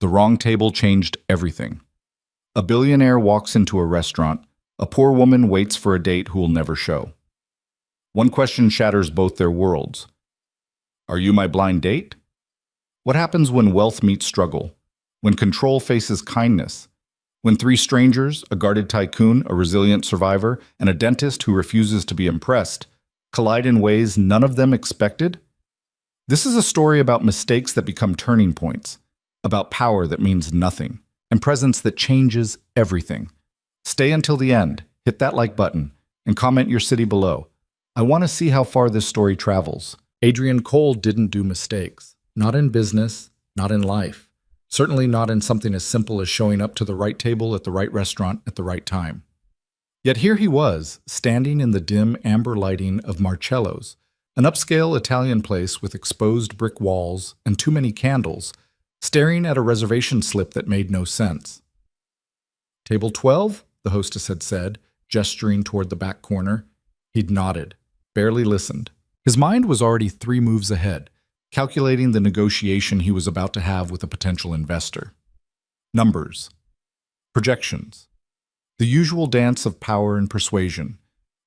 The wrong table changed everything. A billionaire walks into a restaurant. A poor woman waits for a date who will never show. One question shatters both their worlds. Are you my blind date? What happens when wealth meets struggle? When control faces kindness? When three strangers, a guarded tycoon, a resilient survivor, and a dentist who refuses to be impressed, collide in ways none of them expected? This is a story about mistakes that become turning points, about power that means nothing, and presence that changes everything. Stay until the end, hit that like button, and comment your city below. I want to see how far this story travels. Adrian Cole didn't do mistakes. Not in business, not in life. Certainly not in something as simple as showing up to the right table at the right restaurant at the right time. Yet here he was, standing in the dim amber lighting of Marcello's, an upscale Italian place with exposed brick walls and too many candles, staring at a reservation slip that made no sense. Table 12, the hostess had said, gesturing toward the back corner. He'd nodded, barely listened. His mind was already 3 moves ahead, calculating the negotiation he was about to have with a potential investor. Numbers. Projections. The usual dance of power and persuasion.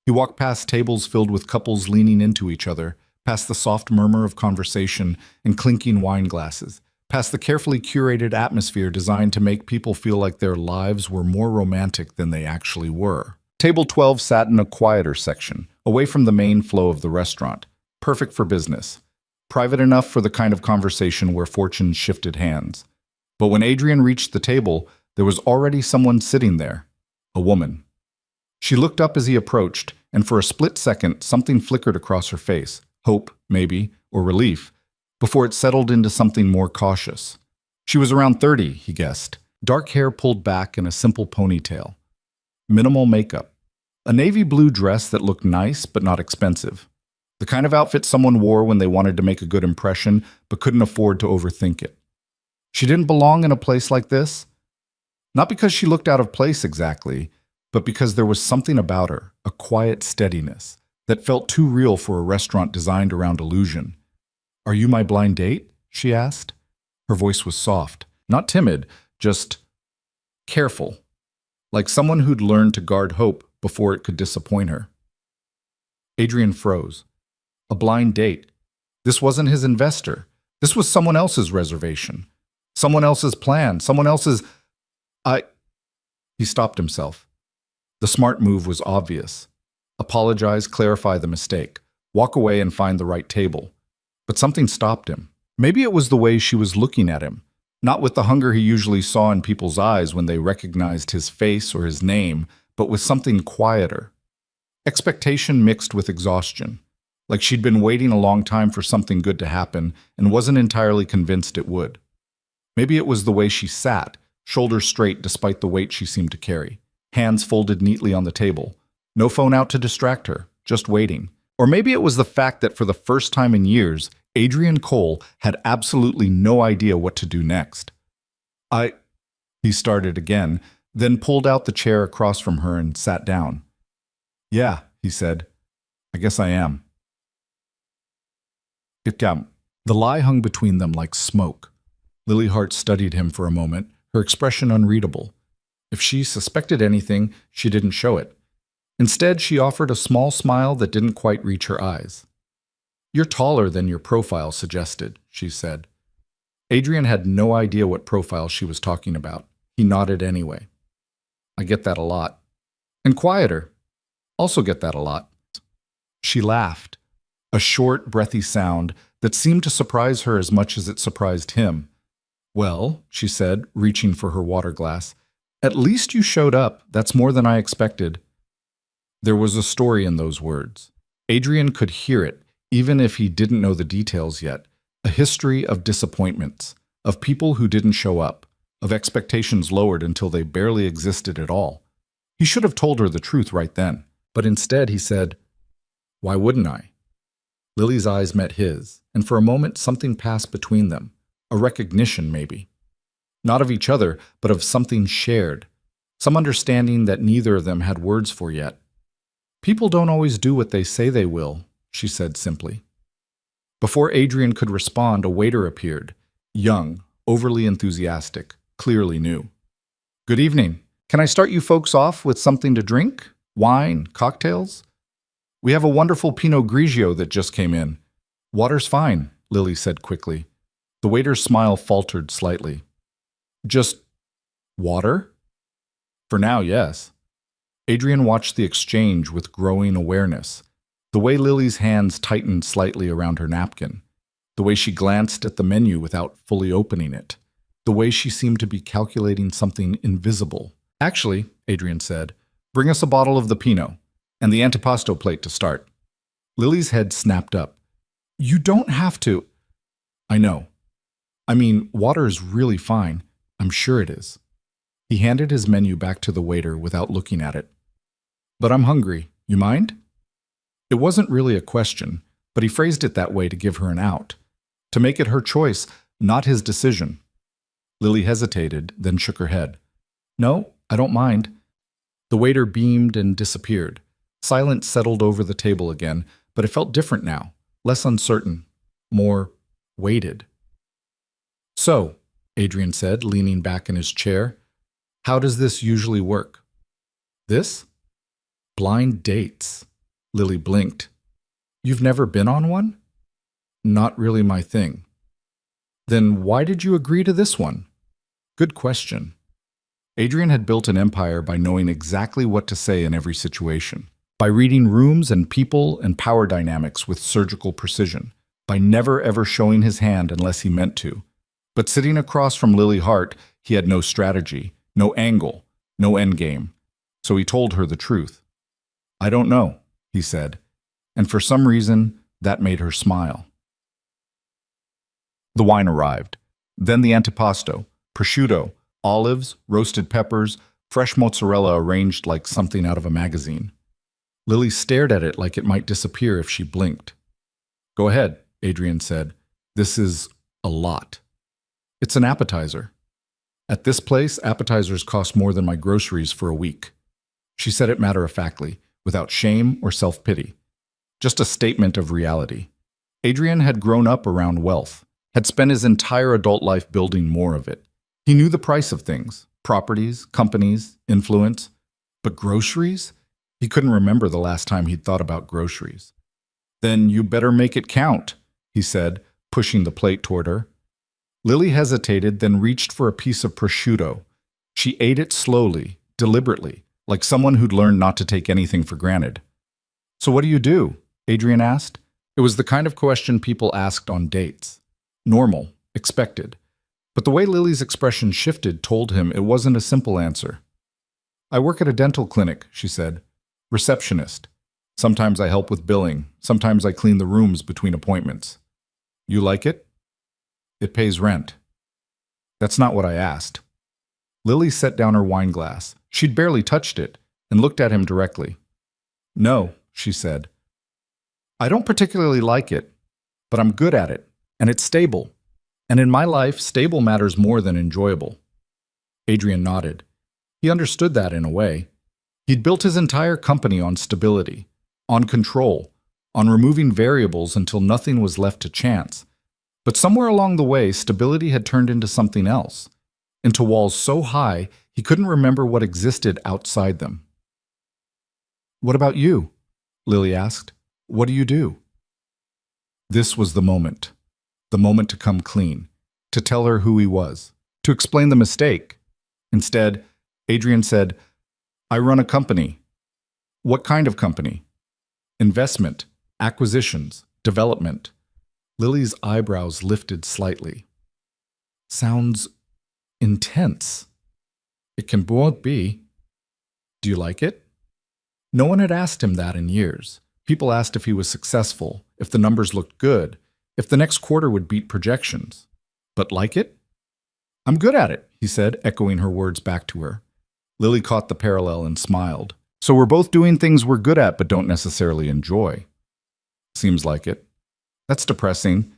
He walked past tables filled with couples leaning into each other, past the soft murmur of conversation and clinking wine glasses, past the carefully curated atmosphere designed to make people feel like their lives were more romantic than they actually were. Table 12 sat in a quieter section, away from the main flow of the restaurant, perfect for business, private enough for the kind of conversation where fortunes shifted hands. But when Adrian reached the table, there was already someone sitting there, a woman. She looked up as he approached, and for a split second, something flickered across her face, hope, maybe, or relief, before it settled into something more cautious. She was around 30, he guessed, dark hair pulled back in a simple ponytail. Minimal makeup. A navy blue dress that looked nice but not expensive. The kind of outfit someone wore when they wanted to make a good impression but couldn't afford to overthink it. She didn't belong in a place like this. Not because she looked out of place exactly, but because there was something about her, a quiet steadiness, that felt too real for a restaurant designed around illusion. "Are you my blind date?" she asked. Her voice was soft, not timid, just careful, like someone who'd learned to guard hope before it could disappoint her. Adrian froze. A blind date. This wasn't his investor. This was someone else's reservation. Someone else's plan. Someone else's... He stopped himself. The smart move was obvious. Apologize, clarify the mistake. Walk away and find the right table. But something stopped him. Maybe it was the way she was looking at him. Not with the hunger he usually saw in people's eyes when they recognized his face or his name, but with something quieter. Expectation mixed with exhaustion. Like she'd been waiting a long time for something good to happen and wasn't entirely convinced it would. Maybe it was the way she sat, shoulders straight despite the weight she seemed to carry, hands folded neatly on the table. No phone out to distract her, just waiting. Or maybe it was the fact that for the first time in years, Adrian Cole had absolutely no idea what to do next. He started again, then pulled out the chair across from her and sat down. "Yeah," he said. "I guess I am." The lie hung between them like smoke. Lily Hart studied him for a moment, her expression unreadable. If she suspected anything, she didn't show it. Instead, she offered a small smile that didn't quite reach her eyes. "You're taller than your profile suggested," she said. Adrian had no idea what profile she was talking about. He nodded anyway. "I get that a lot." "And quieter. Also get that a lot." She laughed, a short, breathy sound that seemed to surprise her as much as it surprised him. "Well," she said, reaching for her water glass, "at least you showed up. That's more than I expected." There was a story in those words. Adrian could hear it, even if he didn't know the details yet. A history of disappointments, of people who didn't show up, of expectations lowered until they barely existed at all. He should have told her the truth right then, but instead he said, "Why wouldn't I?" Lily's eyes met his, and for a moment something passed between them, a recognition maybe. Not of each other, but of something shared, some understanding that neither of them had words for yet. "People don't always do what they say they will," she said simply. Before Adrian could respond, a waiter appeared, young, overly enthusiastic, clearly new. Good evening. Can I start you folks off with something to drink? Wine, cocktails? We have a wonderful Pinot Grigio that just came in. Water's fine, Lily said quickly. The waiter's smile faltered slightly. Just water? For now, yes. Adrian watched the exchange with growing awareness. The way Lily's hands tightened slightly around her napkin. The way she glanced at the menu without fully opening it. The way she seemed to be calculating something invisible. Actually, Adrian said, bring us a bottle of the Pinot and the antipasto plate to start. Lily's head snapped up. You don't have to. I know. I mean, water is really fine. I'm sure it is. He handed his menu back to the waiter without looking at it. But I'm hungry. You mind? It wasn't really a question, but he phrased it that way to give her an out. To make it her choice, not his decision. Lily hesitated, then shook her head. No, I don't mind. The waiter beamed and disappeared. Silence settled over the table again, but it felt different now, less uncertain, more weighted. So, Adrian said, leaning back in his chair, how does this usually work? This? Blind dates. Lily blinked. You've never been on one? Not really my thing. Then why did you agree to this one? Good question. Adrian had built an empire by knowing exactly what to say in every situation, by reading rooms and people and power dynamics with surgical precision, by never ever showing his hand unless he meant to. But sitting across from Lily Hart, he had no strategy, no angle, no endgame. So he told her the truth. I don't know, he said, and for some reason, that made her smile. The wine arrived, then the antipasto, prosciutto, olives, roasted peppers, fresh mozzarella arranged like something out of a magazine. Lily stared at it like it might disappear if she blinked. Go ahead, Adrian said. This is a lot. It's an appetizer. At this place, appetizers cost more than my groceries for a week. She said it matter-of-factly, without shame or self-pity. Just a statement of reality. Adrian had grown up around wealth, had spent his entire adult life building more of it. He knew the price of things, properties, companies, influence. But groceries? He couldn't remember the last time he'd thought about groceries. Then you better make it count, he said, pushing the plate toward her. Lily hesitated, then reached for a piece of prosciutto. She ate it slowly, deliberately, like someone who'd learned not to take anything for granted. So what do you do? Adrian asked. It was the kind of question people asked on dates. Normal, expected. But the way Lily's expression shifted told him it wasn't a simple answer. I work at a dental clinic, she said. Receptionist. Sometimes I help with billing. Sometimes I clean the rooms between appointments. You like it? It pays rent. That's not what I asked. Lily set down her wine glass. She'd barely touched it, and looked at him directly. No, she said. I don't particularly like it, but I'm good at it, and it's stable. And in my life, stable matters more than enjoyable. Adrian nodded. He understood that in a way. He'd built his entire company on stability, on control, on removing variables until nothing was left to chance. But somewhere along the way, stability had turned into something else, into walls so high he couldn't remember what existed outside them. What about you? Lily asked. What do you do? This was the moment to come clean, to tell her who he was, to explain the mistake. Instead, Adrian said, I run a company. What kind of company? Investment, acquisitions, development. Lily's eyebrows lifted slightly. Sounds intense. It can both be. Do you like it? No one had asked him that in years. People asked if he was successful, if the numbers looked good, if the next quarter would beat projections. But like it? I'm good at it, he said, echoing her words back to her. Lily caught the parallel and smiled. So we're both doing things we're good at but don't necessarily enjoy. Seems like it. That's depressing.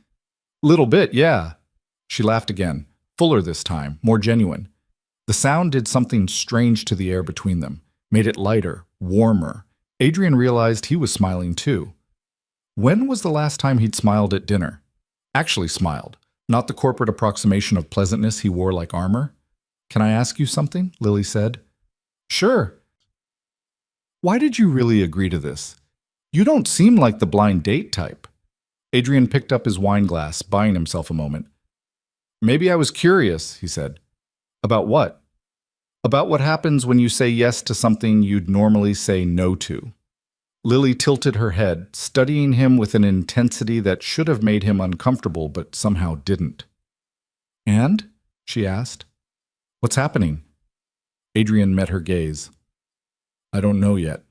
Little bit, yeah. She laughed again, fuller this time, more genuine. The sound did something strange to the air between them, made it lighter, warmer. Adrian realized he was smiling too. When was the last time he'd smiled at dinner? Actually smiled. Not the corporate approximation of pleasantness he wore like armor. Can I ask you something? Lily said. Sure. Why did you really agree to this? You don't seem like the blind date type. Adrian picked up his wine glass, buying himself a moment. Maybe I was curious, he said. About what? About what happens when you say yes to something you'd normally say no to. Lily tilted her head, studying him with an intensity that should have made him uncomfortable but somehow didn't. And? She asked. What's happening? Adrian met her gaze. I don't know yet.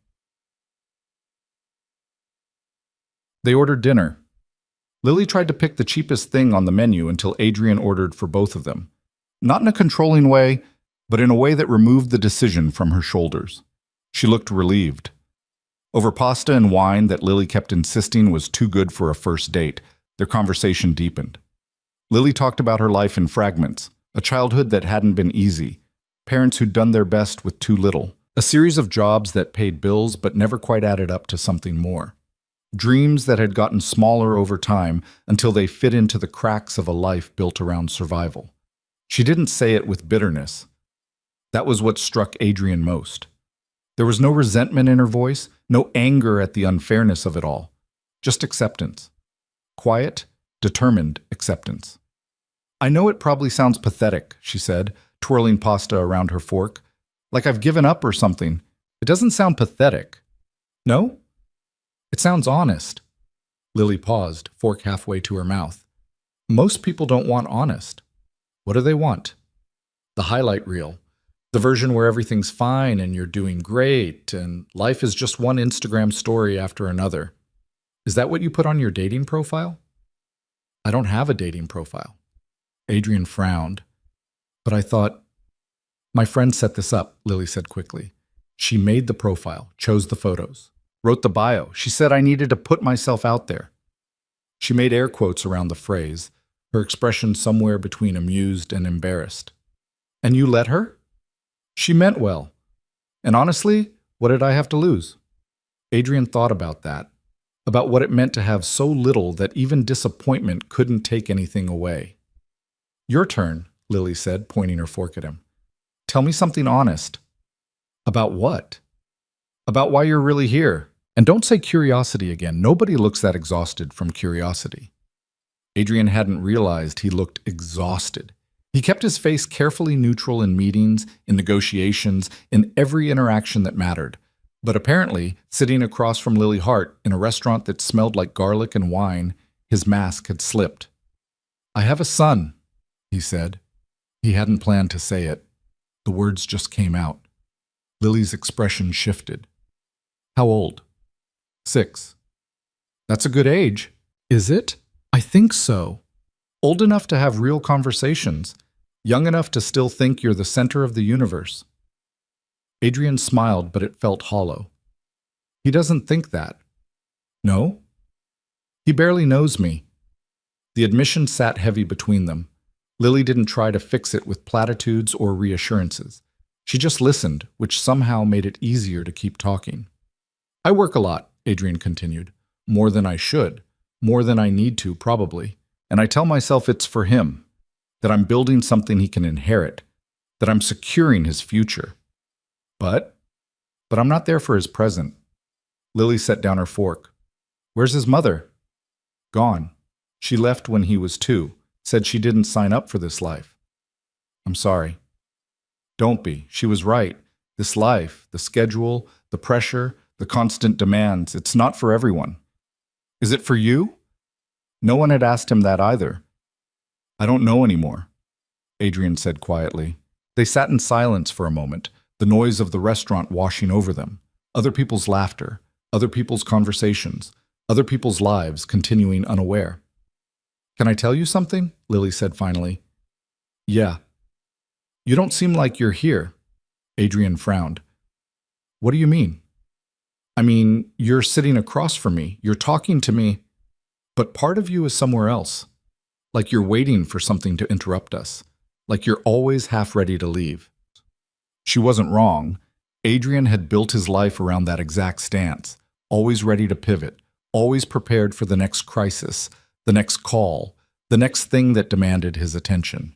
They ordered dinner. Lily tried to pick the cheapest thing on the menu until Adrian ordered for both of them. Not in a controlling way, but in a way that removed the decision from her shoulders. She looked relieved. Over pasta and wine that Lily kept insisting was too good for a first date, their conversation deepened. Lily talked about her life in fragments, a childhood that hadn't been easy, parents who'd done their best with too little, a series of jobs that paid bills but never quite added up to something more. Dreams that had gotten smaller over time until they fit into the cracks of a life built around survival. She didn't say it with bitterness. That was what struck Adrian most. There was no resentment in her voice, no anger at the unfairness of it all. Just acceptance. Quiet, determined acceptance. I know it probably sounds pathetic, she said, twirling pasta around her fork. Like I've given up or something. It doesn't sound pathetic. No? It sounds honest. Lily paused, fork halfway to her mouth. Most people don't want honest. What do they want? The highlight reel. The version where everything's fine and you're doing great and life is just one Instagram story after another. Is that what you put on your dating profile? I don't have a dating profile. Adrian frowned. But I thought, my friend set this up, Lily said quickly. She made the profile, chose the photos, wrote the bio. She said I needed to put myself out there. She made air quotes around the phrase, her expression somewhere between amused and embarrassed. And you let her? She meant well. And honestly, what did I have to lose? Adrian thought about that, about what it meant to have so little that even disappointment couldn't take anything away. Your turn, Lily said, pointing her fork at him. Tell me something honest. About what? About why you're really here. And don't say curiosity again. Nobody looks that exhausted from curiosity. Adrian hadn't realized he looked exhausted. He kept his face carefully neutral in meetings, in negotiations, in every interaction that mattered. But apparently, sitting across from Lily Hart in a restaurant that smelled like garlic and wine, his mask had slipped. I have a son, he said. He hadn't planned to say it. The words just came out. Lily's expression shifted. How old? 6. That's a good age. Is it? I think so. Old enough to have real conversations. Young enough to still think you're the center of the universe. Adrian smiled, but it felt hollow. He doesn't think that. No? He barely knows me. The admission sat heavy between them. Lily didn't try to fix it with platitudes or reassurances. She just listened, which somehow made it easier to keep talking. I work a lot, Adrian continued. More than I should. More than I need to, probably. And I tell myself it's for him. That I'm building something he can inherit. That I'm securing his future. But I'm not there for his present. Lily set down her fork. Where's his mother? Gone. She left when he was 2. Said she didn't sign up for this life. I'm sorry. Don't be. She was right. This life, the schedule, the pressure, the constant demands, it's not for everyone. Is it for you? No one had asked him that either. I don't know anymore, Adrian said quietly. They sat in silence for a moment, the noise of the restaurant washing over them, other people's laughter, other people's conversations, other people's lives continuing unaware. Can I tell you something? Lily said finally. Yeah. You don't seem like you're here. Adrian frowned. What do you mean? I mean, you're sitting across from me, you're talking to me, but part of you is somewhere else. Like you're waiting for something to interrupt us. Like you're always half ready to leave. She wasn't wrong. Adrian had built his life around that exact stance, always ready to pivot, always prepared for the next crisis, the next call, the next thing that demanded his attention.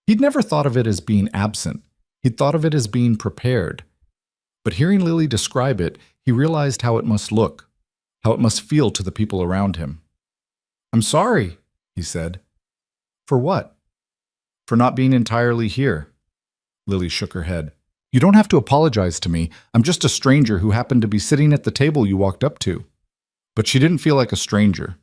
He'd never thought of it as being absent. He'd thought of it as being prepared. But hearing Lily describe it, he realized how it must look, how it must feel to the people around him. "I'm sorry," he said. "For what?" "For not being entirely here." Lily shook her head. "You don't have to apologize to me. I'm just a stranger who happened to be sitting at the table you walked up to." But she didn't feel like a stranger.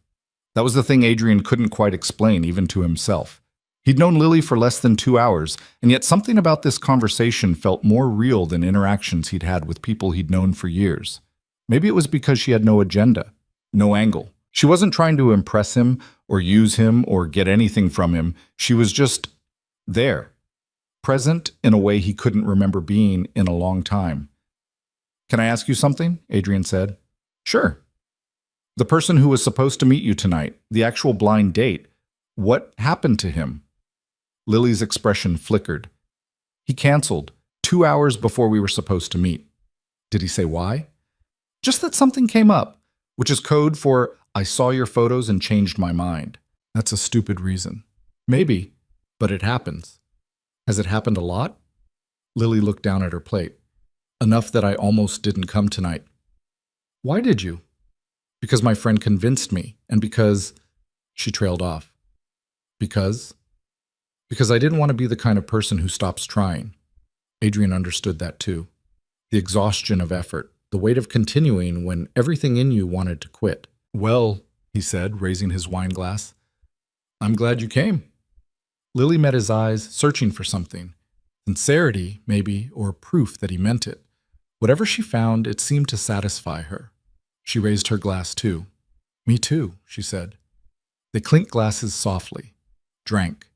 That was the thing Adrian couldn't quite explain, even to himself. He'd known Lily for less than 2 hours, and yet something about this conversation felt more real than interactions he'd had with people he'd known for years. Maybe it was because she had no agenda, no angle. She wasn't trying to impress him or use him or get anything from him. She was just there, present in a way he couldn't remember being in a long time. "Can I ask you something?" Adrian said. "Sure." "The person who was supposed to meet you tonight, the actual blind date, what happened to him?" Lily's expression flickered. "He canceled 2 hours before we were supposed to meet." "Did he say why?" "Just that something came up, which is code for 'I saw your photos and changed my mind.'" "That's a stupid reason." "Maybe, but it happens." "Has it happened a lot?" Lily looked down at her plate. "Enough that I almost didn't come tonight." "Why did you?" "Because my friend convinced me, and because—" She trailed off. "Because?" "Because I didn't want to be the kind of person who stops trying." Adrian understood that too. The exhaustion of effort, the weight of continuing when everything in you wanted to quit. "Well," he said, raising his wine glass, "I'm glad you came." Lily met his eyes, searching for something. Sincerity, maybe, or proof that he meant it. Whatever she found, it seemed to satisfy her. She raised her glass too. "Me too," she said. They clinked glasses softly, drank,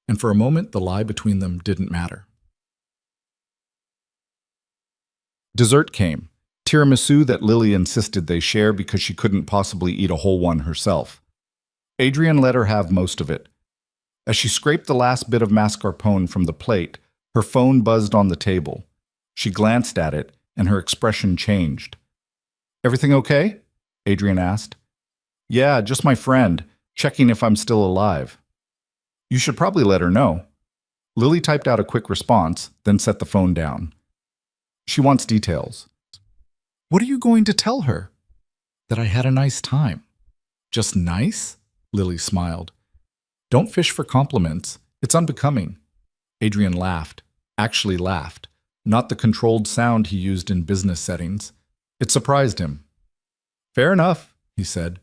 and for a moment the lie between them didn't matter. Dessert came, tiramisu that Lily insisted they share because she couldn't possibly eat a whole one herself. Adrian let her have most of it. As she scraped the last bit of mascarpone from the plate, her phone buzzed on the table. She glanced at it, and her expression changed. "Everything okay?" Adrian asked. "Yeah, just my friend, checking if I'm still alive." "You should probably let her know." Lily typed out a quick response, then set the phone down. "She wants details." "What are you going to tell her?" "That I had a nice time." "Just nice?" Lily smiled. "Don't fish for compliments. It's unbecoming." Adrian laughed, actually laughed, not the controlled sound he used in business settings. It surprised him. "Fair enough," he said.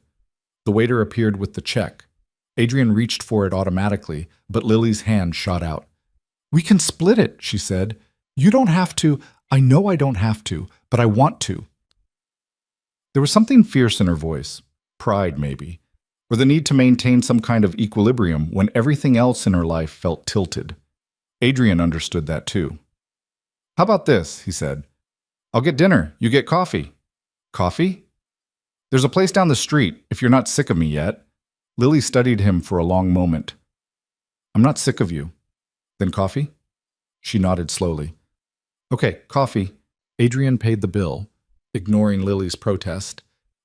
The waiter appeared with the check. Adrian reached for it automatically, but Lily's hand shot out. "We can split it," she said. "You don't have to. I know I don't have to, but I want to." There was something fierce in her voice, pride maybe, or the need to maintain some kind of equilibrium when everything else in her life felt tilted. Adrian understood that too. "How about this?" he said. "I'll get dinner, you get coffee." "Coffee?" "There's a place down the street, if you're not sick of me yet." Lily studied him for a long moment. "I'm not sick of you." "Then coffee?" She nodded slowly. "Okay, coffee." Adrian paid the bill, ignoring Lily's protest,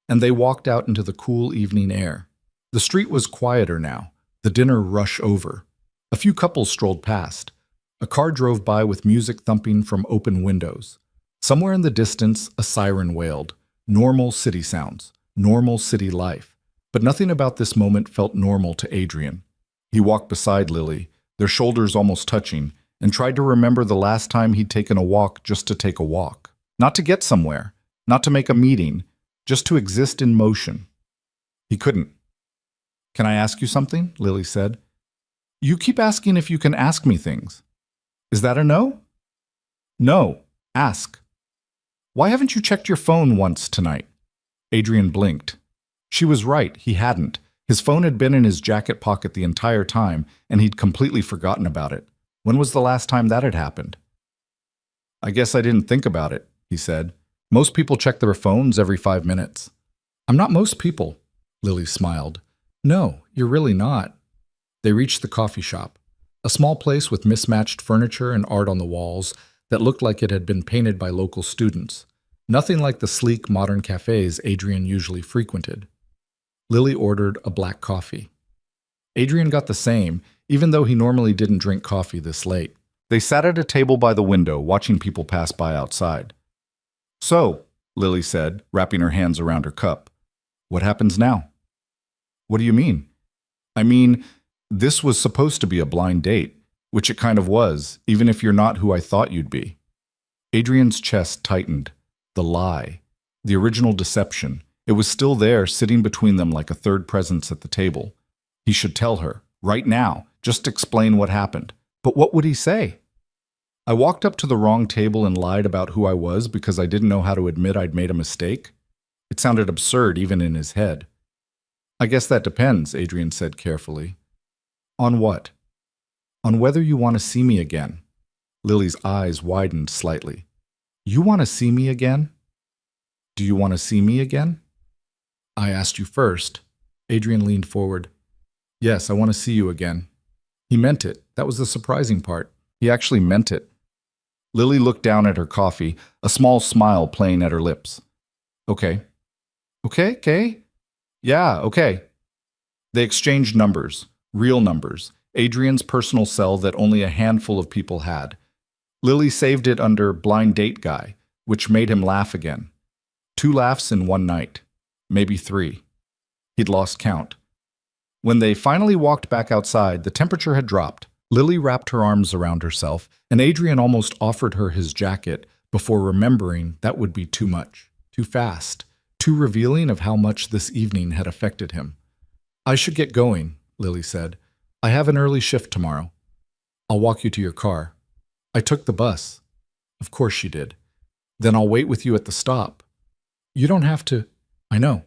and they walked out into the cool evening air. The street was quieter now, the dinner rush over. A few couples strolled past. A car drove by with music thumping from open windows. Somewhere in the distance, a siren wailed. Normal city sounds, normal city life. But nothing about this moment felt normal to Adrian. He walked beside Lily, their shoulders almost touching, and tried to remember the last time he'd taken a walk just to take a walk. Not to get somewhere, not to make a meeting, just to exist in motion. He couldn't. "Can I ask you something?" Lily said. "You keep asking if you can ask me things." "Is that a no?" "No. Ask." "Why haven't you checked your phone once tonight?" Adrian blinked. She was right, he hadn't. His phone had been in his jacket pocket the entire time, and he'd completely forgotten about it. When was the last time that had happened? "I guess I didn't think about it," he said. "Most people check their phones every 5 minutes." "I'm not most people," Lily smiled. "No, you're really not." They reached the coffee shop, a small place with mismatched furniture and art on the walls that looked like it had been painted by local students. Nothing like the sleek, modern cafes Adrian usually frequented. Lily ordered a black coffee. Adrian got the same, even though he normally didn't drink coffee this late. They sat at a table by the window, watching people pass by outside. "So," Lily said, wrapping her hands around her cup, "what happens now?" "What do you mean?" "I mean, this was supposed to be a blind date, which it kind of was, even if you're not who I thought you'd be." Adrian's chest tightened. The lie. The original deception. It was still there, sitting between them like a third presence at the table. He should tell her, right now, just explain what happened. But what would he say? "I walked up to the wrong table and lied about who I was because I didn't know how to admit I'd made a mistake." It sounded absurd even in his head. "I guess that depends," Adrian said carefully. "On what?" "On whether you want to see me again." Lily's eyes widened slightly. "You want to see me again?" "Do you want to see me again?" "I asked you first." Adrian leaned forward. "Yes, I want to see you again." He meant it. That was the surprising part. He actually meant it. Lily looked down at her coffee, a small smile playing at her lips. "Okay." Okay? "Yeah, okay." They exchanged numbers, real numbers, Adrian's personal cell that only a handful of people had. Lily saved it under blind date guy, which made him laugh again. 2 laughs in one night. Maybe 3. He'd lost count. When they finally walked back outside, the temperature had dropped. Lily wrapped her arms around herself, and Adrian almost offered her his jacket before remembering that would be too much, too fast, too revealing of how much this evening had affected him. "I should get going," Lily said. "I have an early shift tomorrow." "I'll walk you to your car." "I took the bus." "Of course she did." "Then I'll wait with you at the stop." "You don't have to." "I know."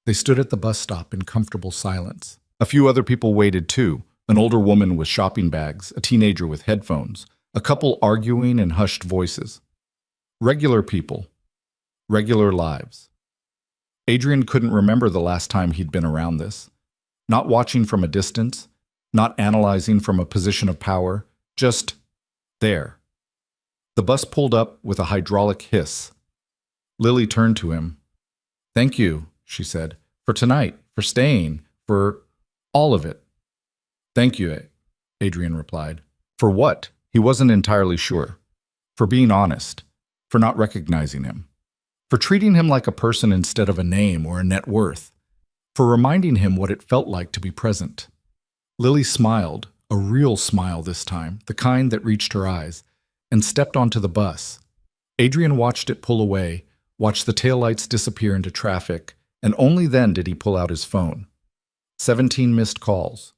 They stood at the bus stop in comfortable silence. A few other people waited too. An older woman with shopping bags, a teenager with headphones, a couple arguing in hushed voices. Regular people. Regular lives. Adrian couldn't remember the last time he'd been around this. Not watching from a distance, not analyzing from a position of power, just there. The bus pulled up with a hydraulic hiss. Lily turned to him. "Thank you," she said, "for tonight, for staying, for all of it." "Thank you," Adrian replied. For what? He wasn't entirely sure. For being honest. For not recognizing him. For treating him like a person instead of a name or a net worth. For reminding him what it felt like to be present. Lily smiled, a real smile this time, the kind that reached her eyes, and stepped onto the bus. Adrian watched it pull away, watched the taillights disappear into traffic, and only then did he pull out his phone. 17 missed calls.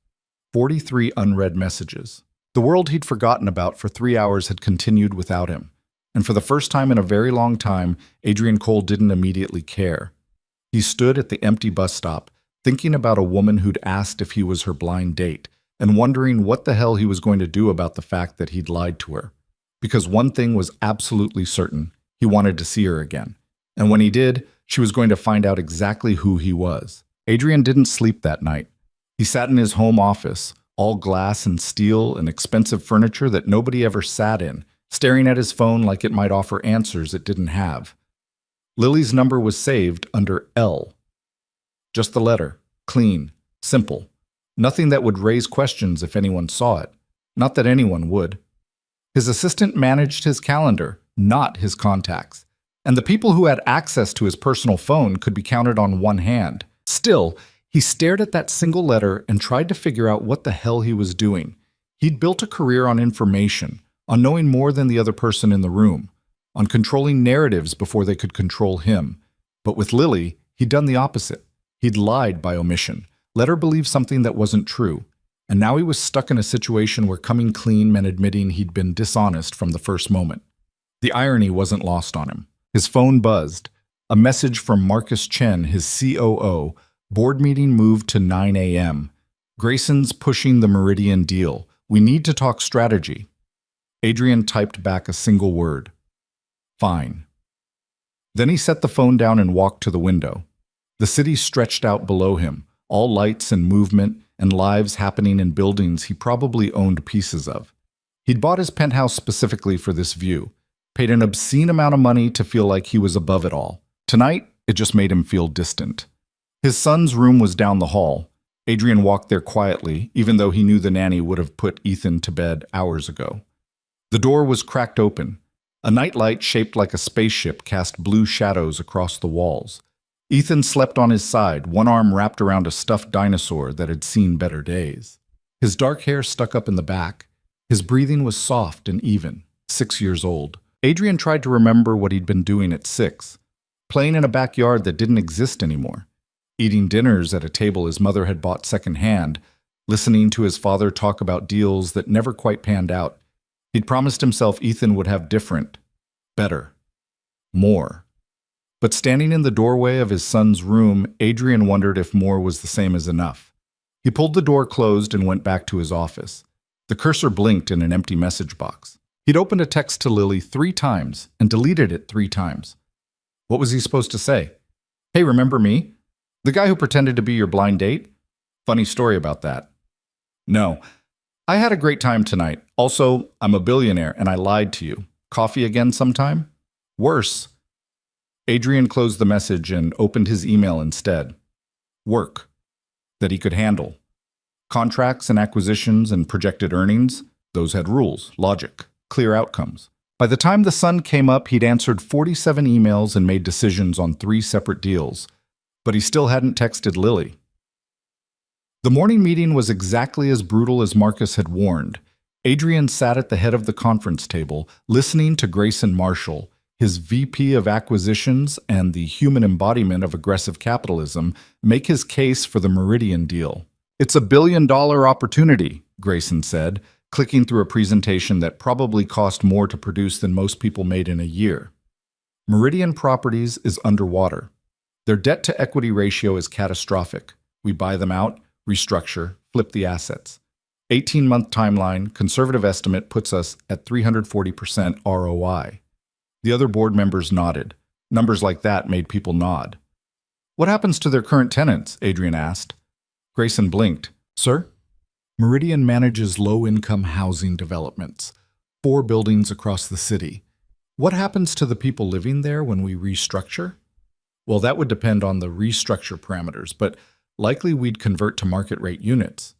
43 unread messages. The world he'd forgotten about for 3 hours had continued without him. And for the first time in a very long time, Adrian Cole didn't immediately care. He stood at the empty bus stop, thinking about a woman who'd asked if he was her blind date, and wondering what the hell he was going to do about the fact that he'd lied to her. Because one thing was absolutely certain, he wanted to see her again. And when he did, she was going to find out exactly who he was. Adrian didn't sleep that night. He sat in his home office, all glass and steel and expensive furniture that nobody ever sat in, staring at his phone like it might offer answers it didn't have. Lily's number was saved under L. Just the letter, clean, simple. Nothing that would raise questions if anyone saw it. Not that anyone would. His assistant managed his calendar, not his contacts. And the people who had access to his personal phone could be counted on one hand. Still, he stared at that single letter and tried to figure out what the hell he was doing. He'd built a career on information, on knowing more than the other person in the room, on controlling narratives before they could control him. But with Lily, he'd done the opposite. He'd lied by omission, let her believe something that wasn't true. And now he was stuck in a situation where coming clean meant admitting he'd been dishonest from the first moment. The irony wasn't lost on him. His phone buzzed. A message from Marcus Chen, his COO. Board meeting moved to 9 a.m. Grayson's pushing the Meridian deal. We need to talk strategy. Adrian typed back a single word. Fine. Then he set the phone down and walked to the window. The city stretched out below him, all lights and movement and lives happening in buildings he probably owned pieces of. He'd bought his penthouse specifically for this view, paid an obscene amount of money to feel like he was above it all. Tonight, it just made him feel distant. His son's room was down the hall. Adrian walked there quietly, even though he knew the nanny would have put Ethan to bed hours ago. The door was cracked open. A nightlight shaped like a spaceship cast blue shadows across the walls. Ethan slept on his side, one arm wrapped around a stuffed dinosaur that had seen better days. His dark hair stuck up in the back. His breathing was soft and even, 6 years old. Adrian tried to remember what he'd been doing at 6, playing in a backyard that didn't exist anymore, eating dinners at a table his mother had bought secondhand, listening to his father talk about deals that never quite panned out. He'd promised himself Ethan would have different, better, more. But standing in the doorway of his son's room, Adrian wondered if more was the same as enough. He pulled the door closed and went back to his office. The cursor blinked in an empty message box. He'd opened a text to Lily 3 times and deleted it 3 times. What was he supposed to say? Hey, remember me? The guy who pretended to be your blind date? Funny story about that. No. I had a great time tonight. Also, I'm a billionaire and I lied to you. Coffee again sometime? Worse. Adrian closed the message and opened his email instead. Work. That he could handle. Contracts and acquisitions and projected earnings, those had rules, logic, clear outcomes. By the time the sun came up, he'd answered 47 emails and made decisions on 3 separate deals. But he still hadn't texted Lily. The morning meeting was exactly as brutal as Marcus had warned. Adrian sat at the head of the conference table, listening to Grayson Marshall, his VP of Acquisitions and the human embodiment of aggressive capitalism, make his case for the Meridian deal. It's a $1 billion opportunity, Grayson said, clicking through a presentation that probably cost more to produce than most people made in a year. Meridian Properties is underwater. Their debt-to-equity ratio is catastrophic. We buy them out, restructure, flip the assets. 18-month timeline, conservative estimate puts us at 340% ROI. The other board members nodded. Numbers like that made people nod. What happens to their current tenants? Adrian asked. Grayson blinked. Sir? Meridian manages low-income housing developments, 4 buildings across the city. What happens to the people living there when we restructure? Well, that would depend on the restructure parameters, but likely we'd convert to market rate units.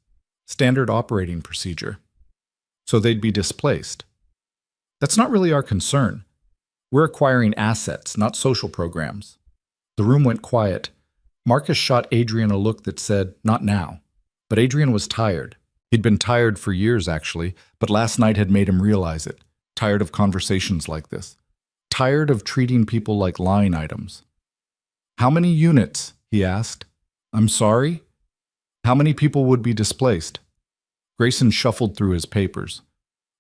Standard operating procedure. So they'd be displaced. That's not really our concern. We're acquiring assets, not social programs. The room went quiet. Marcus shot Adrian a look that said, not now. But Adrian was tired. He'd been tired for years, actually, but last night had made him realize it. Tired of conversations like this. Tired of treating people like line items. How many units? He asked. I'm sorry? How many people would be displaced? Grayson shuffled through his papers.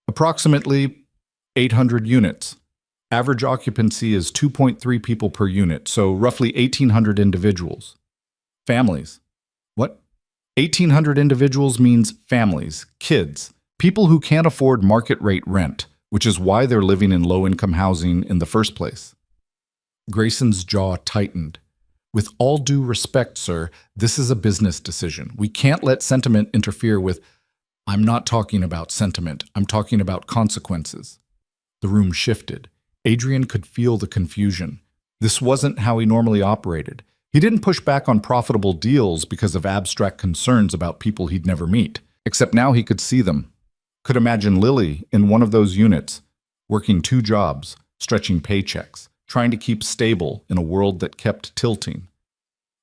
Approximately 800 units. Average occupancy is 2.3 people per unit, so roughly 1,800 individuals. Families. What? 1,800 individuals means families, kids, people who can't afford market rate rent, which is why they're living in low-income housing in the first place. Grayson's jaw tightened. With all due respect, sir, this is a business decision. We can't let sentiment interfere with... I'm not talking about sentiment. I'm talking about consequences. The room shifted. Adrian could feel the confusion. This wasn't how he normally operated. He didn't push back on profitable deals because of abstract concerns about people he'd never meet. Except now he could see them. Could imagine Lily in one of those units, working 2 jobs, stretching paychecks, trying to keep stable in a world that kept tilting.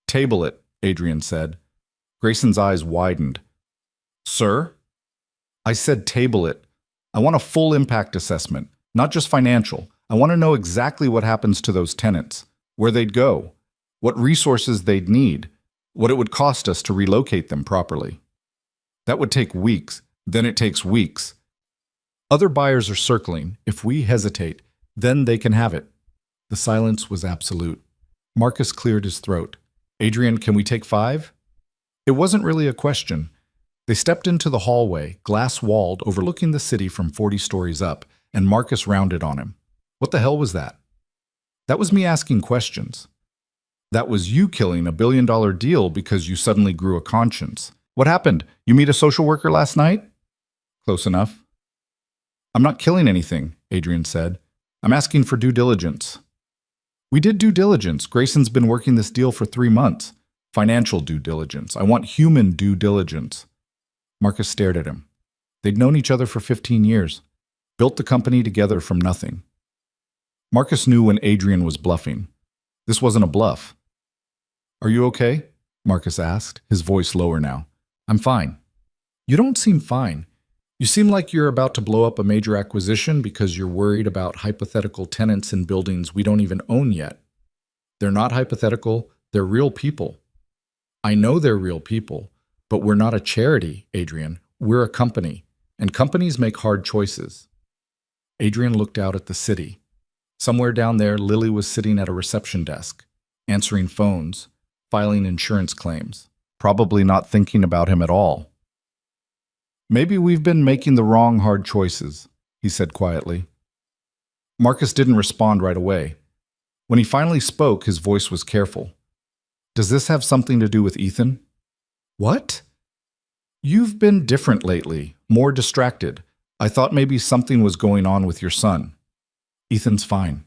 Table it, Adrian said. Grayson's eyes widened. Sir? I said table it. I want a full impact assessment, not just financial. I want to know exactly what happens to those tenants, where they'd go, what resources they'd need, what it would cost us to relocate them properly. That would take weeks. Then it takes weeks. Other buyers are circling. If we hesitate, then they can have it. The silence was absolute. Marcus cleared his throat. Adrian, can we take 5? It wasn't really a question. They stepped into the hallway, glass-walled, overlooking the city from 40 stories up, and Marcus rounded on him. What the hell was that? That was me asking questions. That was you killing a $1 billion deal because you suddenly grew a conscience. What happened? You meet a social worker last night? Close enough. I'm not killing anything, Adrian said. I'm asking for due diligence. We did due diligence. Grayson's been working this deal for 3 months. Financial due diligence. I want human due diligence. Marcus stared at him. They'd known each other for 15 years, built the company together from nothing. Marcus knew when Adrian was bluffing. This wasn't a bluff. Are you okay? Marcus asked, his voice lower now. I'm fine. You don't seem fine. You seem like you're about to blow up a major acquisition because you're worried about hypothetical tenants in buildings we don't even own yet. They're not hypothetical, they're real people. I know they're real people, but we're not a charity, Adrian. We're a company, and companies make hard choices. Adrian looked out at the city. Somewhere down there, Lily was sitting at a reception desk, answering phones, filing insurance claims, probably not thinking about him at all. Maybe we've been making the wrong hard choices, he said quietly. Marcus didn't respond right away. When he finally spoke, his voice was careful. Does this have something to do with Ethan? What? You've been different lately, more distracted. I thought maybe something was going on with your son. Ethan's fine.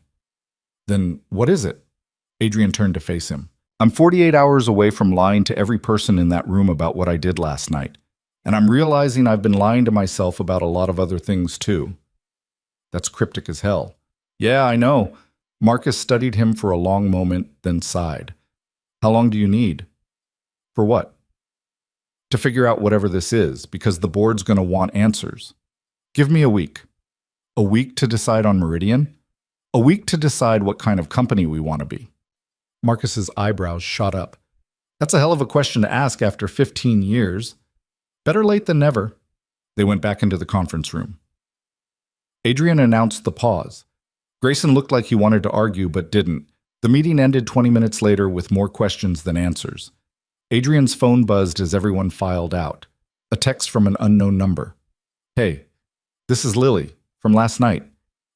Then what is it? Adrian turned to face him. I'm 48 hours away from lying to every person in that room about what I did last night. And I'm realizing I've been lying to myself about a lot of other things too. That's cryptic as hell. Yeah, I know. Marcus studied him for a long moment, then sighed. How long do you need? For what? To figure out whatever this is, because the board's going to want answers. Give me a week. A week to decide on Meridian? A week to decide what kind of company we want to be. Marcus's eyebrows shot up. That's a hell of a question to ask after 15 years. Better late than never. They went back into the conference room. Adrian announced the pause. Grayson looked like he wanted to argue but didn't. The meeting ended 20 minutes later with more questions than answers. Adrian's phone buzzed as everyone filed out. A text from an unknown number. Hey, this is Lily, from last night.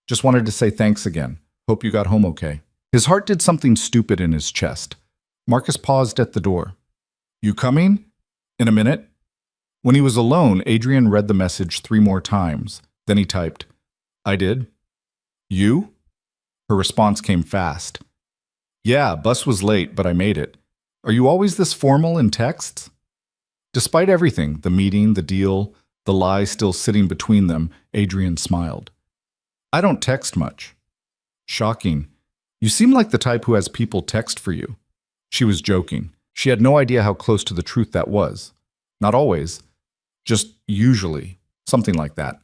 Just wanted to say thanks again. Hope you got home okay. His heart did something stupid in his chest. Marcus paused at the door. You coming? In a minute? When he was alone, Adrian read the message 3 more times. Then he typed, I did. You? Her response came fast. Yeah, bus was late, but I made it. Are you always this formal in texts? Despite everything, the meeting, the deal, the lie still sitting between them, Adrian smiled. I don't text much. Shocking. You seem like the type who has people text for you. She was joking. She had no idea how close to the truth that was. Not always. Just usually. Something like that.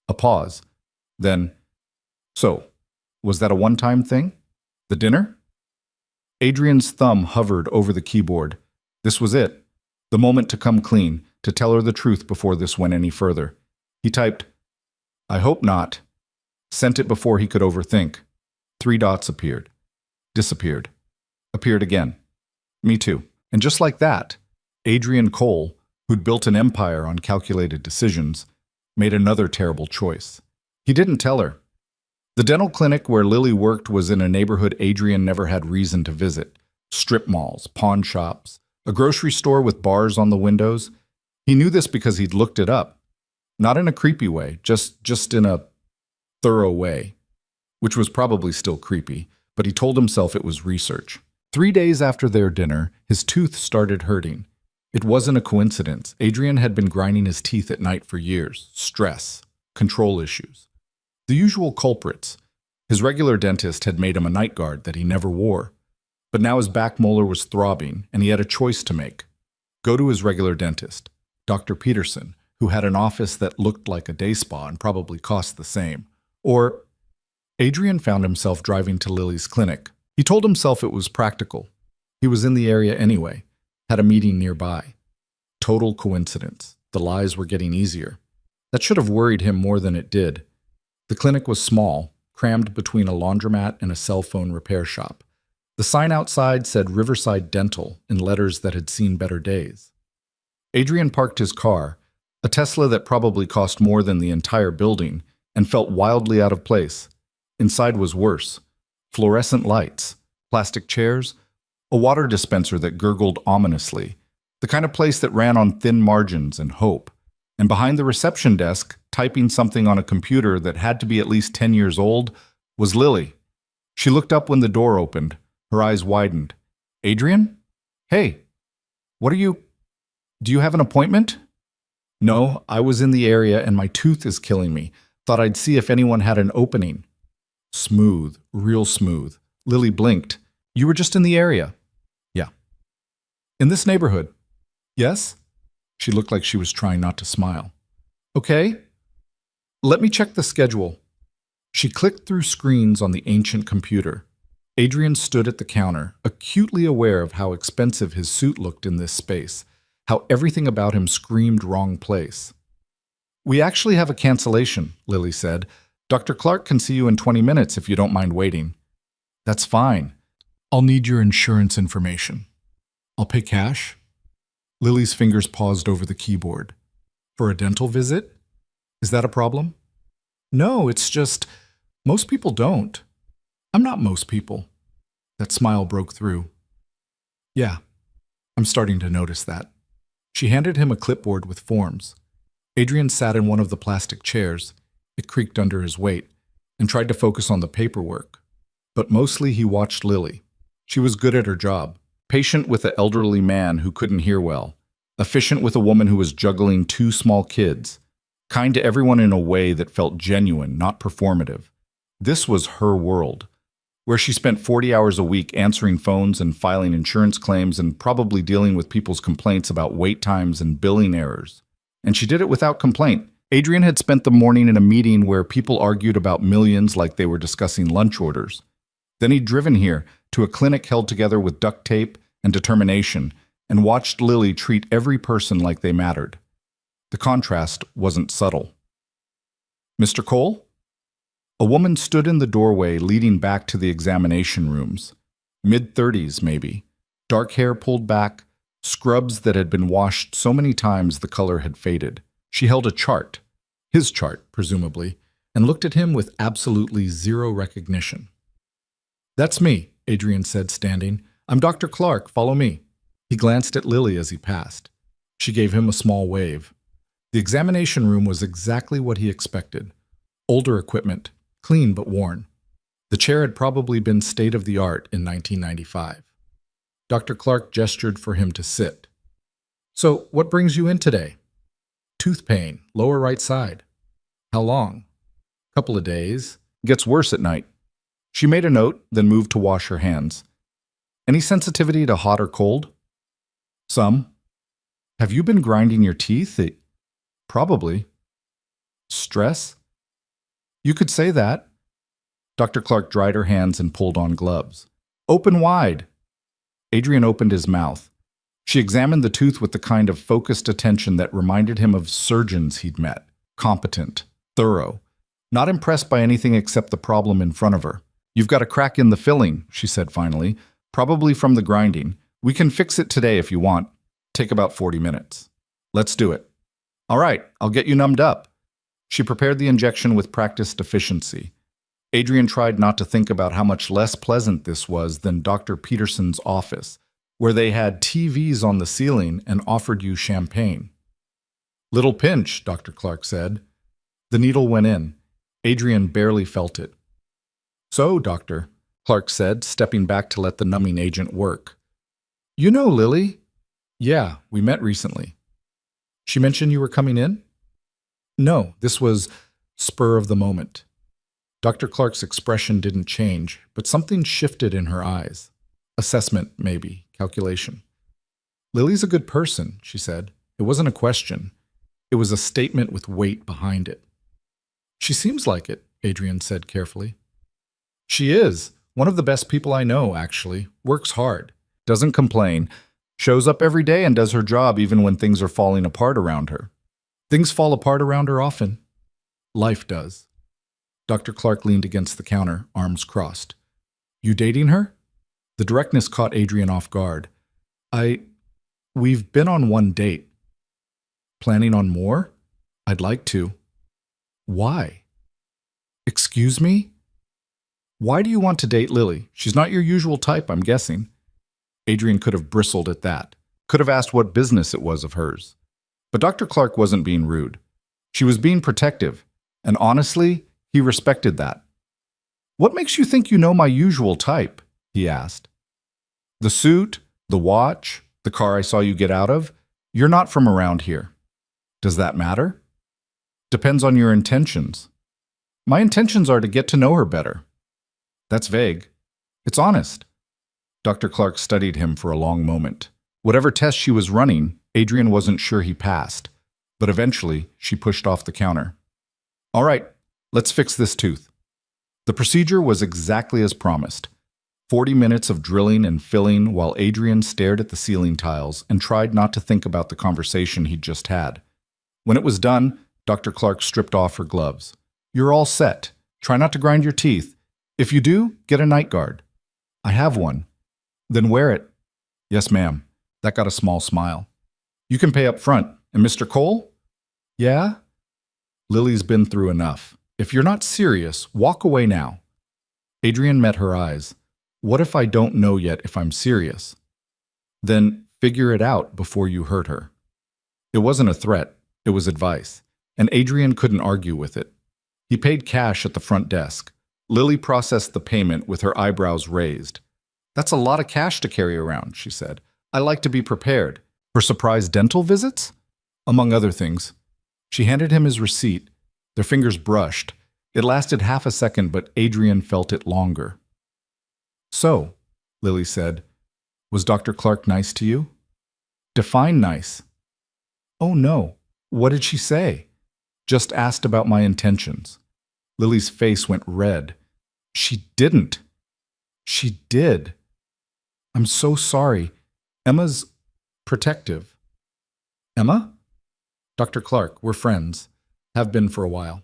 A pause. Then, so, was that a one-time thing? The dinner? Adrian's thumb hovered over the keyboard. This was it. The moment to come clean, to tell her the truth before this went any further. He typed, I hope not. Sent it before he could overthink. 3 dots appeared. Disappeared. Appeared again. Me too. And just like that, Adrian Cole, who'd built an empire on calculated decisions, made another terrible choice. He didn't tell her. The dental clinic where Lily worked was in a neighborhood Adrian never had reason to visit. Strip malls, pawn shops, a grocery store with bars on the windows. He knew this because he'd looked it up. Not in a creepy way, just in a thorough way. Which was probably still creepy, but he told himself it was research. 3 days after their dinner, his tooth started hurting. It wasn't a coincidence. Adrian had been grinding his teeth at night for years. Stress, control issues. The usual culprits. His regular dentist had made him a night guard that he never wore. But now his back molar was throbbing, and he had a choice to make. Go to his regular dentist, Dr. Peterson, who had an office that looked like a day spa and probably cost the same. Or Adrian found himself driving to Lily's clinic. He told himself it was practical. He was in the area anyway, had a meeting nearby. Total coincidence. The lies were getting easier. That should have worried him more than it did. The clinic was small, crammed between a laundromat and a cell phone repair shop. The sign outside said Riverside Dental in letters that had seen better days. Adrian parked his car, a Tesla that probably cost more than the entire building, and felt wildly out of place. Inside was worse. Fluorescent lights, plastic chairs, a water dispenser that gurgled ominously, the kind of place that ran on thin margins and hope. And behind the reception desk, typing something on a computer that had to be at least 10 years old, was Lily. She looked up when the door opened. Her eyes widened. Adrian? Hey, What are you... Do you have an appointment? No, I was in the area and my tooth is killing me. Thought I'd see if anyone had an opening. Smooth, real smooth. Lily blinked. You were just in the area. Yeah. In this neighborhood. Yes? She looked like she was trying not to smile. Okay. Let me check the schedule. She clicked through screens on the ancient computer. Adrian stood at the counter, acutely aware of how expensive his suit looked in this space, how everything about him screamed wrong place. We actually have a cancellation, Lily said. Dr. Clark can see you in 20 minutes if you don't mind waiting. That's fine. I'll need your insurance information. I'll pay cash. Lily's fingers paused over the keyboard. For a dental visit? Is that a problem? No, it's just, most people don't. I'm not most people. That smile broke through. Yeah, I'm starting to notice that. She handed him a clipboard with forms. Adrian sat in one of the plastic chairs. It creaked under his weight, and tried to focus on the paperwork. But mostly he watched Lily. She was good at her job. Patient with an elderly man who couldn't hear well. Efficient with a woman who was juggling 2 small kids. Kind to everyone in a way that felt genuine, not performative. This was her world, where she spent 40 hours a week answering phones and filing insurance claims and probably dealing with people's complaints about wait times and billing errors. And she did it without complaint. Adrian had spent the morning in a meeting where people argued about millions like they were discussing lunch orders. Then he'd driven here to a clinic held together with duct tape and determination and watched Lily treat every person like they mattered. The contrast wasn't subtle. Mr. Cole? A woman stood in the doorway leading back to the examination rooms. Mid-30s, maybe. Dark hair pulled back, scrubs that had been washed so many times the color had faded. She held a chart, his chart, presumably, and looked at him with absolutely zero recognition. That's me, Adrian said, standing. I'm Dr. Clark, follow me. He glanced at Lily as he passed. She gave him a small wave. The examination room was exactly what he expected. Older equipment, clean but worn. The chair had probably been state-of-the-art in 1995. Dr. Clark gestured for him to sit. So, what brings you in today? Tooth pain, lower right side. How long? Couple of days. Gets worse at night. She made a note, then moved to wash her hands. Any sensitivity to hot or cold? Some. Have you been grinding your teeth? Probably. Stress? You could say that. Dr. Clark dried her hands and pulled on gloves. Open wide. Adrian opened his mouth. She examined the tooth with the kind of focused attention that reminded him of surgeons he'd met. Competent. Thorough. Not impressed by anything except the problem in front of her. You've got a crack in the filling, she said finally. Probably from the grinding. We can fix it today if you want. Take about 40 minutes. Let's do it. All right, I'll get you numbed up. She prepared the injection with practiced efficiency. Adrian tried not to think about how much less pleasant this was than Dr. Peterson's office, where they had TVs on the ceiling and offered you champagne. Little pinch, Dr. Clark said. The needle went in. Adrian barely felt it. So, Doctor, Clark said, stepping back to let the numbing agent work. You know Lily? Yeah, we met recently. She mentioned you were coming in? No, this was spur of the moment. Dr. Clark's expression didn't change, but something shifted in her eyes. Assessment, maybe, calculation. Lily's a good person, she said. It wasn't a question. It was a statement with weight behind it. She seems like it, Adrian said carefully. She is. One of the best people I know, actually. Works hard. Doesn't complain. Shows up every day and does her job even when things are falling apart around her. Things fall apart around her often. Life does. Dr. Clark leaned against the counter, arms crossed. You dating her? The directness caught Adrian off guard. We've been on one date. Planning on more? I'd like to. Why? Excuse me? Why do you want to date Lily? She's not your usual type, I'm guessing. Adrian could have bristled at that. Could have asked what business it was of hers. But Dr. Clark wasn't being rude. She was being protective. And honestly, he respected that. What makes you think you know my usual type? He asked. The suit, the watch, The car I saw you get out of? You're not from around here. Does that matter? Depends on your intentions. My intentions are to get to know her better. That's vague. It's honest. Dr. Clark studied him for a long moment. Whatever test she was running, Adrian wasn't sure he passed, but eventually she pushed off the counter. All right, let's fix this tooth. The procedure was exactly as promised. 40 minutes of drilling and filling while Adrian stared at the ceiling tiles and tried not to think about the conversation he'd just had. When it was done, Dr. Clark stripped off her gloves. You're all set. Try not to grind your teeth. If you do, get a night guard. I have one. Then wear it. Yes, ma'am. That got a small smile. You can pay up front. And Mr. Cole? Yeah? Lily's been through enough. If you're not serious, walk away now. Adrian met her eyes. What if I don't know yet if I'm serious? Then figure it out before you hurt her. It wasn't a threat, it was advice, and Adrian couldn't argue with it. He paid cash at the front desk. Lily processed the payment with her eyebrows raised. That's a lot of cash to carry around, she said. I like to be prepared. For surprise dental visits? Among other things. She handed him his receipt. Their fingers brushed. It lasted half a second, but Adrian felt it longer. So, Lily said, was Dr. Clark nice to you? Define nice. Oh no, what did she say? Just asked about my intentions. Lily's face went red. She didn't. She did. I'm so sorry. Emma's protective. Emma? Dr. Clark, we're friends. Have been for a while.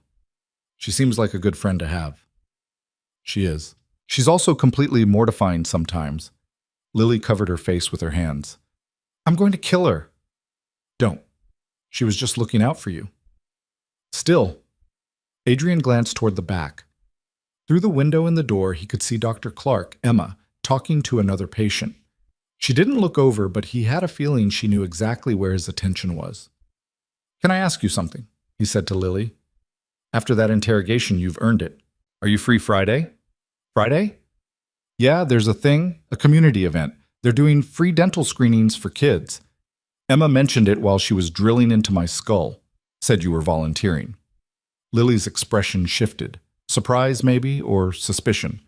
She seems like a good friend to have. She is. She's also completely mortifying sometimes. Lily covered her face with her hands. I'm going to kill her. Don't. She was just looking out for you. Still. Adrian glanced toward the back. Through the window in the door, he could see Dr. Clark, Emma, talking to another patient. She didn't look over, but he had a feeling she knew exactly where his attention was. Can I ask you something? He said to Lily. After that interrogation, you've earned it. Are you free Friday? Friday? Yeah, there's a thing, a community event. They're doing free dental screenings for kids. Emma mentioned it while she was drilling into my skull. Said you were volunteering. Lily's expression shifted. Surprise, maybe, or suspicion.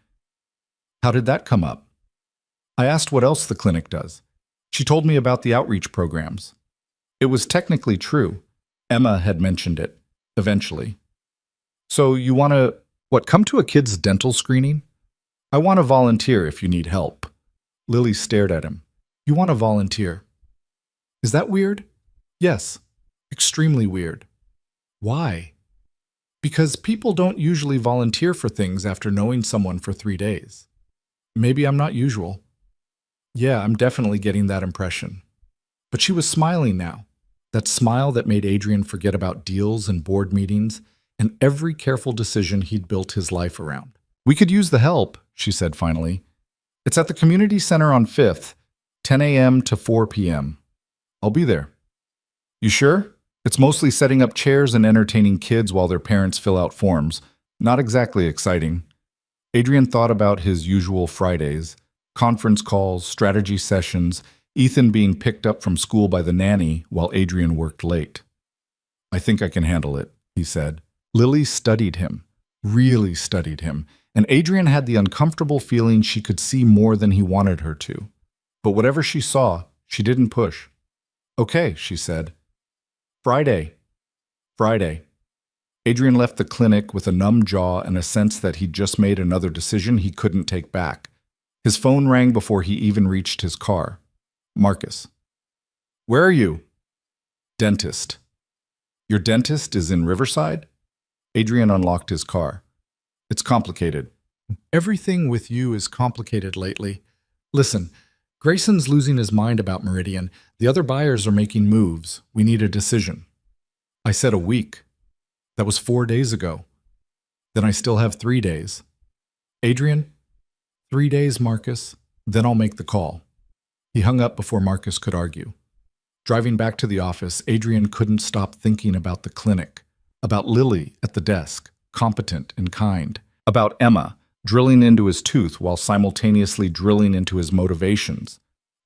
How did that come up? I asked what else the clinic does. She told me about the outreach programs. It was technically true. Emma had mentioned it, eventually. So you want to, come to a kid's dental screening? I want to volunteer if you need help. Lily stared at him. You want to volunteer? Is that weird? Yes, extremely weird. Why? Because people don't usually volunteer for things after knowing someone for 3 days. Maybe I'm not usual. Yeah, I'm definitely getting that impression. But she was smiling now. That smile that made Adrian forget about deals and board meetings and every careful decision he'd built his life around. We could use the help, she said finally. It's at the community center on 5th, 10 a.m. to 4 p.m. I'll be there. You sure? It's mostly setting up chairs and entertaining kids while their parents fill out forms. Not exactly exciting. Adrian thought about his usual Fridays, conference calls, strategy sessions, Ethan being picked up from school by the nanny while Adrian worked late. I think I can handle it, he said. Lily studied him, really studied him, and Adrian had the uncomfortable feeling she could see more than he wanted her to. But whatever she saw, she didn't push. Okay, she said. Friday. Adrian left the clinic with a numb jaw and a sense that he'd just made another decision he couldn't take back. His phone rang before he even reached his car. Marcus. Where are you? Dentist. Your dentist is in Riverside? Adrian unlocked his car. It's complicated. Everything with you is complicated lately. Listen, Grayson's losing his mind about Meridian. The other buyers are making moves. We need a decision. I said a week. That was 4 days ago. Then I still have 3 days. Adrian, 3 days, Marcus. Then I'll make the call. He hung up before Marcus could argue. Driving back to the office, Adrian couldn't stop thinking about the clinic, about Lily at the desk, competent and kind, about Emma, drilling into his tooth while simultaneously drilling into his motivations,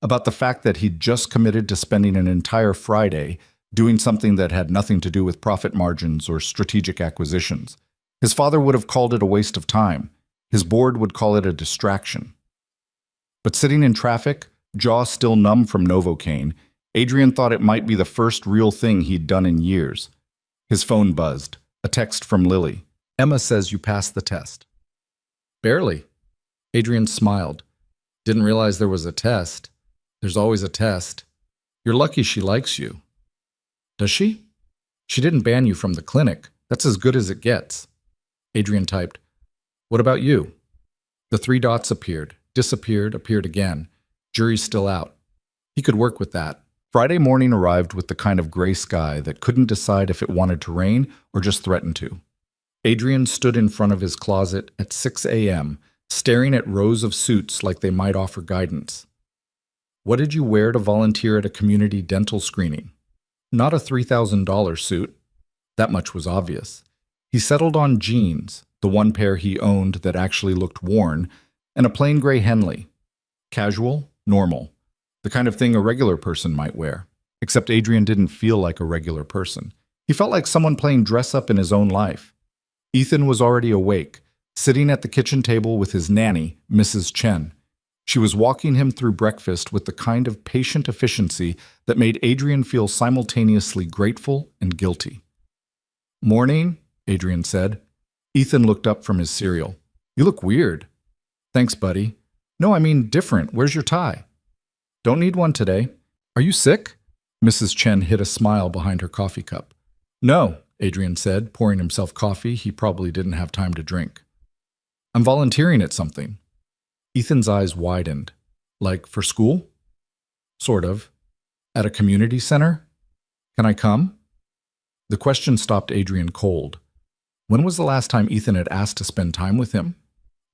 about the fact that he'd just committed to spending an entire Friday doing something that had nothing to do with profit margins or strategic acquisitions. His father would have called it a waste of time. His board would call it a distraction. But sitting in traffic, jaw still numb from Novocaine, Adrian thought it might be the first real thing he'd done in years. His phone buzzed. A text from Lily. "Emma says you passed the test." "Barely." Adrian smiled. "Didn't realize there was a test. There's always a test. You're lucky she likes you." "Does she?" "She didn't ban you from the clinic. That's as good as it gets." Adrian typed, "What about you?" The three dots appeared, disappeared, appeared again. Jury's still out. He could work with that. Friday morning arrived with the kind of gray sky that couldn't decide if it wanted to rain or just threatened to. Adrian stood in front of his closet at 6 a.m., staring at rows of suits like they might offer guidance. What did you wear to volunteer at a community dental screening? Not a $3,000 suit. That much was obvious. He settled on jeans, the one pair he owned that actually looked worn, and a plain gray Henley. Casual, normal. The kind of thing a regular person might wear. Except Adrian didn't feel like a regular person. He felt like someone playing dress-up in his own life. Ethan was already awake, sitting at the kitchen table with his nanny, Mrs. Chen. She was walking him through breakfast with the kind of patient efficiency that made Adrian feel simultaneously grateful and guilty. "Morning," Adrian said. Ethan looked up from his cereal. "You look weird." "Thanks, buddy." "No, I mean different. Where's your tie?" "Don't need one today." "Are you sick?" Mrs. Chen hid a smile behind her coffee cup. "No," Adrian said, pouring himself coffee he probably didn't have time to drink. "I'm volunteering at something." Ethan's eyes widened. "Like for school?" "Sort of." "At a community center?" "Can I come?" The question stopped Adrian cold. When was the last time Ethan had asked to spend time with him?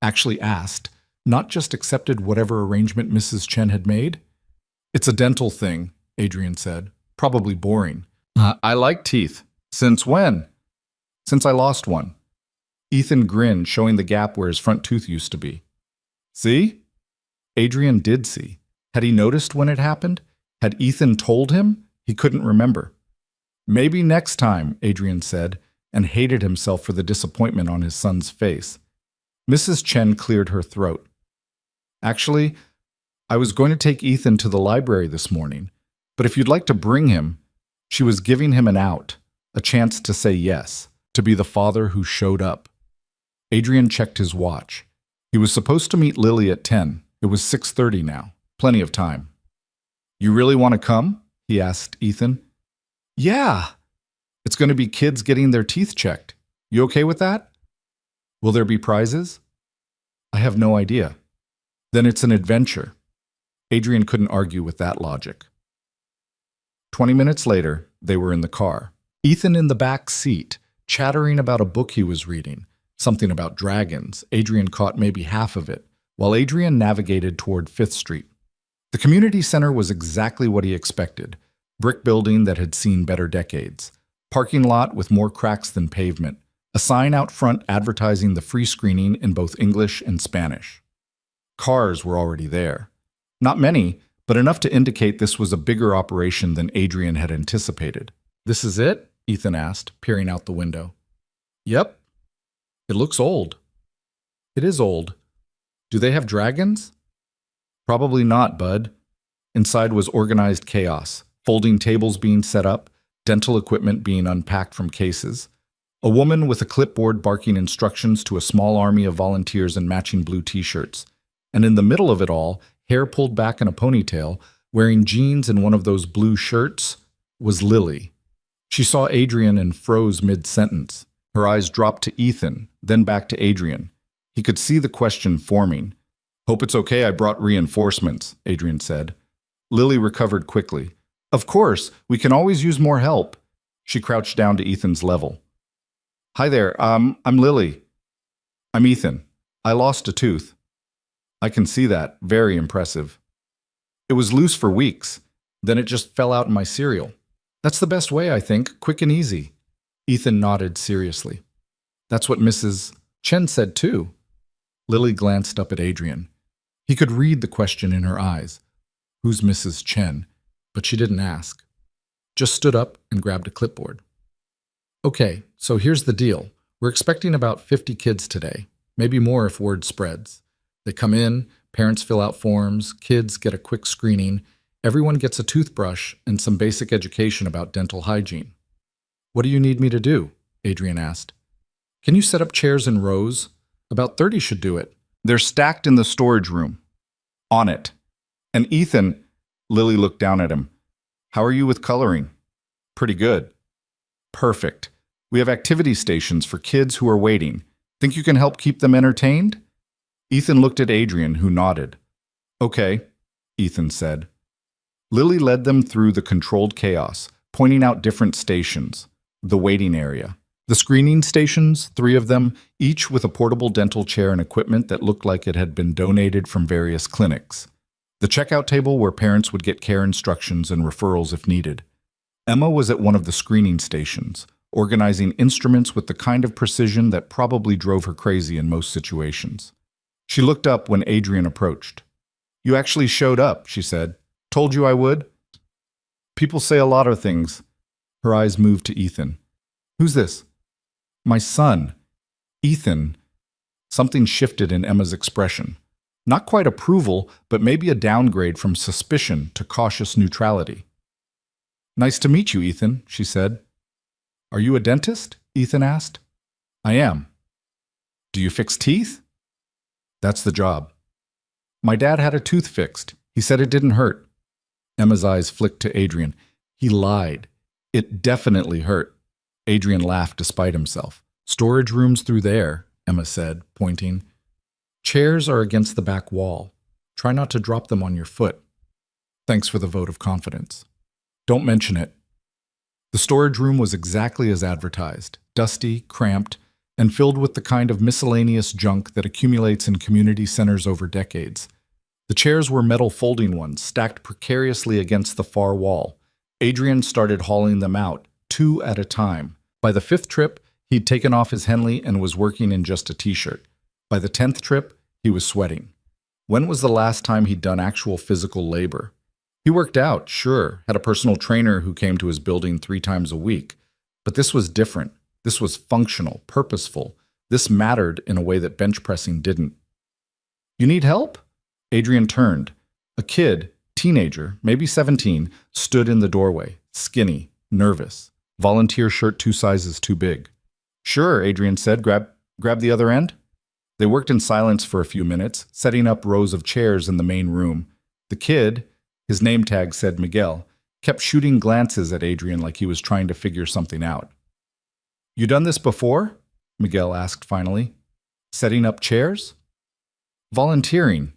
Actually asked, not just accepted whatever arrangement Mrs. Chen had made? "It's a dental thing," Adrian said. "Probably boring." I like teeth." "Since when?" "Since I lost one." Ethan grinned, showing the gap where his front tooth used to be. "See?" Adrian did see. Had he noticed when it happened? Had Ethan told him? He couldn't remember. "Maybe next time," Adrian said, and hated himself for the disappointment on his son's face. Mrs. Chen cleared her throat. "Actually, I was going to take Ethan to the library this morning, but if you'd like to bring him," she was giving him an out, a chance to say yes, to be the father who showed up. Adrian checked his watch. He was supposed to meet Lily at 10. It was 6:30 now. Plenty of time. "You really want to come?" he asked Ethan. "Yeah. It's going to be kids getting their teeth checked. You okay with that?" "Will there be prizes?" "I have no idea." "Then it's an adventure." Adrian couldn't argue with that logic. 20 minutes later, they were in the car. Ethan in the back seat, chattering about a book he was reading, something about dragons. Adrian caught maybe half of it, while Adrian navigated toward 5th Street. The community center was exactly what he expected. Brick building that had seen better decades. Parking lot with more cracks than pavement. A sign out front advertising the free screening in both English and Spanish. Cars were already there. Not many, but enough to indicate this was a bigger operation than Adrian had anticipated. "This is it?" Ethan asked, peering out the window. "Yep." "It looks old." "It is old. Do they have dragons?" "Probably not, bud." Inside was organized chaos, folding tables being set up, dental equipment being unpacked from cases. A woman with a clipboard barking instructions to a small army of volunteers in matching blue t-shirts. And in the middle of it all, hair pulled back in a ponytail, wearing jeans and one of those blue shirts, was Lily. She saw Adrian and froze mid-sentence. Her eyes dropped to Ethan, then back to Adrian. He could see the question forming. "Hope it's okay I brought reinforcements," Adrian said. Lily recovered quickly. "Of course, we can always use more help." She crouched down to Ethan's level. "Hi there, I'm Lily." "I'm Ethan. I lost a tooth." "I can see that. Very impressive." "It was loose for weeks. Then it just fell out in my cereal." "That's the best way, I think. Quick and easy." Ethan nodded seriously. "That's what Mrs. Chen said too." Lily glanced up at Adrian. He could read the question in her eyes. "Who's Mrs. Chen?" But she didn't ask. Just stood up and grabbed a clipboard. "Okay, so here's the deal. We're expecting about 50 kids today, maybe more if word spreads. They come in, parents fill out forms, kids get a quick screening, everyone gets a toothbrush and some basic education about dental hygiene." "What do you need me to do?" Adrian asked. "Can you set up chairs in rows? About 30 should do it." "They're stacked in the storage room. On it. And Ethan," Lily looked down at him, "how are you with coloring?" "Pretty good." "Perfect. We have activity stations for kids who are waiting. Think you can help keep them entertained?" Ethan looked at Adrian, who nodded. "Okay," Ethan said. Lily led them through the controlled chaos, pointing out different stations. The waiting area. The screening stations, 3 of them, each with a portable dental chair and equipment that looked like it had been donated from various clinics. The checkout table where parents would get care instructions and referrals if needed. Emma was at one of the screening stations, organizing instruments with the kind of precision that probably drove her crazy in most situations. She looked up when Adrian approached. "You actually showed up," she said. "Told you I would." "People say a lot of things." Her eyes moved to Ethan. "Who's this?" "My son." "Ethan." Something shifted in Emma's expression. Not quite approval, but maybe a downgrade from suspicion to cautious neutrality. "Nice to meet you, Ethan," she said. "Are you a dentist?" Ethan asked. "I am." "Do you fix teeth?" "That's the job." "My dad had a tooth fixed. He said it didn't hurt." Emma's eyes flicked to Adrian. "He lied. It definitely hurt." Adrian laughed despite himself. "Storage rooms through there," Emma said, pointing. "Chairs are against the back wall. Try not to drop them on your foot." "Thanks for the vote of confidence." "Don't mention it." The storage room was exactly as advertised, dusty, cramped, and filled with the kind of miscellaneous junk that accumulates in community centers over decades. The chairs were metal folding ones, stacked precariously against the far wall. Adrian started hauling them out, 2 at a time. By the 5th trip, he'd taken off his Henley and was working in just a t-shirt. By the 10th trip, he was sweating. When was the last time he'd done actual physical labor? He worked out, sure, had a personal trainer who came to his building 3 times a week. But this was different. This was functional, purposeful. This mattered in a way that bench pressing didn't. "You need help?" Adrian turned. A kid, teenager, maybe 17, stood in the doorway, skinny, nervous. Volunteer shirt 2 sizes too big. "Sure," Adrian said. Grab the other end." They worked in silence for a few minutes, setting up rows of chairs in the main room. The kid, his name tag said Miguel, kept shooting glances at Adrian like he was trying to figure something out. "You done this before?" Miguel asked finally. "Setting up chairs?" "Volunteering."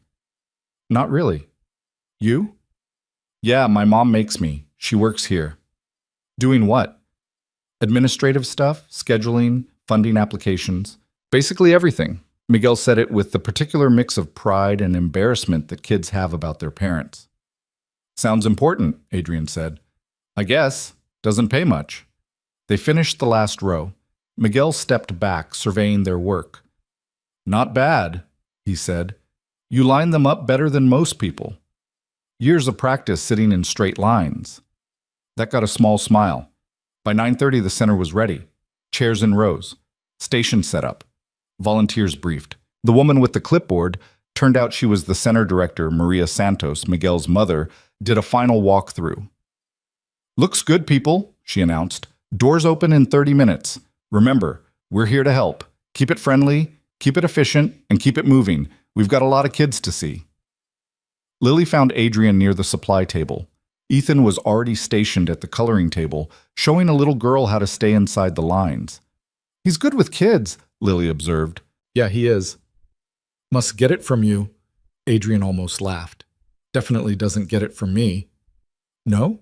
"Not really." "You?" "Yeah, my mom makes me. She works here." "Doing what?" "Administrative stuff, scheduling, funding applications. Basically everything." Miguel said it with the particular mix of pride and embarrassment that kids have about their parents. "Sounds important," Adrian said. "I guess. Doesn't pay much." They finished the last row. Miguel stepped back, surveying their work. "Not bad," he said. "You line them up better than most people. Years of practice sitting in straight lines." That got a small smile. By 9:30, the center was ready. Chairs in rows. Station set up. Volunteers briefed. The woman with the clipboard, turned out she was the center director, Maria Santos, Miguel's mother, did a final walkthrough. "Looks good, people," she announced. "Doors open in 30 minutes. Remember, we're here to help. Keep it friendly, keep it efficient, and keep it moving. We've got a lot of kids to see." Lily found Adrian near the supply table. Ethan was already stationed at the coloring table, showing a little girl how to stay inside the lines. "He's good with kids," Lily observed. "Yeah, he is." "Must get it from you." Adrian almost laughed. "Definitely doesn't get it from me." "No?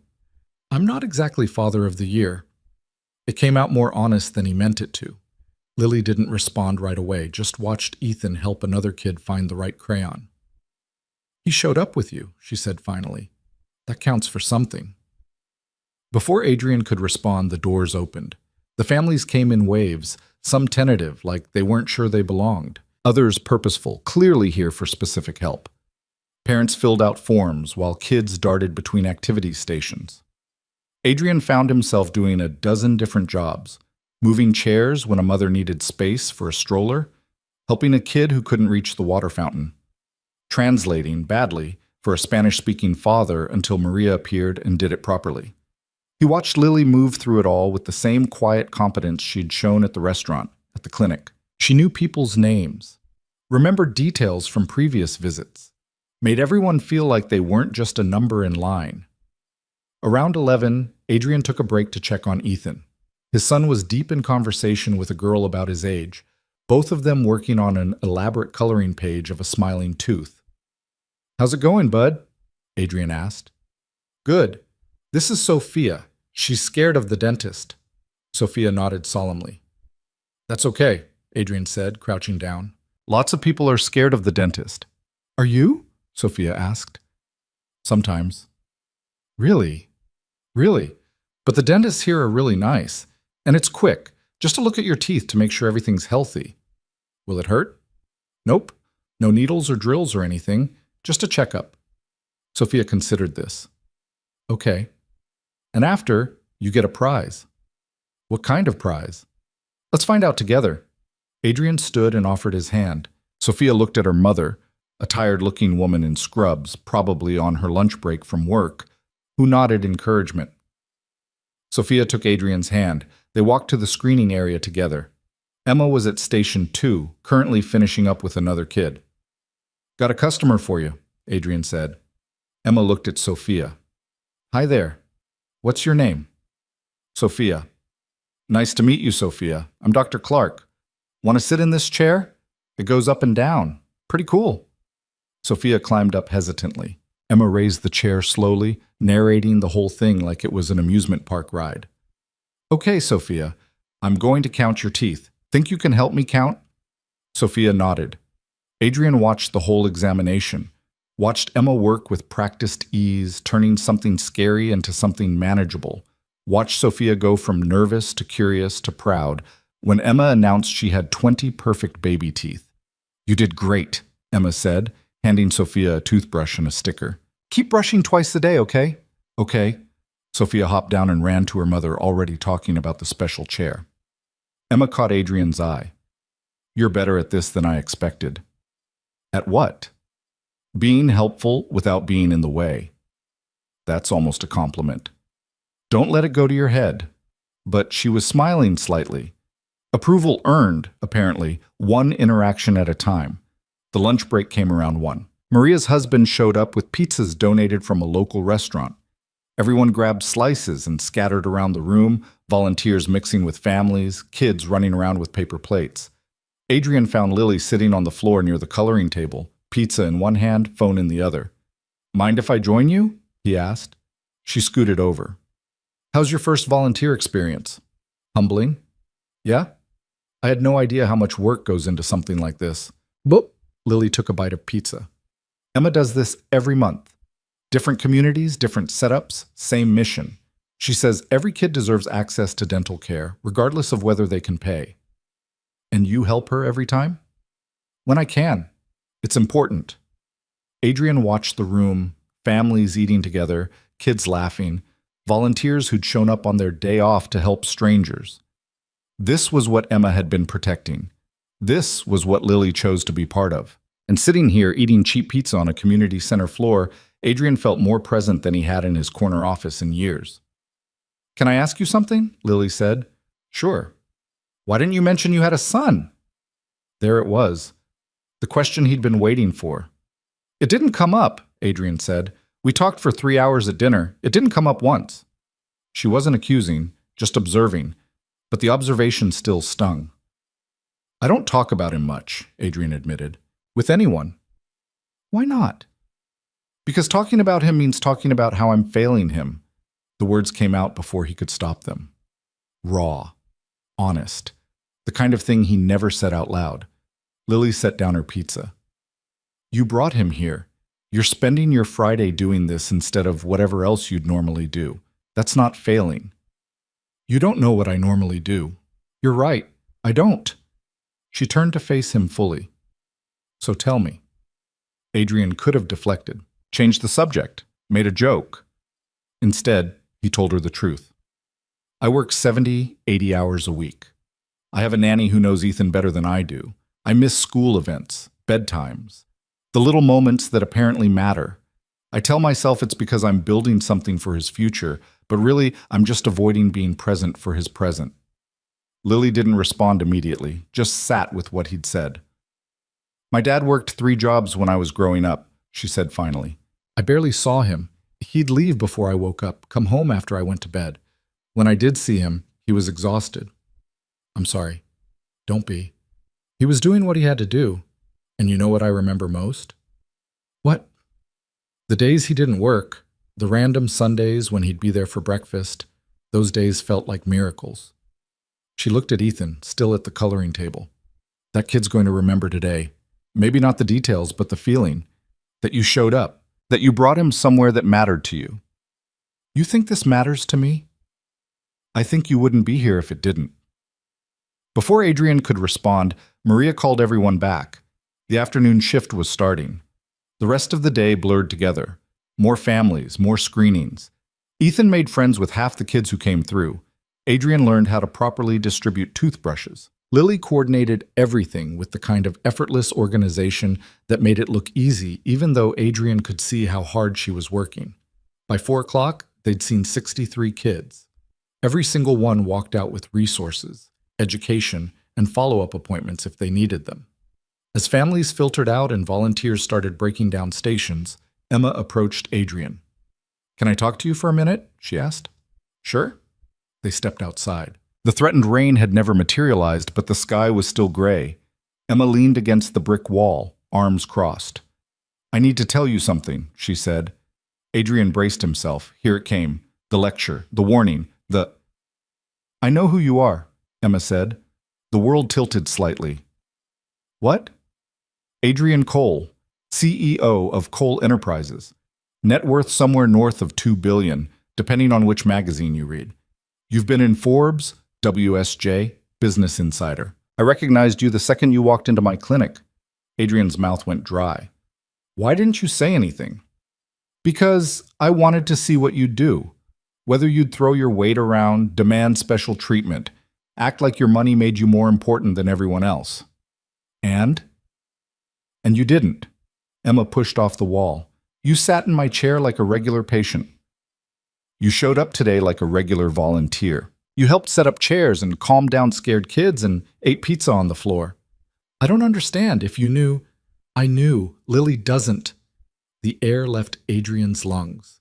I'm not exactly Father of the Year." It came out more honest than he meant it to. Lily didn't respond right away, just watched Ethan help another kid find the right crayon. "He showed up with you," she said finally. "That counts for something." Before Adrian could respond, the doors opened. The families came in waves, some tentative, like they weren't sure they belonged, others purposeful, clearly here for specific help. Parents filled out forms while kids darted between activity stations. Adrian found himself doing a dozen different jobs, moving chairs when a mother needed space for a stroller, helping a kid who couldn't reach the water fountain, translating badly for a Spanish-speaking father until Maria appeared and did it properly. He watched Lily move through it all with the same quiet competence she'd shown at the restaurant, at the clinic. She knew people's names, remembered details from previous visits, made everyone feel like they weren't just a number in line. Around 11, Adrian took a break to check on Ethan. His son was deep in conversation with a girl about his age, both of them working on an elaborate coloring page of a smiling tooth. "How's it going, bud?" Adrian asked. "Good. This is Sophia. She's scared of the dentist." Sophia nodded solemnly. "That's okay," Adrian said, crouching down. "Lots of people are scared of the dentist." "Are you?" Sophia asked. "Sometimes." "Really? Really? But the dentists here are really nice. And it's quick, just to look at your teeth to make sure everything's healthy." "Will it hurt?" "Nope. No needles or drills or anything. Just a checkup." Sophia considered this. "Okay. And after, you get a prize." "What kind of prize?" "Let's find out together." Adrian stood and offered his hand. Sophia looked at her mother, a tired-looking woman in scrubs, probably on her lunch break from work, who nodded encouragement. Sophia took Adrian's hand. They walked to the screening area together. Emma was at Station 2, currently finishing up with another kid. "Got a customer for you," Adrian said. Emma looked at Sophia. "Hi there. What's your name?" "Sophia." "Nice to meet you, Sophia. I'm Dr. Clark. Want to sit in this chair? It goes up and down. Pretty cool." Sophia climbed up hesitantly. Emma raised the chair slowly, narrating the whole thing like it was an amusement park ride. "Okay, Sophia, I'm going to count your teeth. Think you can help me count?" Sophia nodded. Adrian watched the whole examination, watched Emma work with practiced ease, turning something scary into something manageable, watched Sophia go from nervous to curious to proud when Emma announced she had 20 perfect baby teeth. "You did great," Emma said, handing Sophia a toothbrush and a sticker. "Keep brushing twice a day, okay?" "Okay." Sophia hopped down and ran to her mother, already talking about the special chair. Emma caught Adrian's eye. "You're better at this than I expected." "At what?" "Being helpful without being in the way." "That's almost a compliment." "Don't let it go to your head." But she was smiling slightly. Approval earned, apparently, one interaction at a time. The lunch break came around 1. Maria's husband showed up with pizzas donated from a local restaurant. Everyone grabbed slices and scattered around the room, volunteers mixing with families, kids running around with paper plates. Adrian found Lily sitting on the floor near the coloring table, pizza in one hand, phone in the other. "Mind if I join you?" he asked. She scooted over. "How's your first volunteer experience?" "Humbling." "Yeah? I had no idea how much work goes into something like this." "Boop." Lily took a bite of pizza. "Emma does this every month. Different communities, different setups, same mission. She says every kid deserves access to dental care, regardless of whether they can pay." "And you help her every time?" "When I can. It's important." Adrian watched the room, families eating together, kids laughing, volunteers who'd shown up on their day off to help strangers. This was what Emma had been protecting. This was what Lily chose to be part of. And sitting here eating cheap pizza on a community center floor, Adrian felt more present than he had in his corner office in years. "Can I ask you something?" Lily said. "Sure." "Why didn't you mention you had a son?" There it was. The question he'd been waiting for. "It didn't come up," Adrian said. "We talked for 3 hours at dinner. It didn't come up once." She wasn't accusing, just observing, but the observation still stung. "I don't talk about him much," Adrian admitted. "With anyone." "Why not?" "Because talking about him means talking about how I'm failing him." The words came out before he could stop them. Raw. Honest. The kind of thing he never said out loud. Lily set down her pizza. "You brought him here. You're spending your Friday doing this instead of whatever else you'd normally do. That's not failing." "You don't know what I normally do." "You're right. I don't." She turned to face him fully. "So tell me." Adrian could have deflected, changed the subject, made a joke. Instead, he told her the truth. I work 70, 80 hours a week. I have a nanny who knows Ethan better than I do. I miss school events, bedtimes, the little moments that apparently matter. I tell myself it's because I'm building something for his future, but really, I'm just avoiding being present for his present. Lily didn't respond immediately, just sat with what he'd said. My dad worked 3 jobs when I was growing up, she said finally. I barely saw him. He'd leave before I woke up, come home after I went to bed. When I did see him, he was exhausted. I'm sorry. Don't be. He was doing what he had to do. And you know what I remember most? What? The days he didn't work, the random Sundays when he'd be there for breakfast, those days felt like miracles. She looked at Ethan, still at the coloring table. That kid's going to remember today. Maybe not the details, but the feeling. That you showed up. That you brought him somewhere that mattered to you. You think this matters to me? I think you wouldn't be here if it didn't. Before Adrian could respond, Maria called everyone back. The afternoon shift was starting. The rest of the day blurred together. More families, more screenings. Ethan made friends with half the kids who came through. Adrian learned how to properly distribute toothbrushes. Lily coordinated everything with the kind of effortless organization that made it look easy, even though Adrian could see how hard she was working. By 4 o'clock, they'd seen 63 kids. Every single one walked out with resources, education, and follow-up appointments if they needed them. As families filtered out and volunteers started breaking down stations, Emma approached Adrian. "Can I talk to you for a minute?" she asked. "Sure." They stepped outside. The threatened rain had never materialized, but the sky was still gray. Emma leaned against the brick wall, arms crossed. "I need to tell you something," she said. Adrian braced himself. Here it came. The lecture, the warning, "I know who you are," Emma said. The world tilted slightly. "What?" "Adrian Cole, CEO of Cole Enterprises. Net worth somewhere north of $2 billion, depending on which magazine you read. You've been in Forbes, WSJ, Business Insider. I recognized you the second you walked into my clinic." Adrian's mouth went dry. "Why didn't you say anything?" "Because I wanted to see what you'd do. Whether you'd throw your weight around, demand special treatment, act like your money made you more important than everyone else." And you didn't. Emma pushed off the wall. "You sat in my chair like a regular patient. You showed up today like a regular volunteer. You helped set up chairs and calmed down scared kids and ate pizza on the floor. I don't understand. If you knew..." "I knew. Lily doesn't." The air left Adrian's lungs.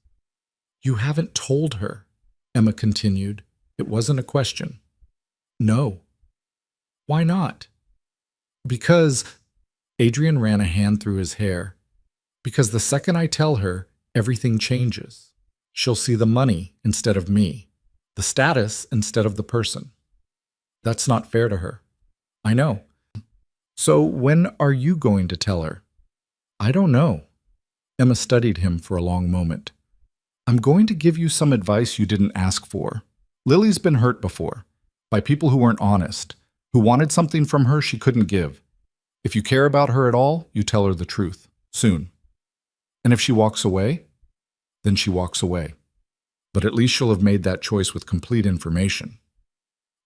"You haven't told her," Emma continued. It wasn't a question. "No." "Why not?" "Because..." Adrian ran a hand through his hair. "Because the second I tell her, everything changes. She'll see the money instead of me, the status instead of the person. That's not fair to her." "I know." "So when are you going to tell her?" "I don't know." Emma studied him for a long moment. "I'm going to give you some advice you didn't ask for. Lily's been hurt before, by people who weren't honest, who wanted something from her she couldn't give. If you care about her at all, you tell her the truth, soon. And if she walks away, then she walks away. But at least she'll have made that choice with complete information."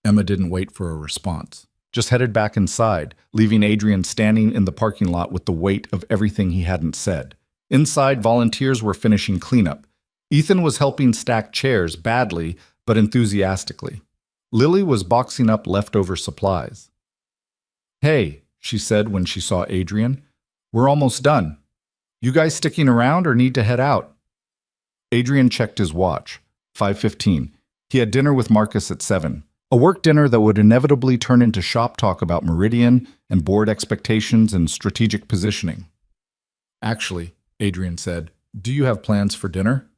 Emma didn't wait for a response, just headed back inside, leaving Adrian standing in the parking lot with the weight of everything he hadn't said. Inside, volunteers were finishing cleanup. Ethan was helping stack chairs badly, but enthusiastically. Lily was boxing up leftover supplies. "Hey," she said when she saw Adrian, "we're almost done. You guys sticking around or need to head out?" Adrian checked his watch. 5:15. He had dinner with Marcus at 7. A work dinner that would inevitably turn into shop talk about Meridian and board expectations and strategic positioning. "Actually," Adrian said, "do you have plans for dinner?"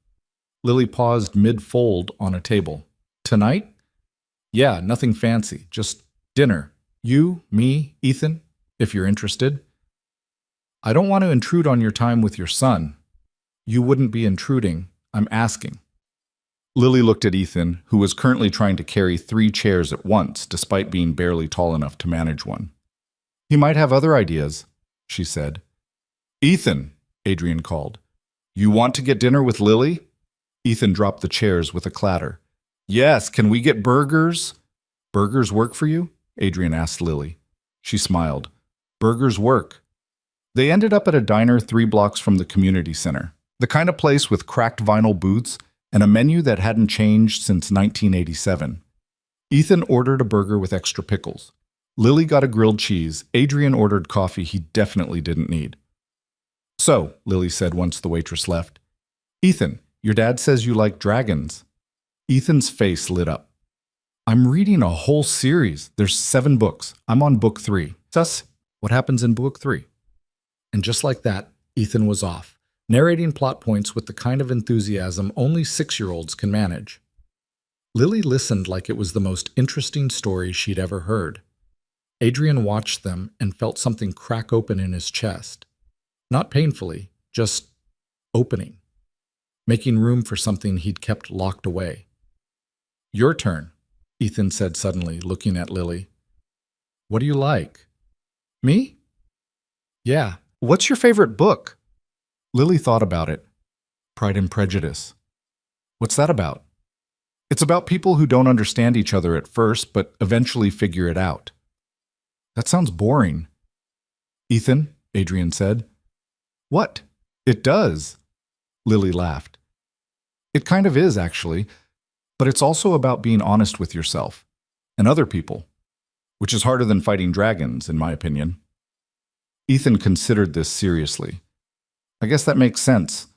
Lily paused mid-fold on a table. "Tonight?" "Yeah, nothing fancy, just dinner. You, me, Ethan, if you're interested." "I don't want to intrude on your time with your son." "You wouldn't be intruding. I'm asking." Lily looked at Ethan, who was currently trying to carry 3 chairs at once, despite being barely tall enough to manage one. "He might have other ideas," she said. "Ethan," Adrian called. You want to get dinner with Lily? Ethan dropped the chairs with a clatter. Yes, can we get burgers? Burgers work for you? Adrian asked Lily. She smiled. Burgers work. They ended up at a diner 3 blocks from the community center. The kind of place with cracked vinyl booths and a menu that hadn't changed since 1987. Ethan ordered a burger with extra pickles. Lily got a grilled cheese. Adrian ordered coffee he definitely didn't need. So, Lily said once the waitress left, Ethan, your dad says you like dragons. Ethan's face lit up. I'm reading a whole series. There's 7 books. I'm on book 3. Sus, what happens in book 3? And just like that, Ethan was off, narrating plot points with the kind of enthusiasm only 6-year-olds can manage. Lily listened like it was the most interesting story she'd ever heard. Adrian watched them and felt something crack open in his chest. Not painfully, just opening, making room for something he'd kept locked away. Your turn, Ethan said suddenly, looking at Lily. What do you like? Me? Yeah. What's your favorite book? Lily thought about it. Pride and Prejudice. What's that about? It's about people who don't understand each other at first, but eventually figure it out. That sounds boring. Ethan, Adrian said. What? It does. Lily laughed. It kind of is, actually, but it's also about being honest with yourself and other people, which is harder than fighting dragons, in my opinion. Ethan considered this seriously. I guess that makes sense.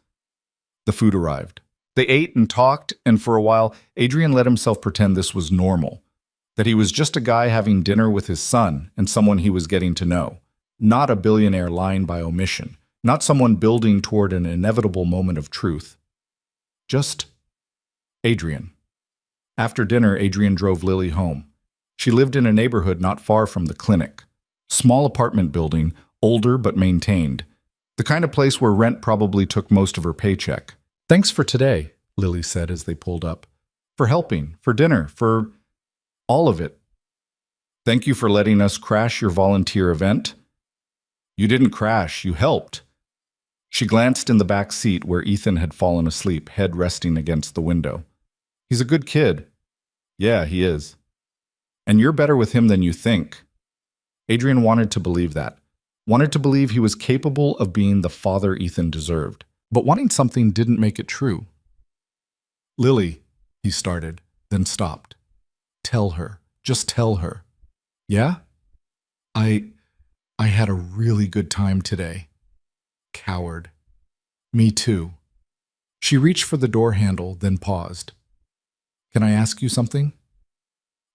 The food arrived. They ate and talked, and for a while, Adrian let himself pretend this was normal, that he was just a guy having dinner with his son and someone he was getting to know, not a billionaire lying by omission, not someone building toward an inevitable moment of truth. Just Adrian. After dinner, Adrian drove Lily home. She lived in a neighborhood not far from the clinic. Small apartment building, older but maintained. The kind of place where rent probably took most of her paycheck. Thanks for today, Lily said as they pulled up. For helping, for dinner, for all of it. Thank you for letting us crash your volunteer event. You didn't crash, you helped. She glanced in the back seat where Ethan had fallen asleep, head resting against the window. He's a good kid. Yeah, he is. And you're better with him than you think. Adrian wanted to believe that. Wanted to believe he was capable of being the father Ethan deserved. But wanting something didn't make it true. Lily, he started, then stopped. Tell her. Just tell her. Yeah? I had a really good time today. Coward. Me too. She reached for the door handle, then paused. Can I ask you something?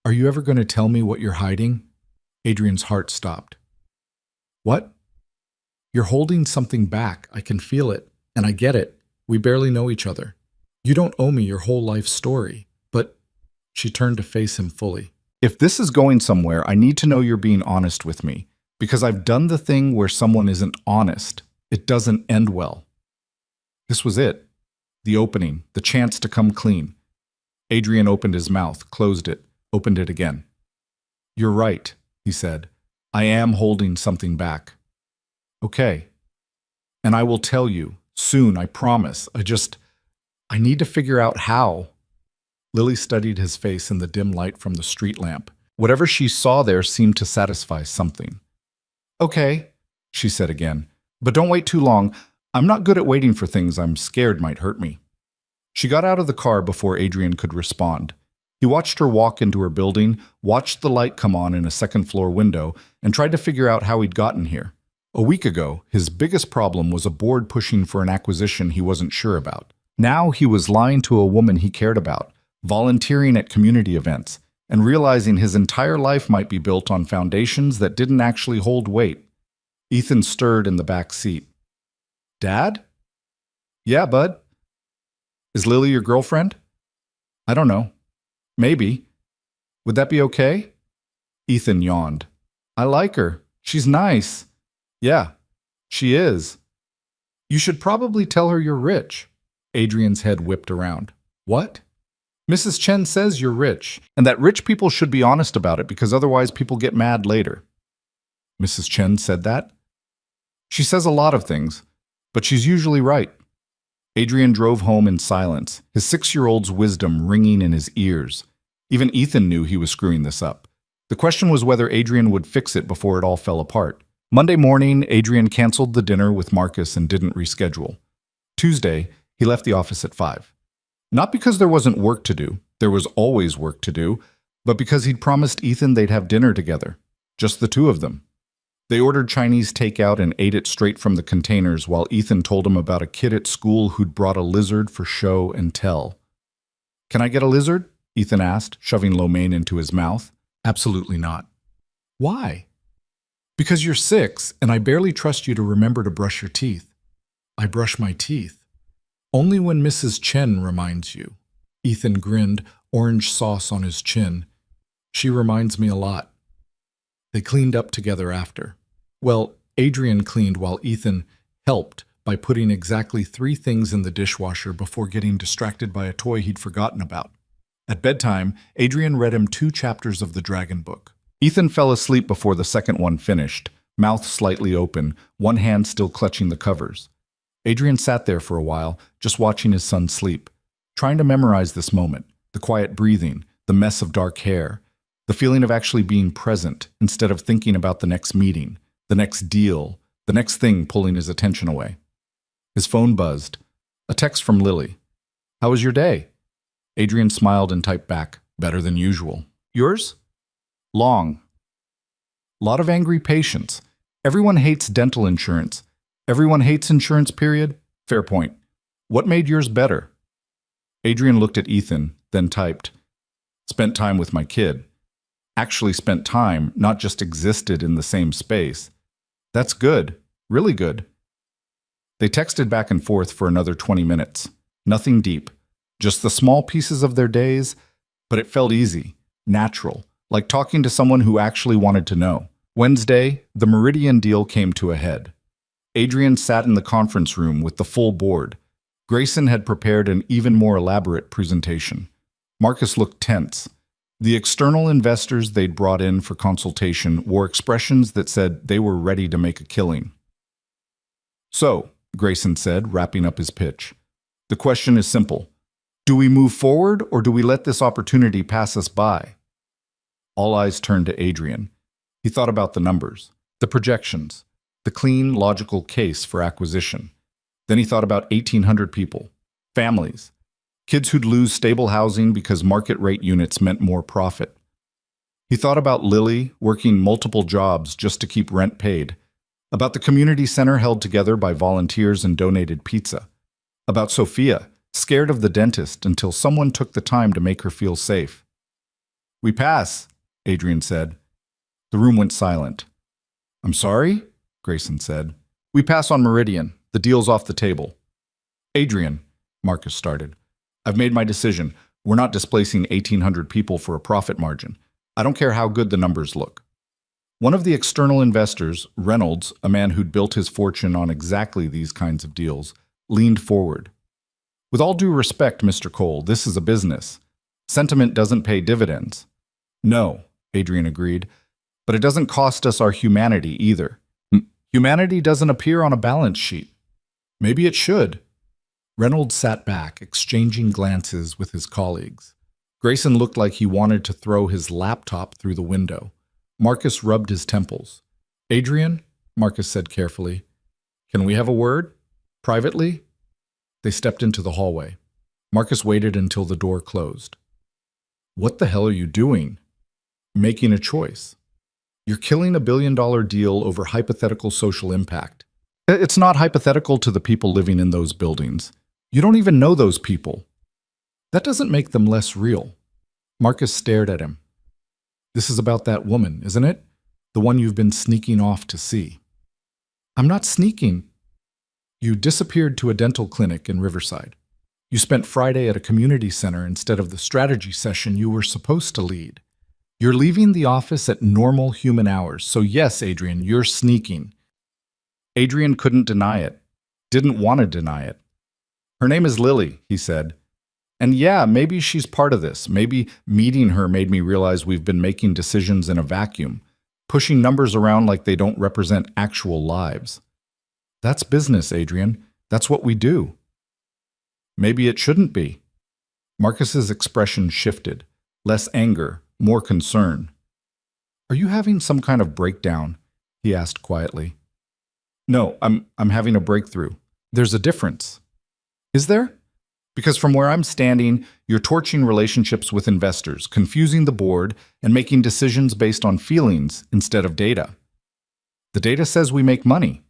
Are you ever going to tell me what you're hiding? Adrian's heart stopped. What? You're holding something back. I can feel it. And I get it. We barely know each other. You don't owe me your whole life story. But she turned to face him fully. If this is going somewhere, I need to know you're being honest with me. Because I've done the thing where someone isn't honest. It doesn't end well. This was it. The opening. The chance to come clean. Adrian opened his mouth, closed it, opened it again. You're right, he said. I am holding something back. Okay. And I will tell you, soon, I promise. I need to figure out how. Lily studied his face in the dim light from the street lamp. Whatever she saw there seemed to satisfy something. Okay, she said again. But don't wait too long. I'm not good at waiting for things I'm scared might hurt me. She got out of the car before Adrian could respond. He watched her walk into her building, watched the light come on in a second-floor window, and tried to figure out how he'd gotten here. A week ago, his biggest problem was a board pushing for an acquisition he wasn't sure about. Now he was lying to a woman he cared about, volunteering at community events, and realizing his entire life might be built on foundations that didn't actually hold weight. Ethan stirred in the back seat. Dad? Yeah, bud. Is Lily your girlfriend? I don't know. Maybe. Would that be okay? Ethan yawned. I like her. She's nice. Yeah, she is. You should probably tell her you're rich. Adrian's head whipped around. What? Mrs. Chen says you're rich, and that rich people should be honest about it because otherwise people get mad later. Mrs. Chen said that? She says a lot of things. But she's usually right. Adrian drove home in silence, his 6-year-old's wisdom ringing in his ears. Even Ethan knew he was screwing this up. The question was whether Adrian would fix it before it all fell apart. Monday morning, Adrian canceled the dinner with Marcus and didn't reschedule. Tuesday, he left the office at 5. Not because there wasn't work to do, there was always work to do, but because he'd promised Ethan they'd have dinner together, just the two of them. They ordered Chinese takeout and ate it straight from the containers while Ethan told him about a kid at school who'd brought a lizard for show and tell. "Can I get a lizard?" Ethan asked, shoving lo mein into his mouth. "Absolutely not." "Why?" "Because you're 6, and I barely trust you to remember to brush your teeth." "I brush my teeth. Only when Mrs. Chen reminds you." Ethan grinned, orange sauce on his chin. "She reminds me a lot." They cleaned up together after. Well, Adrian cleaned while Ethan helped by putting exactly 3 things in the dishwasher before getting distracted by a toy he'd forgotten about. At bedtime, Adrian read him 2 chapters of the Dragon Book. Ethan fell asleep before the second one finished, mouth slightly open, one hand still clutching the covers. Adrian sat there for a while, just watching his son sleep, trying to memorize this moment, the quiet breathing, the mess of dark hair, the feeling of actually being present instead of thinking about the next meeting, the next deal, the next thing pulling his attention away. His phone buzzed. A text from Lily. "How was your day?" Adrian smiled and typed back, "Better than usual." "Yours?" "Long. Lot of angry patients. Everyone hates dental insurance. Everyone hates insurance, period. Fair point. What made yours better?" Adrian looked at Ethan, then typed, "Spent time with my kid. Actually spent time, not just existed in the same space. That's good. Really good." They texted back and forth for another 20 minutes. Nothing deep. Just the small pieces of their days, but it felt easy, natural, like talking to someone who actually wanted to know. Wednesday, the Meridian deal came to a head. Adrian sat in the conference room with the full board. Grayson had prepared an even more elaborate presentation. Marcus looked tense. The external investors they'd brought in for consultation wore expressions that said they were ready to make a killing. "So," Grayson said, wrapping up his pitch, "the question is simple. Do we move forward or do we let this opportunity pass us by?" All eyes turned to Adrian. He thought about the numbers, the projections, the clean, logical case for acquisition. Then he thought about 1,800 people, families, kids who'd lose stable housing because market rate units meant more profit. He thought about Lily working multiple jobs just to keep rent paid, about the community center held together by volunteers and donated pizza, about Sophia, scared of the dentist until someone took the time to make her feel safe. "We pass," Adrian said. The room went silent. "I'm sorry?" Grayson said. "We pass on Meridian. The deal's off the table." "Adrian," Marcus started, "I've made my decision. We're not displacing 1,800 people for a profit margin. I don't care how good the numbers look." One of the external investors, Reynolds, a man who'd built his fortune on exactly these kinds of deals, leaned forward. "With all due respect, Mr. Cole, this is a business. Sentiment doesn't pay dividends." "No," Adrian agreed, "but it doesn't cost us our humanity either. Humanity doesn't appear on a balance sheet." "Maybe it should." Reynolds sat back, exchanging glances with his colleagues. Grayson looked like he wanted to throw his laptop through the window. Marcus rubbed his temples. "Adrian," Marcus said carefully, "can we have a word? Privately?" They stepped into the hallway. Marcus waited until the door closed. "What the hell are you doing?" "Making a choice. You're killing $1 billion deal over hypothetical social impact. It's not hypothetical to the people living in those buildings. You don't even know those people. That doesn't make them less real." Marcus stared at him. "This is about that woman, isn't it? The one you've been sneaking off to see." "I'm not sneaking." "You disappeared to a dental clinic in Riverside. You spent Friday at a community center instead of the strategy session you were supposed to lead. You're leaving the office at normal human hours, so yes, Adrian, you're sneaking." Adrian couldn't deny it, didn't want to deny it. "Her name is Lily," he said. "And yeah, maybe she's part of this. Maybe meeting her made me realize we've been making decisions in a vacuum, pushing numbers around like they don't represent actual lives. That's business, Adrian. That's what we do. Maybe it shouldn't be. Marcus's expression shifted. Less anger, more concern. Are you having some kind of breakdown? He asked quietly. No, I'm having a breakthrough. There's a difference. Is there? Because from where I'm standing, you're torching relationships with investors, confusing the board, and making decisions based on feelings instead of data. The data says we make money.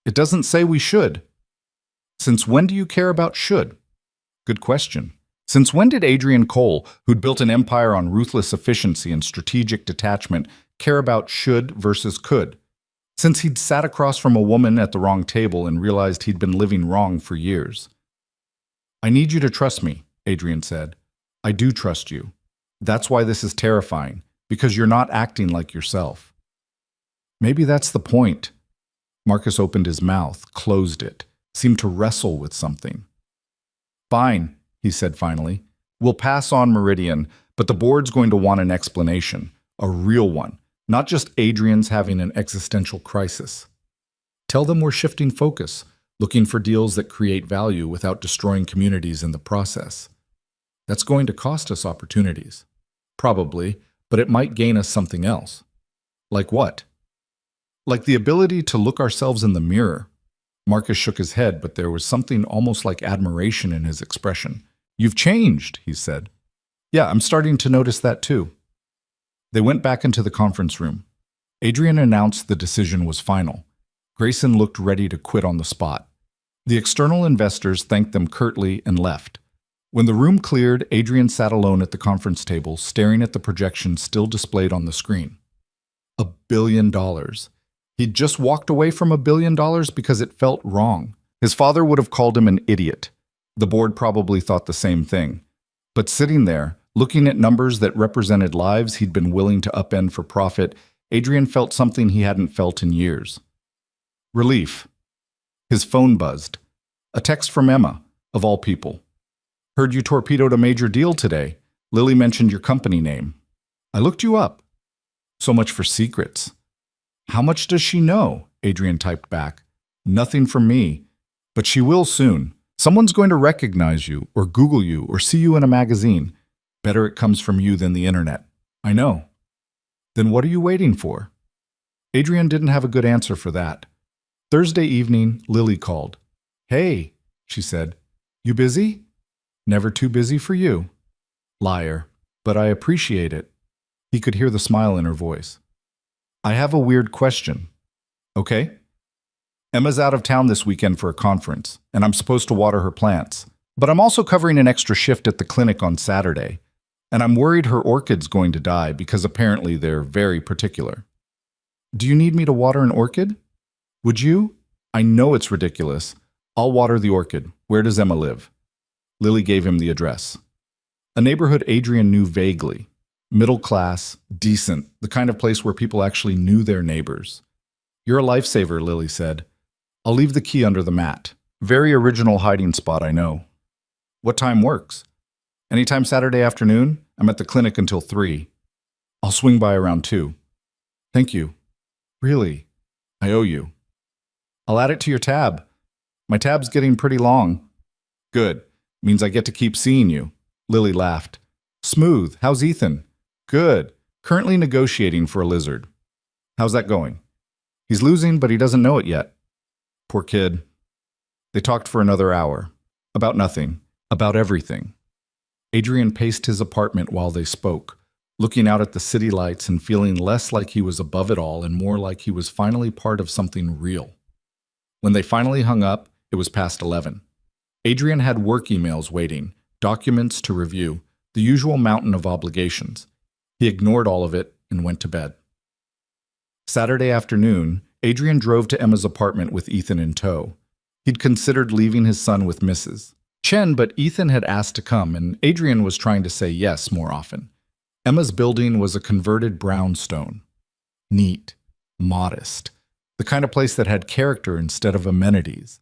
It doesn't say we should. Since when do you care about should? Good question. Since when did Adrian Cole, who'd built an empire on ruthless efficiency and strategic detachment, care about should versus could? Since he'd sat across from a woman at the wrong table and realized he'd been living wrong for years. I need you to trust me, Adrian said. I do trust you. That's why this is terrifying, because you're not acting like yourself. Maybe that's the point. Marcus opened his mouth, closed it, seemed to wrestle with something. Fine, he said finally. We'll pass on Meridian, but the board's going to want an explanation, a real one, not just Adrian's having an existential crisis. Tell them we're shifting focus, looking for deals that create value without destroying communities in the process. That's going to cost us opportunities. Probably, but it might gain us something else. Like what? Like the ability to look ourselves in the mirror. Marcus shook his head, but there was something almost like admiration in his expression. You've changed, he said. Yeah, I'm starting to notice that too. They went back into the conference room. Adrian announced the decision was final. Grayson looked ready to quit on the spot. The external investors thanked them curtly and left. When the room cleared, Adrian sat alone at the conference table, staring at the projection still displayed on the screen. $1 billion. He'd just walked away from $1 billion because it felt wrong. His father would have called him an idiot. The board probably thought the same thing. But sitting there, looking at numbers that represented lives he'd been willing to upend for profit, Adrian felt something he hadn't felt in years. Relief. His phone buzzed. A text from Emma, of all people. Heard you torpedoed a major deal today. Lily mentioned your company name. I looked you up. So much for secrets. How much does she know? Adrian typed back. Nothing from me. But she will soon. Someone's going to recognize you, or Google you, or see you in a magazine. Better it comes from you than the internet. I know. Then what are you waiting for? Adrian didn't have a good answer for that. Thursday evening, Lily called. Hey, she said. You busy? Never too busy for you. Liar. But I appreciate it. He could hear the smile in her voice. I have a weird question. Okay? Emma's out of town this weekend for a conference, and I'm supposed to water her plants. But I'm also covering an extra shift at the clinic on Saturday, and I'm worried her orchid's going to die because apparently they're very particular. Do you need me to water an orchid? Would you? I know it's ridiculous. I'll water the orchid. Where does Emma live? Lily gave him the address. A neighborhood Adrian knew vaguely. Middle class, decent, the kind of place where people actually knew their neighbors. You're a lifesaver, Lily said. I'll leave the key under the mat. Very original hiding spot, I know. What time works? Anytime Saturday afternoon? I'm at the clinic until 3. I'll swing by around 2. Thank you. Really? I owe you. I'll add it to your tab. My tab's getting pretty long. Good. Means I get to keep seeing you. Lily laughed. Smooth. How's Ethan? Good. Currently negotiating for a lizard. How's that going? He's losing, but he doesn't know it yet. Poor kid. They talked for another hour. About nothing. About everything. Adrian paced his apartment while they spoke, looking out at the city lights and feeling less like he was above it all and more like he was finally part of something real. When they finally hung up, it was past 11. Adrian had work emails waiting, documents to review, the usual mountain of obligations. He ignored all of it and went to bed. Saturday afternoon, Adrian drove to Emma's apartment with Ethan in tow. He'd considered leaving his son with Mrs. Chen, but Ethan had asked to come, and Adrian was trying to say yes more often. Emma's building was a converted brownstone. Neat, modest, the kind of place that had character instead of amenities.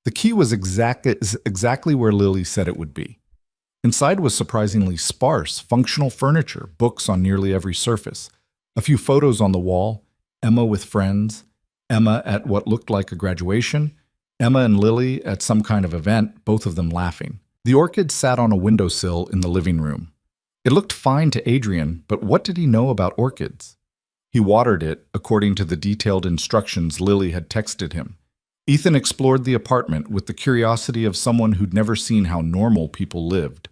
The key was exactly where Lily said it would be. Inside was surprisingly sparse, functional furniture, books on nearly every surface, a few photos on the wall, Emma with friends, Emma at what looked like a graduation, Emma and Lily at some kind of event, both of them laughing. The orchid sat on a windowsill in the living room. It looked fine to Adrian, but what did he know about orchids? He watered it according to the detailed instructions Lily had texted him. Ethan explored the apartment with the curiosity of someone who'd never seen how normal people lived.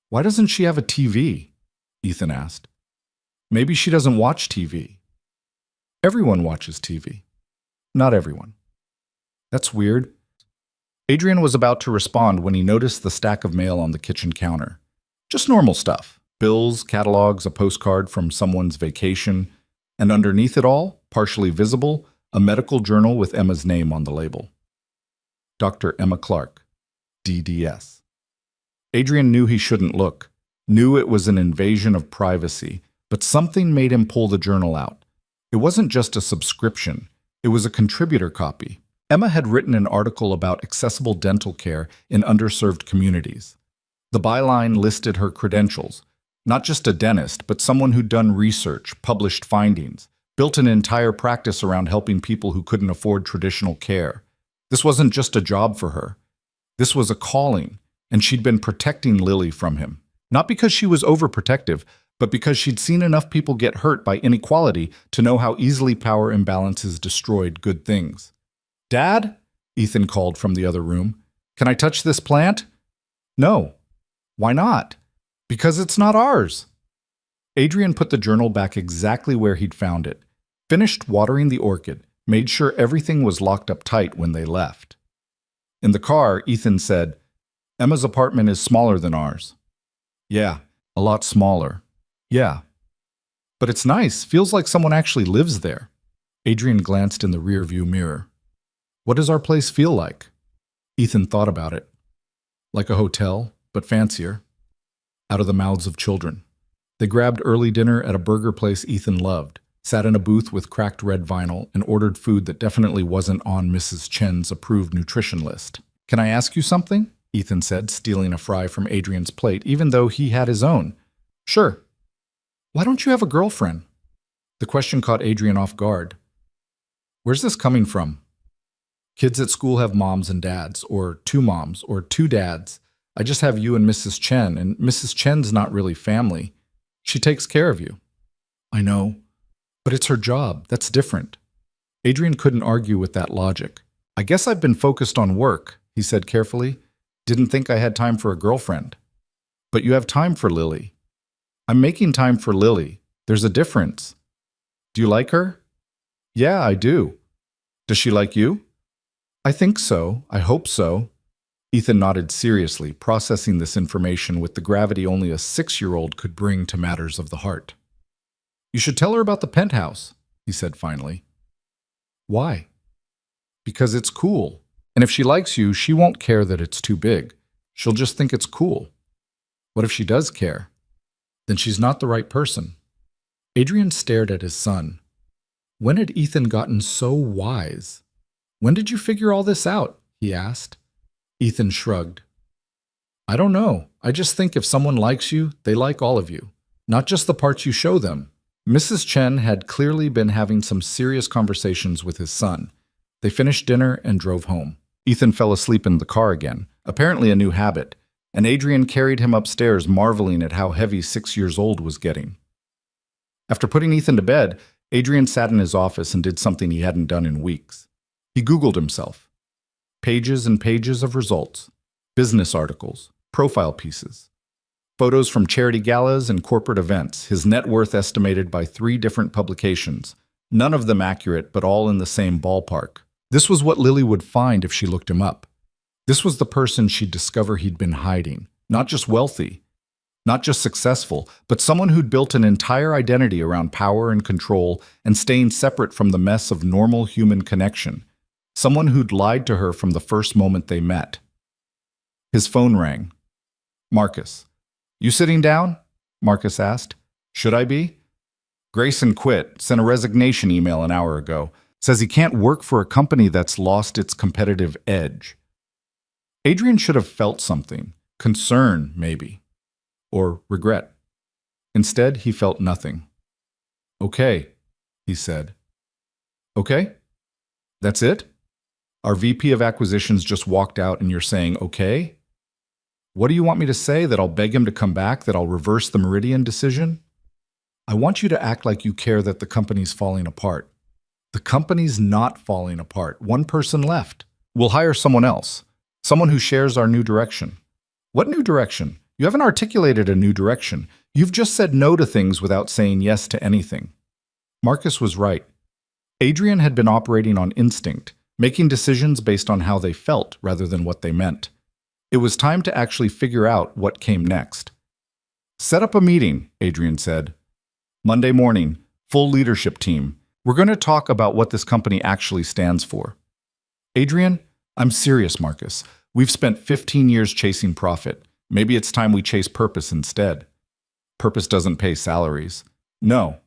"Why doesn't she have a TV?" Ethan asked. "Maybe she doesn't watch TV." "Everyone watches TV." "Not everyone." "That's weird." Adrian was about to respond when he noticed the stack of mail on the kitchen counter. Just normal stuff. Bills, catalogs, a postcard from someone's vacation, and underneath it all, partially visible, a medical journal with Emma's name on the label. Dr. Emma Clark, DDS. Adrian knew he shouldn't look, knew it was an invasion of privacy, but something made him pull the journal out. It wasn't just a subscription, it was a contributor copy. Emma had written an article about accessible dental care in underserved communities. The byline listed her credentials, not just a dentist, but someone who'd done research, published findings, built an entire practice around helping people who couldn't afford traditional care. This wasn't just a job for her. This was a calling, and she'd been protecting Lily from him. Not because she was overprotective, but because she'd seen enough people get hurt by inequality to know how easily power imbalances destroyed good things. "Dad?" Ethan called from the other room. "Can I touch this plant?" "No." "Why not?" "Because it's not ours." Adrian put the journal back exactly where he'd found it, finished watering the orchid, made sure everything was locked up tight when they left. In the car, Ethan said, "Emma's apartment is smaller than ours." "Yeah, a lot smaller." "Yeah. But it's nice, feels like someone actually lives there." Adrian glanced in the rearview mirror. "What does our place feel like?" Ethan thought about it. Like a hotel, but fancier. Out of the mouths of children. They grabbed early dinner at a burger place Ethan loved, sat in a booth with cracked red vinyl, and ordered food that definitely wasn't on Mrs. Chen's approved nutrition list. "Can I ask you something?" Ethan said, stealing a fry from Adrian's plate, even though he had his own. "Sure." "Why don't you have a girlfriend?" The question caught Adrian off guard. "Where's this coming from?" "Kids at school have moms and dads, or two moms, or two dads. I just have you and Mrs. Chen, and Mrs. Chen's not really family. She takes care of you." "I know. But it's her job. That's different." Adrian couldn't argue with that logic. "I guess I've been focused on work," he said carefully. "Didn't think I had time for a girlfriend." "But you have time for Lily." "I'm making time for Lily. There's a difference." "Do you like her?" "Yeah, I do." "Does she like you?" "I think so. I hope so." Ethan nodded seriously, processing this information with the gravity only a 6-year-old could bring to matters of the heart. "You should tell her about the penthouse," he said finally. "Why?" "Because it's cool. And if she likes you, she won't care that it's too big. She'll just think it's cool." "What if she does care?" "Then she's not the right person." Adrian stared at his son. When had Ethan gotten so wise? "When did you figure all this out?" he asked. Ethan shrugged. "I don't know. I just think if someone likes you, they like all of you, not just the parts you show them." Mrs. Chen had clearly been having some serious conversations with his son. They finished dinner and drove home. Ethan fell asleep in the car again, apparently a new habit, and Adrian carried him upstairs, marveling at how heavy 6 years old was getting. After putting Ethan to bed, Adrian sat in his office and did something he hadn't done in weeks. He Googled himself. Pages and pages of results, business articles, profile pieces, photos from charity galas and corporate events, his net worth estimated by 3 different publications, none of them accurate, but all in the same ballpark. This was what Lily would find if she looked him up. This was the person she'd discover he'd been hiding, not just wealthy, not just successful, but someone who'd built an entire identity around power and control and staying separate from the mess of normal human connection. Someone who'd lied to her from the first moment they met. His phone rang. "Marcus." "You sitting down?" Marcus asked. "Should I be?" "Grayson quit, sent a resignation email an hour ago. Says he can't work for a company that's lost its competitive edge." Adrian should have felt something. Concern, maybe. Or regret. Instead, he felt nothing. "Okay," he said. "Okay? That's it?" Our VP of acquisitions just walked out and you're saying, okay? What do you want me to say? That I'll beg him to come back? That I'll reverse the Meridian decision? I want you to act like you care that the company's falling apart. The company's not falling apart. One person left. We'll hire someone else. Someone who shares our new direction. What new direction? You haven't articulated a new direction. You've just said no to things without saying yes to anything. Marcus was right. Adrian had been operating on instinct, making decisions based on how they felt rather than what they meant. It was time to actually figure out what came next. Set up a meeting, Adrian said. Monday morning, full leadership team. We're going to talk about what this company actually stands for. Adrian, I'm serious, Marcus. We've spent 15 years chasing profit. Maybe it's time we chase purpose instead. Purpose doesn't pay salaries. No,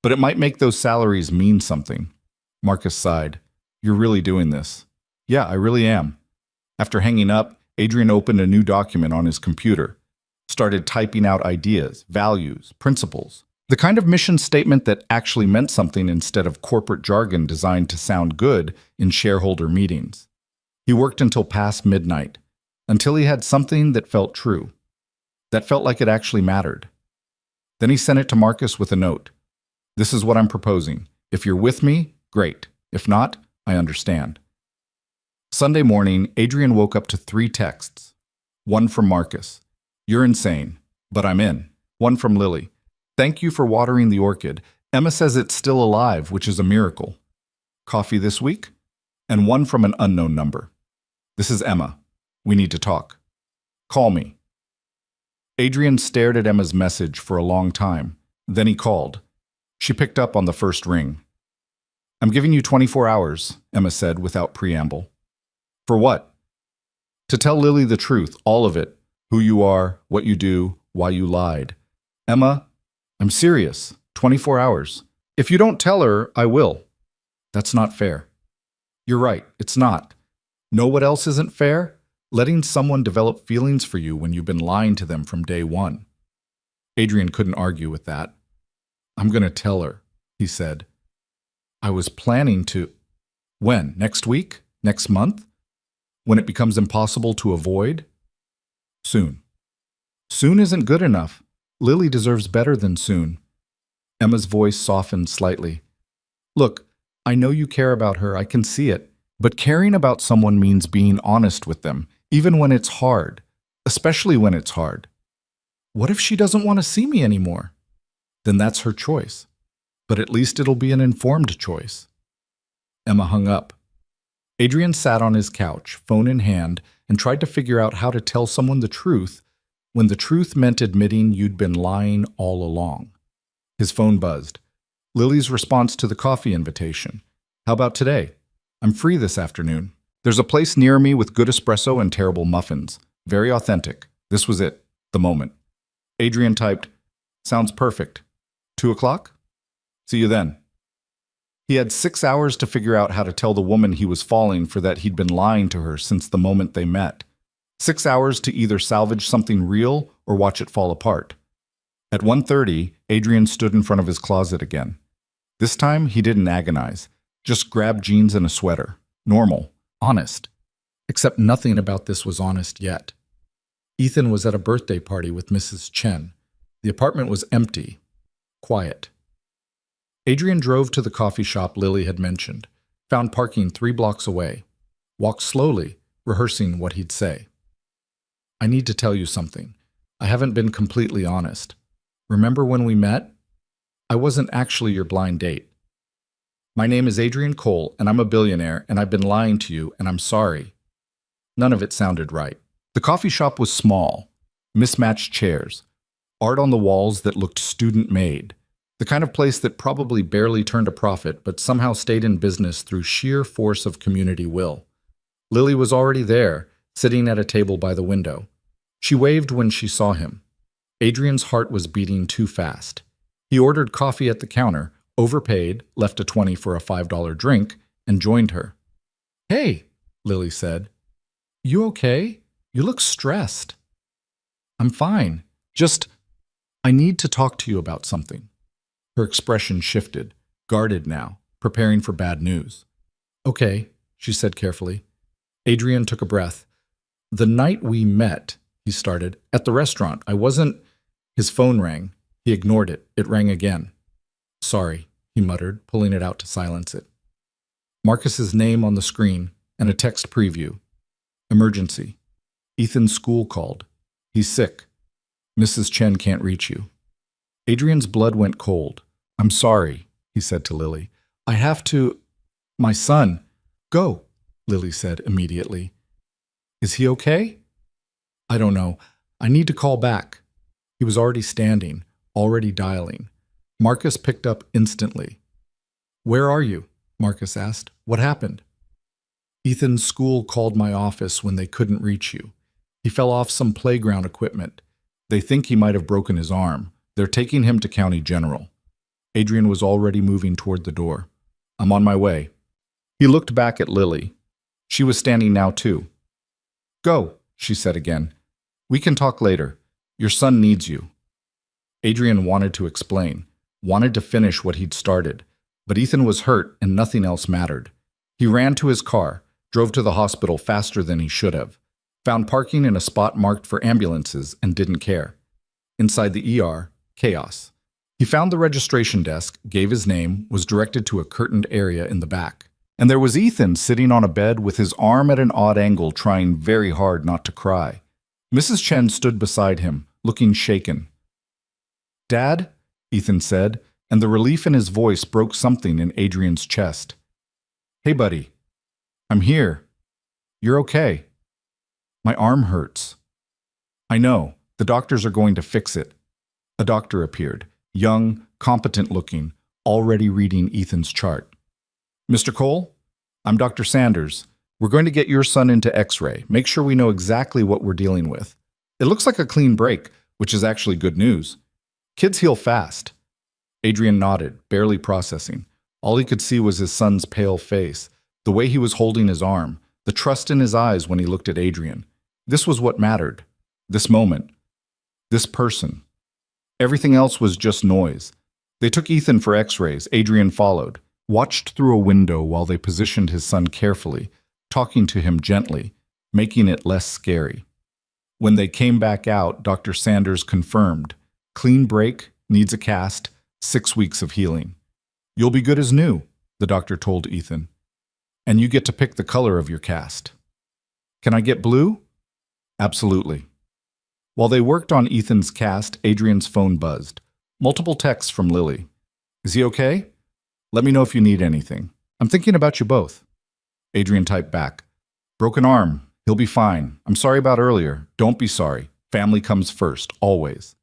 but it might make those salaries mean something. Marcus sighed. You're really doing this. Yeah, I really am. After hanging up, Adrian opened a new document on his computer, started typing out ideas, values, principles, the kind of mission statement that actually meant something instead of corporate jargon designed to sound good in shareholder meetings. He worked until past midnight, until he had something that felt true, that felt like it actually mattered. Then he sent it to Marcus with a note. This is what I'm proposing. If you're with me, great. If not, I understand. Sunday morning, Adrian woke up to 3 texts. One from Marcus. You're insane, but I'm in. One from Lily. Thank you for watering the orchid. Emma says it's still alive, which is a miracle. Coffee this week? And one from an unknown number. This is Emma. We need to talk. Call me. Adrian stared at Emma's message for a long time. Then he called. She picked up on the first ring. I'm giving you 24 hours, Emma said without preamble. For what? To tell Lily the truth, all of it. Who you are, what you do, why you lied. Emma, I'm serious. 24 hours. If you don't tell her, I will. That's not fair. You're right, it's not. Know what else isn't fair? Letting someone develop feelings for you when you've been lying to them from day one. Adrian couldn't argue with that. I'm going to tell her, he said. I was planning to. When? Next week? Next month? When it becomes impossible to avoid? Soon. Soon isn't good enough. Lily deserves better than soon. Emma's voice softened slightly. Look, I know you care about her, I can see it. But caring about someone means being honest with them, even when it's hard, especially when it's hard. What if she doesn't want to see me anymore? Then that's her choice. But at least it'll be an informed choice. Emma hung up. Adrian sat on his couch, phone in hand, and tried to figure out how to tell someone the truth when the truth meant admitting you'd been lying all along. His phone buzzed. Lily's response to the coffee invitation. How about today? I'm free this afternoon. There's a place near me with good espresso and terrible muffins. Very authentic. This was it. The moment. Adrian typed, sounds perfect. 2 o'clock? See you then. He had 6 hours to figure out how to tell the woman he was falling for that he'd been lying to her since the moment they met. 6 hours to either salvage something real or watch it fall apart. At 1:30, Adrian stood in front of his closet again. This time, he didn't agonize. Just grabbed jeans and a sweater. Normal. Honest. Except nothing about this was honest yet. Ethan was at a birthday party with Mrs. Chen. The apartment was empty. Quiet. Adrian drove to the coffee shop Lily had mentioned, found parking 3 blocks away, walked slowly, rehearsing what he'd say. I need to tell you something. I haven't been completely honest. Remember when we met? I wasn't actually your blind date. My name is Adrian Cole, and I'm a billionaire, and I've been lying to you, and I'm sorry. None of it sounded right. The coffee shop was small, mismatched chairs, art on the walls that looked student-made, the kind of place that probably barely turned a profit but somehow stayed in business through sheer force of community will. Lily was already there, sitting at a table by the window. She waved when she saw him. Adrian's heart was beating too fast. He ordered coffee at the counter, overpaid, left a 20 for a $5 drink, and joined her. Hey, Lily said. You okay? You look stressed. I'm fine. I need to talk to you about something. Her expression shifted, guarded now, preparing for bad news. Okay, she said carefully. Adrian took a breath. "The night we met," he started, "at the restaurant, I wasn't—" His phone rang. He ignored it. It rang again. "Sorry," he muttered, pulling it out to silence it. Marcus's name on the screen and a text preview. "Emergency. Ethan's school called. He's sick. Mrs. Chen can't reach you." Adrian's blood went cold. "I'm sorry," he said to Lily. "I have to— My son." "Go," Lily said immediately. "Is he okay?" "I don't know. I need to call back." He was already standing, already dialing. Marcus picked up instantly. "Where are you?" Marcus asked. "What happened?" "Ethan's school called my office when they couldn't reach you. He fell off some playground equipment. They think he might have broken his arm. They're taking him to County General." Adrian was already moving toward the door. "I'm on my way." He looked back at Lily. She was standing now too. "Go," she said again. "We can talk later. Your son needs you." Adrian wanted to explain, wanted to finish what he'd started, but Ethan was hurt and nothing else mattered. He ran to his car, drove to the hospital faster than he should have, found parking in a spot marked for ambulances and didn't care. Inside the ER, chaos. He found the registration desk, gave his name, was directed to a curtained area in the back. And there was Ethan sitting on a bed with his arm at an odd angle, trying very hard not to cry. Mrs. Chen stood beside him, looking shaken. "Dad?" Ethan said, and the relief in his voice broke something in Adrian's chest. "Hey, buddy. I'm here. You're okay." "My arm hurts." "I know. The doctors are going to fix it." A doctor appeared, young, competent-looking, already reading Ethan's chart. "Mr. Cole, I'm Dr. Sanders. We're going to get your son into X-ray. Make sure we know exactly what we're dealing with. It looks like a clean break, which is actually good news. Kids heal fast." Adrian nodded, barely processing. All he could see was his son's pale face, the way he was holding his arm, the trust in his eyes when he looked at Adrian. This was what mattered. This moment. This person. Everything else was just noise. They took Ethan for X-rays. Adrian followed, watched through a window while they positioned his son carefully, talking to him gently, making it less scary. When they came back out, Dr. Sanders confirmed, "Clean break, needs a cast, 6 weeks of healing." "You'll be good as new," the doctor told Ethan. "And you get to pick the color of your cast." "Can I get blue?" "Absolutely." While they worked on Ethan's cast, Adrian's phone buzzed. Multiple texts from Lily. "Is he okay? Let me know if you need anything. I'm thinking about you both." Adrian typed back. "Broken arm. He'll be fine. I'm sorry about earlier. Don't be sorry. Family comes first, always."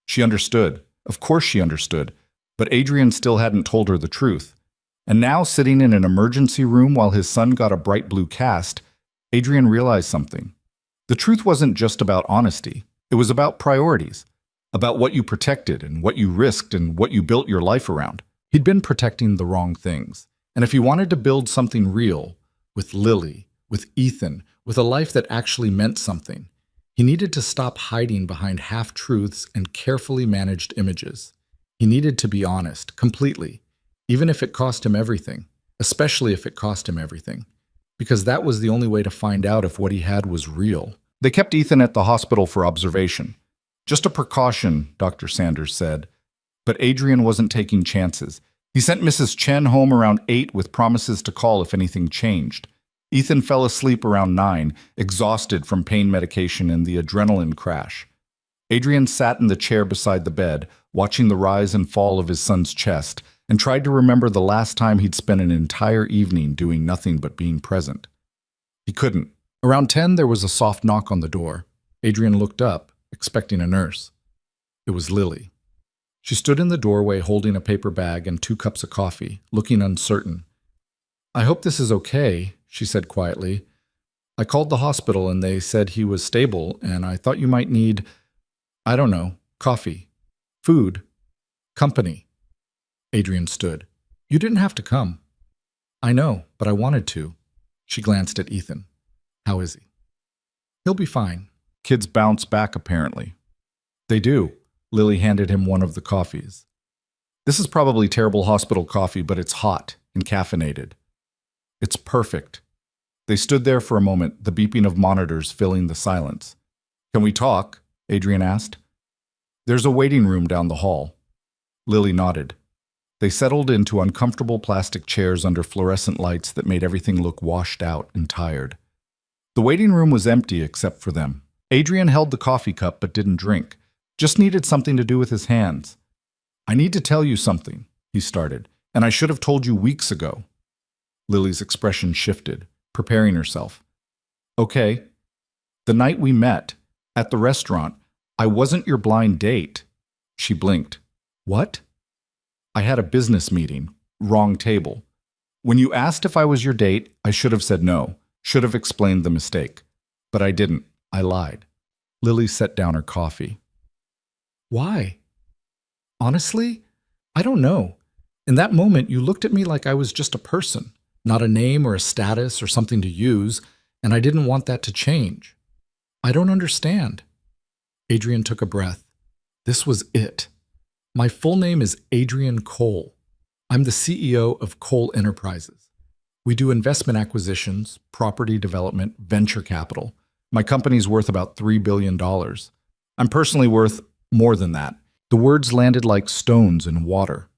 She understood. Of course she understood. But Adrian still hadn't told her the truth. And now, sitting in an emergency room while his son got a bright blue cast, Adrian realized something. The truth wasn't just about honesty. It was about priorities, about what you protected and what you risked and what you built your life around. He'd been protecting the wrong things. And if he wanted to build something real, with Lily, with Ethan, with a life that actually meant something, he needed to stop hiding behind half-truths and carefully managed images. He needed to be honest, completely, even if it cost him everything, especially if it cost him everything, because that was the only way to find out if what he had was real. They kept Ethan at the hospital for observation. Just a precaution, Dr. Sanders said. But Adrian wasn't taking chances. He sent Mrs. Chen home around 8 with promises to call if anything changed. Ethan fell asleep around 9, exhausted from pain medication and the adrenaline crash. Adrian sat in the chair beside the bed, watching the rise and fall of his son's chest, and tried to remember the last time he'd spent an entire evening doing nothing but being present. He couldn't. Around 10, there was a soft knock on the door. Adrian looked up, expecting a nurse. It was Lily. She stood in the doorway holding a paper bag and 2 cups of coffee, looking uncertain. "I hope this is okay," she said quietly. "I called the hospital and they said he was stable, and I thought you might need, I don't know, coffee, food, company." Adrian stood. "You didn't have to come." "I know, but I wanted to." She glanced at Ethan. "How is he?" "He'll be fine." Kids bounce back, apparently. "They do." Lily handed him one of the coffees. "This is probably terrible hospital coffee, but it's hot and caffeinated. It's perfect." They stood there for a moment, the beeping of monitors filling the silence. Can we talk? Adrian asked. There's a waiting room down the hall. Lily nodded. They settled into uncomfortable plastic chairs under fluorescent lights that made everything look washed out and tired. The waiting room was empty except for them. Adrian held the coffee cup but didn't drink, just needed something to do with his hands. I need to tell you something, he started, and I should have told you weeks ago. Lily's expression shifted, preparing herself. Okay. The night we met, at the restaurant, I wasn't your blind date. She blinked. What? I had a business meeting. Wrong table. When you asked if I was your date, I should have said no, should have explained the mistake. But I didn't. I lied. Lily set down her coffee. Why? Honestly, I don't know. In that moment, you looked at me like I was just a person, not a name or a status or something to use, and I didn't want that to change. I don't understand. Adrian took a breath. This was it. My full name is Adrian Cole. I'm the CEO of Cole Enterprises. We do investment acquisitions, property development, venture capital. My company's worth about $3 billion. I'm personally worth more than that. The words landed like stones in water.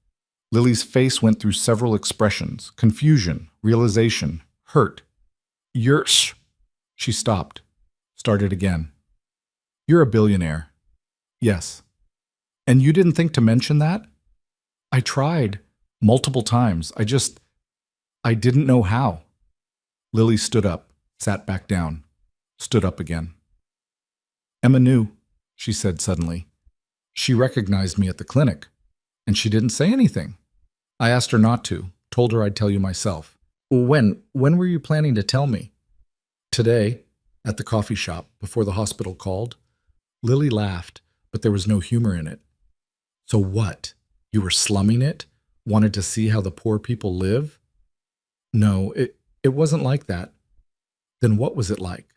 Lily's face went through several expressions: confusion, realization, hurt. Shh. She stopped. Started again. You're a billionaire. Yes. And you didn't think to mention that? I tried. Multiple times. I didn't know how. Lily stood up, sat back down, stood up again. Emma knew, she said suddenly. She recognized me at the clinic, and she didn't say anything. I asked her not to, told her I'd tell you myself. When were you planning to tell me? Today, at the coffee shop, before the hospital called. Lily laughed, but there was no humor in it. So what? You were slumming it? Wanted to see how the poor people live? No, it wasn't like that. Then what was it like?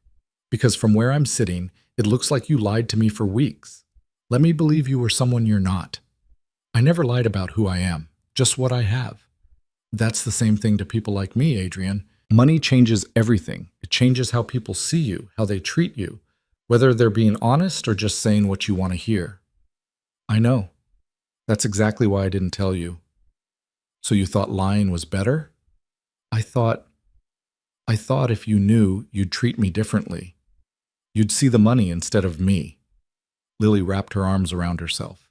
Because from where I'm sitting, it looks like you lied to me for weeks. Let me believe you were someone you're not. I never lied about who I am, just what I have. That's the same thing to people like me, Adrian. Money changes everything. It changes how people see you, how they treat you, whether they're being honest or just saying what you want to hear. I know. That's exactly why I didn't tell you. So you thought lying was better? I thought if you knew, you'd treat me differently. You'd see the money instead of me. Lily wrapped her arms around herself.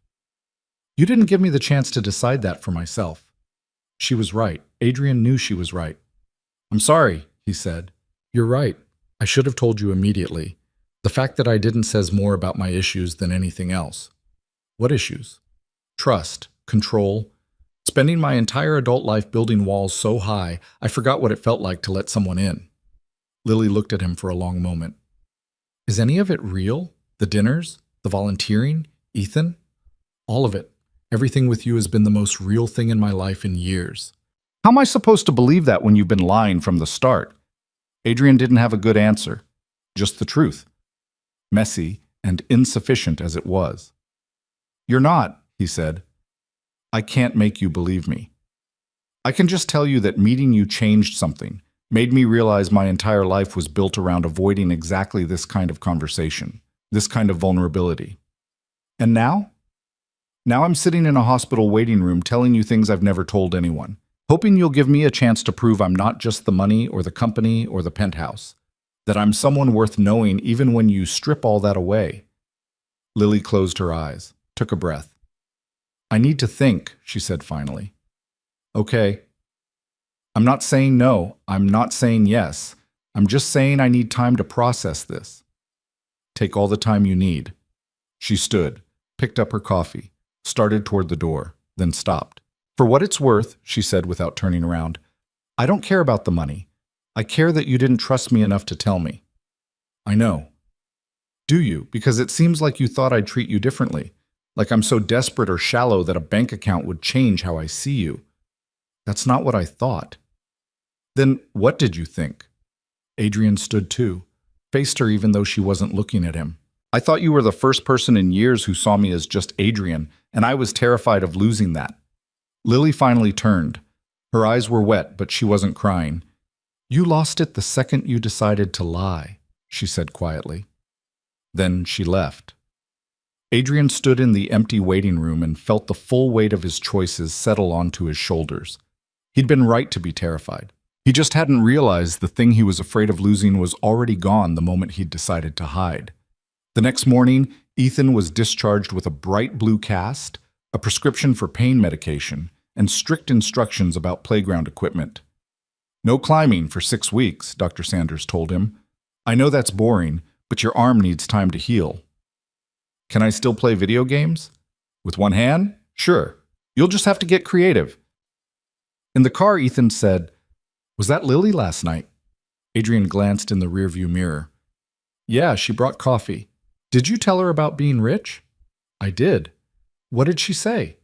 You didn't give me the chance to decide that for myself. She was right. Adrian knew she was right. I'm sorry, he said. You're right. I should have told you immediately. The fact that I didn't says more about my issues than anything else. What issues? Trust, control. Spending my entire adult life building walls so high, I forgot what it felt like to let someone in. Lily looked at him for a long moment. Is any of it real? The dinners? The volunteering? Ethan? All of it. Everything with you has been the most real thing in my life in years. How am I supposed to believe that when you've been lying from the start? Adrian didn't have a good answer. Just the truth. Messy and insufficient as it was. You're not, he said. I can't make you believe me. I can just tell you that meeting you changed something, made me realize my entire life was built around avoiding exactly this kind of conversation, this kind of vulnerability. And now? Now I'm sitting in a hospital waiting room telling you things I've never told anyone, hoping you'll give me a chance to prove I'm not just the money or the company or the penthouse, that I'm someone worth knowing even when you strip all that away. Lily closed her eyes, took a breath. I need to think, she said finally. Okay. I'm not saying no. I'm not saying yes. I'm just saying I need time to process this. Take all the time you need. She stood, picked up her coffee, started toward the door, then stopped. For what it's worth, she said without turning around, I don't care about the money. I care that you didn't trust me enough to tell me. I know. Do you? Because it seems like you thought I'd treat you differently. Like I'm so desperate or shallow that a bank account would change how I see you. That's not what I thought. Then what did you think? Adrian stood too, faced her even though she wasn't looking at him. I thought you were the first person in years who saw me as just Adrian, and I was terrified of losing that. Lily finally turned. Her eyes were wet, but she wasn't crying. You lost it the second you decided to lie, she said quietly. Then she left. Adrian stood in the empty waiting room and felt the full weight of his choices settle onto his shoulders. He'd been right to be terrified. He just hadn't realized the thing he was afraid of losing was already gone the moment he'd decided to hide. The next morning, Ethan was discharged with a bright blue cast, a prescription for pain medication, and strict instructions about playground equipment. No climbing for 6 weeks, Dr. Sanders told him. I know that's boring, but your arm needs time to heal. Can I still play video games? With one hand? Sure. You'll just have to get creative. In the car, Ethan said, Was that Lily last night? Adrian glanced in the rearview mirror. Yeah, she brought coffee. Did you tell her about being rich? I did. What did she say?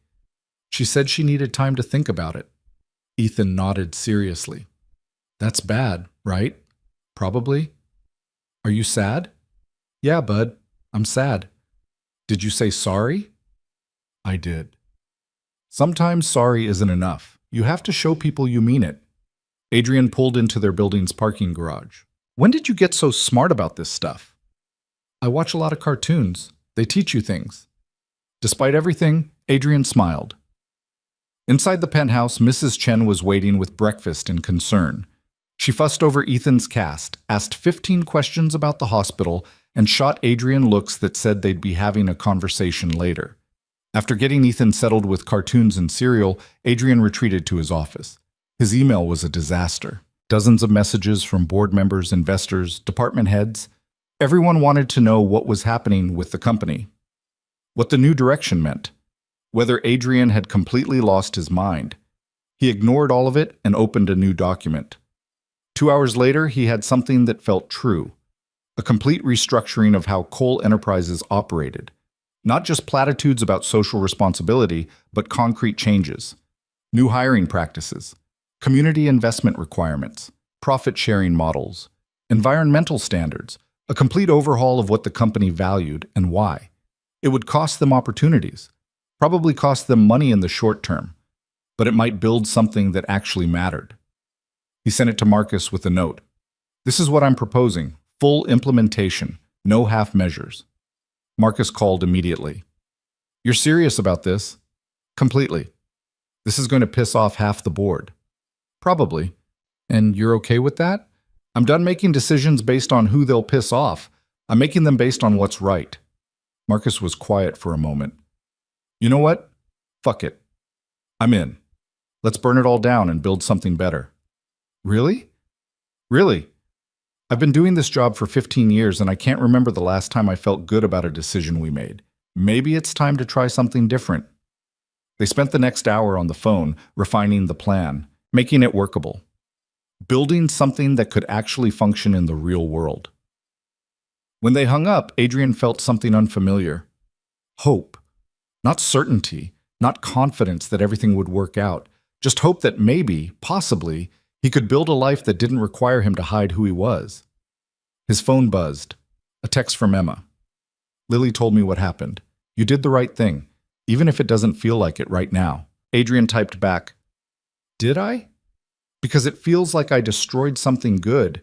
She said she needed time to think about it. Ethan nodded seriously. That's bad, right? Probably. Are you sad? Yeah, bud. I'm sad. Did you say sorry? I did. Sometimes sorry isn't enough. You have to show people you mean it. Adrian pulled into their building's parking garage. When did you get so smart about this stuff? I watch a lot of cartoons. They teach you things. Despite everything, Adrian smiled. Inside the penthouse, Mrs. Chen was waiting with breakfast in concern. She fussed over Ethan's cast, asked 15 questions about the hospital, and shot Adrian looks that said they'd be having a conversation later. After getting Ethan settled with cartoons and cereal, Adrian retreated to his office. His email was a disaster. Dozens of messages from board members, investors, department heads. Everyone wanted to know what was happening with the company, what the new direction meant, whether Adrian had completely lost his mind. He ignored all of it and opened a new document. 2 hours later, he had something that felt true. A complete restructuring of how coal enterprises operated. Not just platitudes about social responsibility, but concrete changes. New hiring practices, community investment requirements, profit-sharing models, environmental standards, a complete overhaul of what the company valued and why. It would cost them opportunities, probably cost them money in the short term, but it might build something that actually mattered. He sent it to Marcus with a note. This is what I'm proposing. Full implementation, no half measures. Marcus called immediately. You're serious about this? Completely. This is going to piss off half the board. Probably. And you're okay with that? I'm done making decisions based on who they'll piss off. I'm making them based on what's right. Marcus was quiet for a moment. You know what? Fuck it. I'm in. Let's burn it all down and build something better. Really? Really? I've been doing this job for 15 years and I can't remember the last time I felt good about a decision we made. Maybe it's time to try something different. They spent the next hour on the phone, refining the plan, making it workable. Building something that could actually function in the real world. When they hung up, Adrian felt something unfamiliar. Hope. Not certainty, not confidence that everything would work out. Just hope that maybe, possibly, he could build a life that didn't require him to hide who he was. His phone buzzed. A text from Emma. Lily told me what happened. You did the right thing, even if it doesn't feel like it right now. Adrian typed back, Did I? Because it feels like I destroyed something good.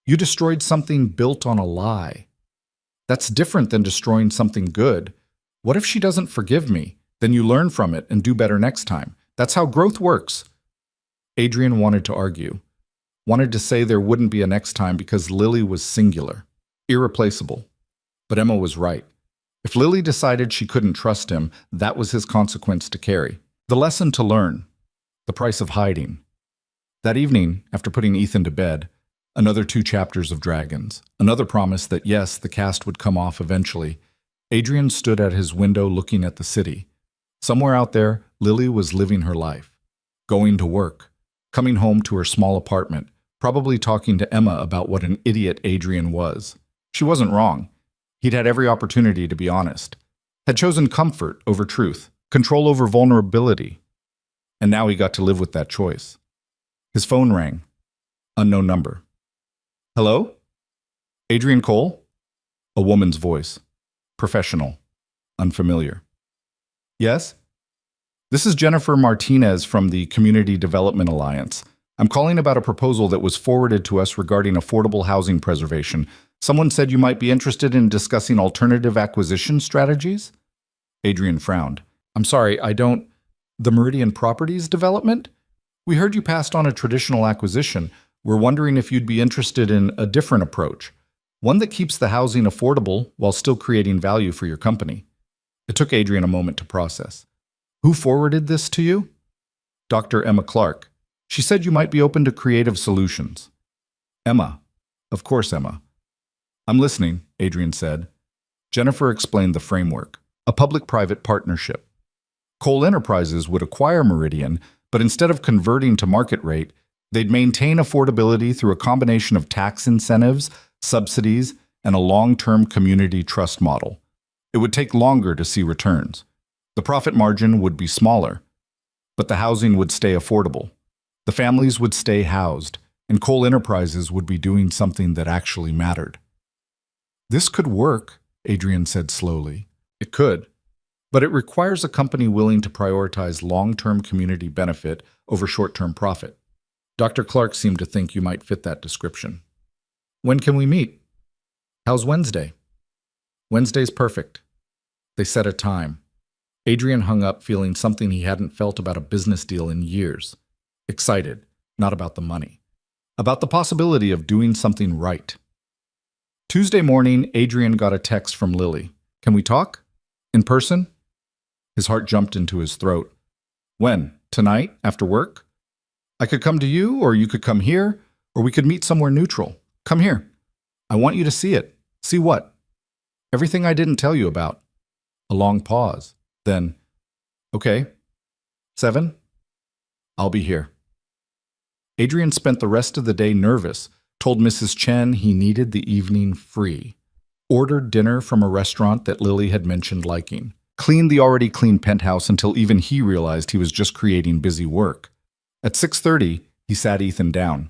You destroyed something built on a lie. That's different than destroying something good. What if she doesn't forgive me? Then you learn from it and do better next time. That's how growth works. Adrian wanted to argue. Wanted to say there wouldn't be a next time because Lily was singular, irreplaceable. But Emma was right. If Lily decided she couldn't trust him, that was his consequence to carry. The lesson to learn. The price of hiding. That evening, after putting Ethan to bed, another 2 chapters of Dragons, another promise that yes, the cast would come off eventually, Adrian stood at his window looking at the city. Somewhere out there, Lily was living her life. Going to work. Coming home to her small apartment, probably talking to Emma about what an idiot Adrian was. She wasn't wrong. He'd had every opportunity to be honest. Had chosen comfort over truth, control over vulnerability. And now he got to live with that choice. His phone rang. Unknown number. Hello? Adrian Cole? A woman's voice. Professional. Unfamiliar. Yes? This is Jennifer Martinez from the Community Development Alliance. I'm calling about a proposal that was forwarded to us regarding affordable housing preservation. Someone said you might be interested in discussing alternative acquisition strategies? Adrian frowned. I'm sorry, I don't... The Meridian Properties development? We heard you passed on a traditional acquisition. We're wondering if you'd be interested in a different approach, one that keeps the housing affordable while still creating value for your company. It took Adrian a moment to process. Who forwarded this to you? Dr. Emma Clark. She said you might be open to creative solutions. Emma. Of course, Emma. I'm listening, Adrian said. Jennifer explained the framework, a public-private partnership. Cole Enterprises would acquire Meridian, but instead of converting to market rate, they'd maintain affordability through a combination of tax incentives, subsidies, and a long-term community trust model. It would take longer to see returns. The profit margin would be smaller, but the housing would stay affordable. The families would stay housed, and Cole Enterprises would be doing something that actually mattered. This could work, Adrian said slowly. It could, but it requires a company willing to prioritize long-term community benefit over short-term profit. Dr. Clark seemed to think you might fit that description. When can we meet? How's Wednesday? Wednesday's perfect. They set a time. Adrian hung up feeling something he hadn't felt about a business deal in years. Excited, not about the money. About the possibility of doing something right. Tuesday morning, Adrian got a text from Lily. Can we talk? In person? His heart jumped into his throat. When? Tonight? After work? I could come to you, or you could come here, or we could meet somewhere neutral. Come here. I want you to see it. See what? Everything I didn't tell you about. A long pause. Then, okay. 7? I'll be here. Adrian spent the rest of the day nervous, told Mrs. Chen he needed the evening free, ordered dinner from a restaurant that Lily had mentioned liking, cleaned the already clean penthouse until even he realized he was just creating busy work. At 6:30, he sat Ethan down.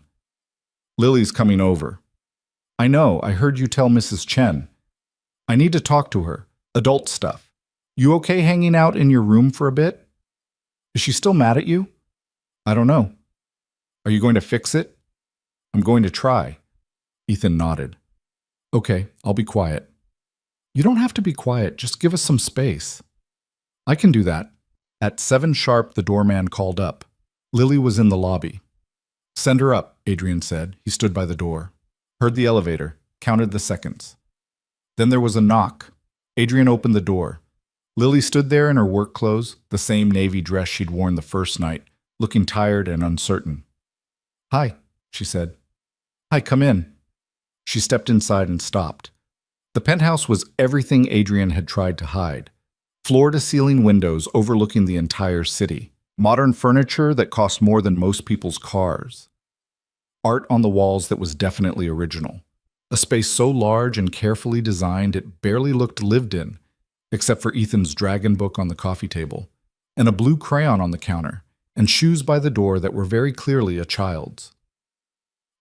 Lily's coming over. I know, I heard you tell Mrs. Chen. I need to talk to her. Adult stuff. You okay hanging out in your room for a bit? Is she still mad at you? I don't know. Are you going to fix it? I'm going to try. Ethan nodded. Okay, I'll be quiet. You don't have to be quiet, just give us some space. I can do that. At 7 sharp, the doorman called up. Lily was in the lobby. Send her up, Adrian said. He stood by the door. Heard the elevator, counted the seconds. Then there was a knock. Adrian opened the door. Lily stood there in her work clothes, the same navy dress she'd worn the first night, looking tired and uncertain. Hi, she said. Hi, come in. She stepped inside and stopped. The penthouse was everything Adrian had tried to hide. Floor-to-ceiling windows overlooking the entire city. Modern furniture that cost more than most people's cars. Art on the walls that was definitely original. A space so large and carefully designed it barely looked lived in, except for Ethan's dragon book on the coffee table, and a blue crayon on the counter, and shoes by the door that were very clearly a child's.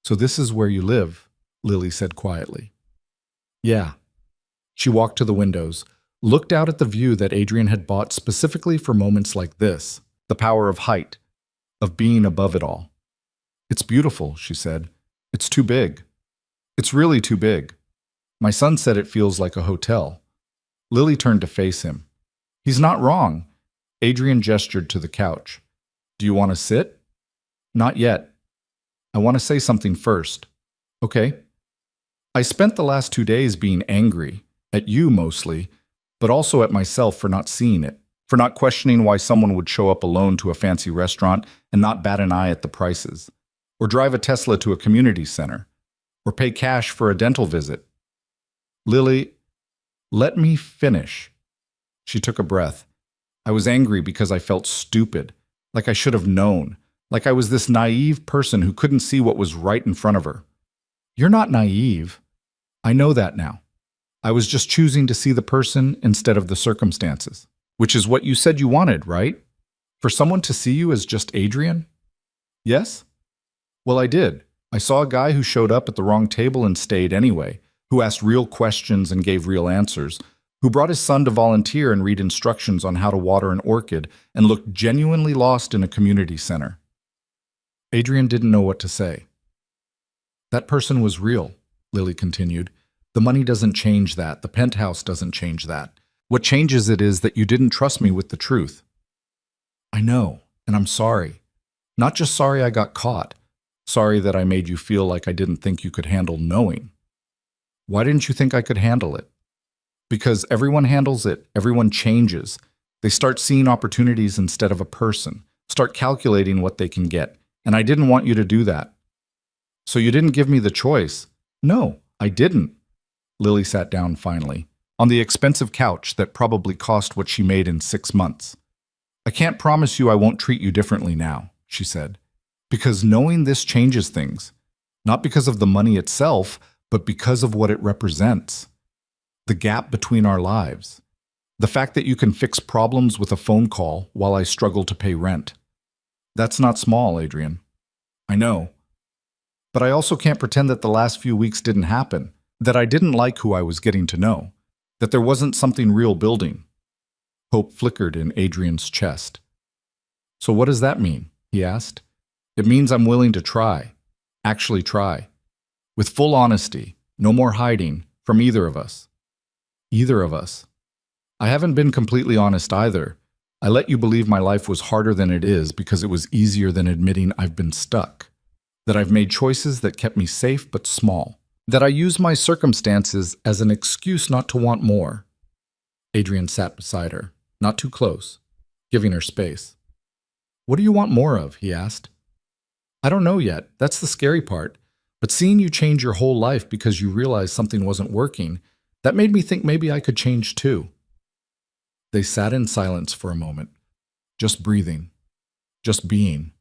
So this is where you live, Lily said quietly. Yeah. She walked to the windows, looked out at the view that Adrian had bought specifically for moments like this, the power of height, of being above it all. It's beautiful, she said. It's too big. It's really too big. My son said it feels like a hotel. Lily turned to face him. He's not wrong. Adrian gestured to the couch. Do you want to sit? Not yet. I want to say something first. Okay. I spent the last 2 days being angry, at you mostly, but also at myself for not seeing it, for not questioning why someone would show up alone to a fancy restaurant and not bat an eye at the prices, or drive a Tesla to a community center, or pay cash for a dental visit. Lily, let me finish. She took a breath. I was angry because I felt stupid, like I should have known, like I was this naive person who couldn't see what was right in front of her. You're not naive. I know that now. I was just choosing to see the person instead of the circumstances, which is what you said you wanted, right? For someone to see you as just Adrian? Yes? Well, I did. I saw a guy who showed up at the wrong table and stayed anyway, who asked real questions and gave real answers, who brought his son to volunteer and read instructions on how to water an orchid and looked genuinely lost in a community center. Adrian didn't know what to say. That person was real, Lily continued. The money doesn't change that. The penthouse doesn't change that. What changes it is that you didn't trust me with the truth. I know, and I'm sorry. Not just sorry I got caught. Sorry that I made you feel like I didn't think you could handle knowing. Why didn't you think I could handle it? Because everyone handles it. Everyone changes. They start seeing opportunities instead of a person. Start calculating what they can get. And I didn't want you to do that. So you didn't give me the choice. No, I didn't. Lily sat down finally, on the expensive couch that probably cost what she made in 6 months. I can't promise you I won't treat you differently now, she said, because knowing this changes things, not because of the money itself, but because of what it represents. The gap between our lives. The fact that you can fix problems with a phone call while I struggle to pay rent. That's not small, Adrian. I know. But I also can't pretend that the last few weeks didn't happen, that I didn't like who I was getting to know, that there wasn't something real building. Hope flickered in Adrian's chest. So what does that mean? He asked. It means I'm willing to try. Actually try. With full honesty, no more hiding from either of us. Either of us. I haven't been completely honest either. I let you believe my life was harder than it is because it was easier than admitting I've been stuck. That I've made choices that kept me safe but small. That I used my circumstances as an excuse not to want more. Adrian sat beside her, not too close, giving her space. What do you want more of? He asked. I don't know yet. That's the scary part. But seeing you change your whole life because you realized something wasn't working, that made me think maybe I could change too. They sat in silence for a moment, just breathing, just being.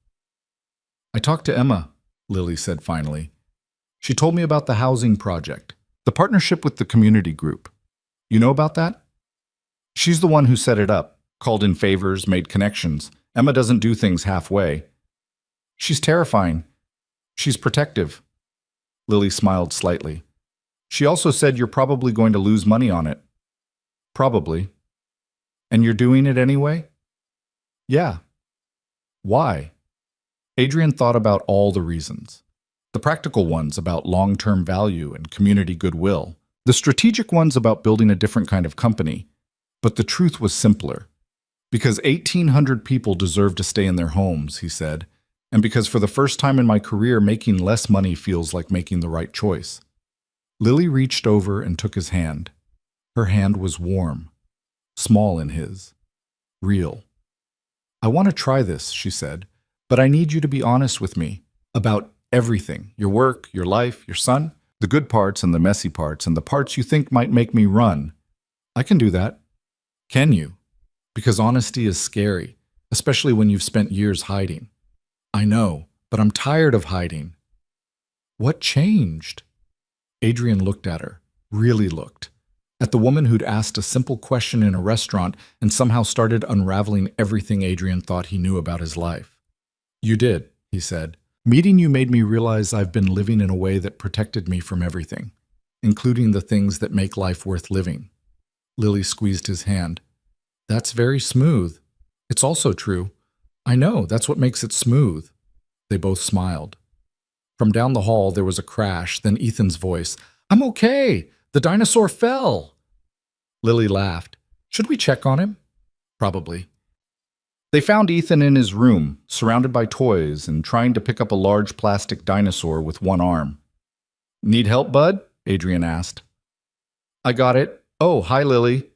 I talked to Emma, Lily said finally. She told me about the housing project, the partnership with the community group. You know about that? She's the one who set it up, called in favors, made connections. Emma doesn't do things halfway. She's terrifying. She's protective. Lily smiled slightly. She also said you're probably going to lose money on it. Probably. And you're doing it anyway? Yeah. Why? Adrian thought about all the reasons. The practical ones about long-term value and community goodwill. The strategic ones about building a different kind of company. But the truth was simpler. Because 1,800 people deserve to stay in their homes, he said, and because for the first time in my career, making less money feels like making the right choice. Lily reached over and took his hand. Her hand was warm, small in his, real. I want to try this, she said, but I need you to be honest with me about everything, your work, your life, your son, the good parts and the messy parts and the parts you think might make me run. I can do that. Can you? Because honesty is scary, especially when you've spent years hiding. I know, but I'm tired of hiding. What changed? Adrian looked at her, really looked, at the woman who'd asked a simple question in a restaurant and somehow started unraveling everything Adrian thought he knew about his life. You did, he said. Meeting you made me realize I've been living in a way that protected me from everything, including the things that make life worth living. Lily squeezed his hand. That's very smooth. It's also true. I know, that's what makes it smooth. They both smiled. From down the hall, there was a crash, then Ethan's voice. I'm okay. The dinosaur fell. Lily laughed. Should we check on him? Probably. They found Ethan in his room, surrounded by toys and trying to pick up a large plastic dinosaur with one arm. Need help, bud? Adrian asked. I got it. Oh, hi, Lily.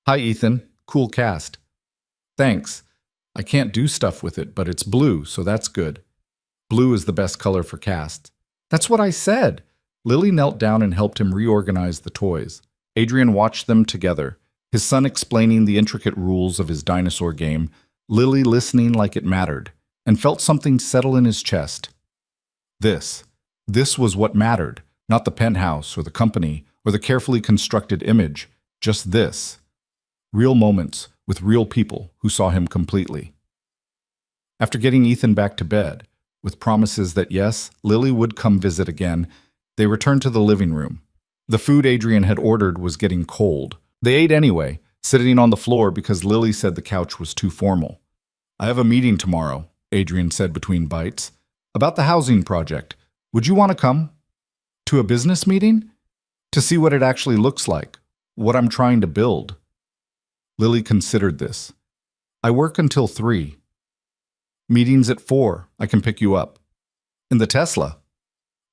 Hi, Ethan. Cool cast. Thanks. I can't do stuff with it, but it's blue, so that's good. Blue is the best color for casts. That's what I said. Lily knelt down and helped him reorganize the toys. Adrian watched them together, his son explaining the intricate rules of his dinosaur game, Lily listening like it mattered, and felt something settle in his chest. This was what mattered, not the penthouse or the company or the carefully constructed image, just this. Real moments with real people who saw him completely. After getting Ethan back to bed, with promises that yes, Lily would come visit again, they returned to the living room. The food Adrian had ordered was getting cold. They ate anyway, sitting on the floor because Lily said the couch was too formal. I have a meeting tomorrow, Adrian said between bites. About the housing project. Would you want to come? To a business meeting? To see what it actually looks like, what I'm trying to build. Lily considered this. I work until 3. Meetings at 4. I can pick you up. In the Tesla.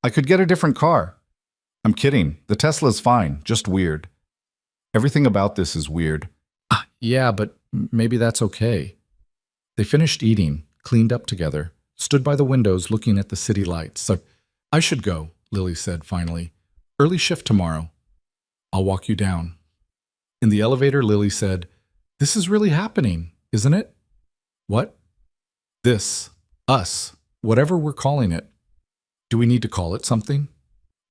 I could get a different car. I'm kidding. The Tesla's fine, just weird. Everything about this is weird. Yeah, but maybe that's okay. They finished eating, cleaned up together, stood by the windows looking at the city lights. So, I should go, Lily said finally. Early shift tomorrow. I'll walk you down. In the elevator, Lily said, This is really happening, isn't it? What? This. Us. Whatever we're calling it. Do we need to call it something?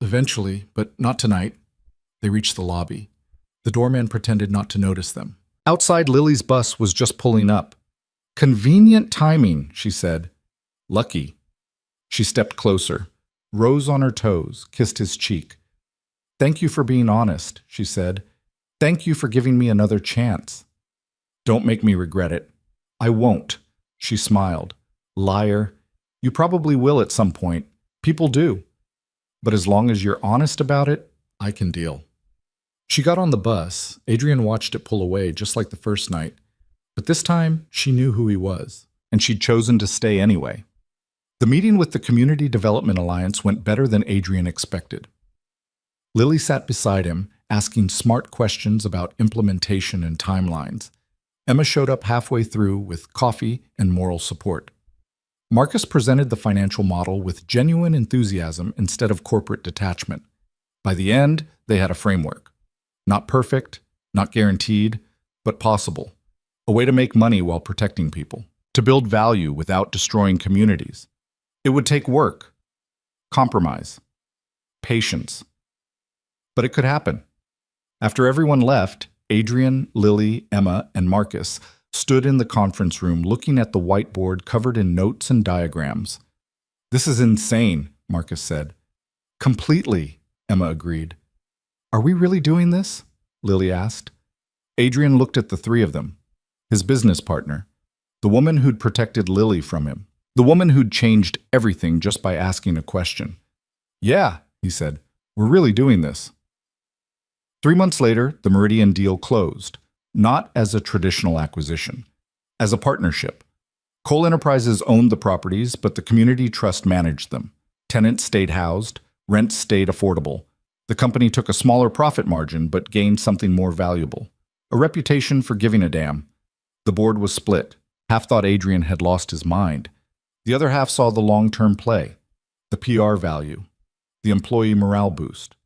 Eventually, but not tonight. They reached the lobby. The doorman pretended not to notice them. Outside, Lily's bus was just pulling up. Convenient timing, she said. Lucky. She stepped closer, rose on her toes, kissed his cheek. Thank you for being honest, she said. Thank you for giving me another chance. Don't make me regret it. I won't, she smiled. Liar. You probably will at some point. People do. But as long as you're honest about it, I can deal. She got on the bus. Adrian watched it pull away just like the first night. But this time, she knew who he was, and she'd chosen to stay anyway. The meeting with the Community Development Alliance went better than Adrian expected. Lily sat beside him, asking smart questions about implementation and timelines. Emma showed up halfway through with coffee and moral support. Marcus presented the financial model with genuine enthusiasm instead of corporate detachment. By the end, they had a framework. Not perfect, not guaranteed, but possible. A way to make money while protecting people. To build value without destroying communities. It would take work, compromise, patience. But it could happen. After everyone left, Adrian, Lily, Emma, and Marcus stood in the conference room looking at the whiteboard covered in notes and diagrams. This is insane, Marcus said. Completely, Emma agreed. Are we really doing this? Lily asked. Adrian looked at the three of them. His business partner. The woman who'd protected Lily from him. The woman who'd changed everything just by asking a question. Yeah, he said. We're really doing this. 3 months later, the Meridian deal closed. Not as a traditional acquisition. As a partnership. Cole Enterprises owned the properties, but the community trust managed them. Tenants stayed housed. Rents stayed affordable. The company took a smaller profit margin, but gained something more valuable. A reputation for giving a damn. The board was split. Half thought Adrian had lost his mind. The other half saw the long-term play, the PR value, the employee morale boost,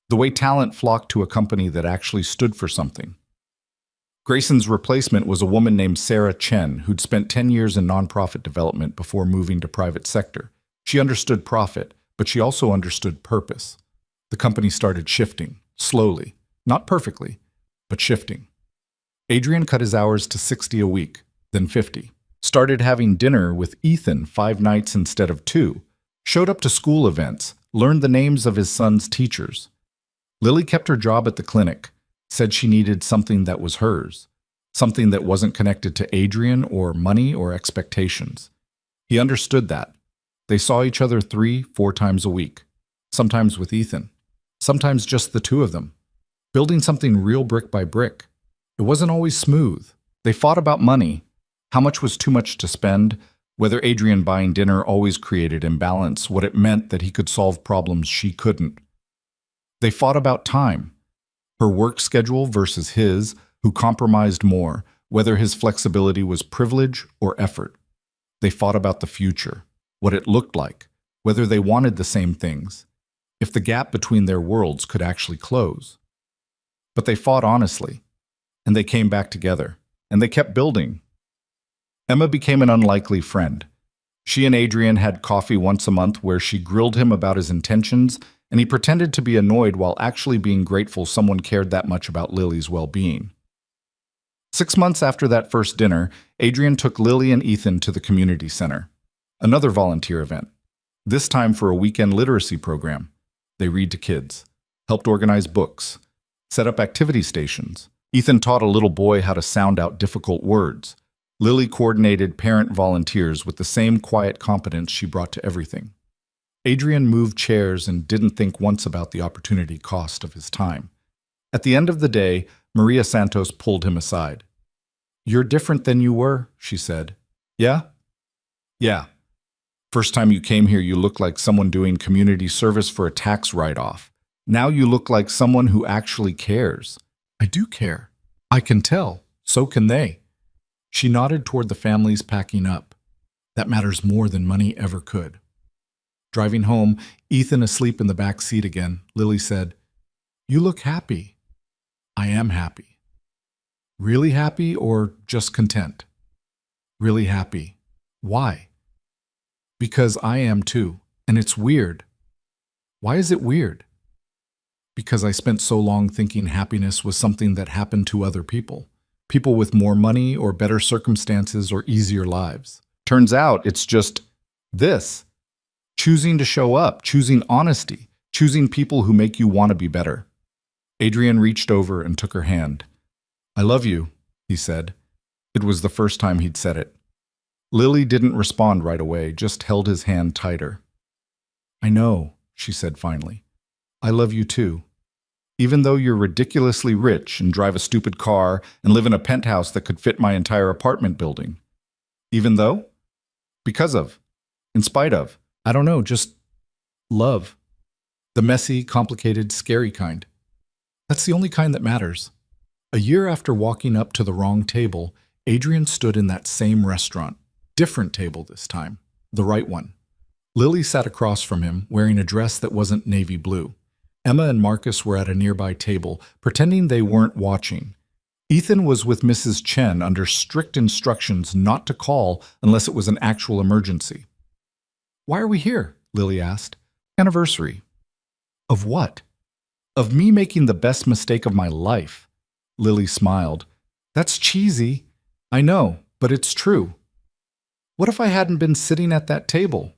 the way talent flocked to a company that actually stood for something. Grayson's replacement was a woman named Sarah Chen, who'd spent 10 years in nonprofit development before moving to private sector. She understood profit, but she also understood purpose. The company started shifting, slowly, not perfectly, but shifting. Adrian cut his hours to 60 a week, then 50. Started having dinner with Ethan 5 nights instead of 2. Showed up to school events, learned the names of his son's teachers. Lily kept her job at the clinic, said she needed something that was hers, something that wasn't connected to Adrian or money or expectations. He understood that. They saw each other 3-4 times a week, sometimes with Ethan, sometimes just the two of them, building something real brick by brick. It wasn't always smooth. They fought about money, how much was too much to spend, whether Adrian buying dinner always created imbalance, what it meant that he could solve problems she couldn't. They fought about time, her work schedule versus his, who compromised more, whether his flexibility was privilege or effort. They fought about the future, what it looked like, whether they wanted the same things, if the gap between their worlds could actually close. But they fought honestly, and they came back together, and they kept building. Emma became an unlikely friend. She and Adrian had coffee once a month where she grilled him about his intentions, and he pretended to be annoyed while actually being grateful someone cared that much about Lily's well-being. 6 months after that first dinner, Adrian took Lily and Ethan to the community center, another volunteer event, this time for a weekend literacy program. They read to kids, helped organize books, set up activity stations. Ethan taught a little boy how to sound out difficult words. Lily coordinated parent volunteers with the same quiet competence she brought to everything. Adrian moved chairs and didn't think once about the opportunity cost of his time. At the end of the day, Maria Santos pulled him aside. "You're different than you were," she said. "Yeah?" "Yeah. First time you came here, you looked like someone doing community service for a tax write-off. Now you look like someone who actually cares." "I do care. I can tell. So can they." She nodded toward the families packing up. That matters more than money ever could. Driving home, Ethan asleep in the back seat again, Lily said, "You look happy." "I am happy." "Really happy or just content?" "Really happy." "Why?" "Because I am too, and it's weird." "Why is it weird?" "Because I spent so long thinking happiness was something that happened to other people. People with more money or better circumstances or easier lives. Turns out it's just this. Choosing to show up, choosing honesty, choosing people who make you want to be better." Adrian reached over and took her hand. "I love you," he said. It was the first time he'd said it. Lily didn't respond right away, just held his hand tighter. "I know," she said finally. "I love you too. Even though you're ridiculously rich and drive a stupid car and live in a penthouse that could fit my entire apartment building. Even though? Because of. In spite of. I don't know, just love. The messy, complicated, scary kind. That's the only kind that matters." A year after walking up to the wrong table, Adrian stood in that same restaurant. Different table this time. The right one. Lily sat across from him, wearing a dress that wasn't navy blue. Emma and Marcus were at a nearby table, pretending they weren't watching. Ethan was with Mrs. Chen under strict instructions not to call unless it was an actual emergency. "Why are we here?" Lily asked. "Anniversary." "Of what?" "Of me making the best mistake of my life." Lily smiled. "That's cheesy. I know, but it's true." "What if I hadn't been sitting at that table?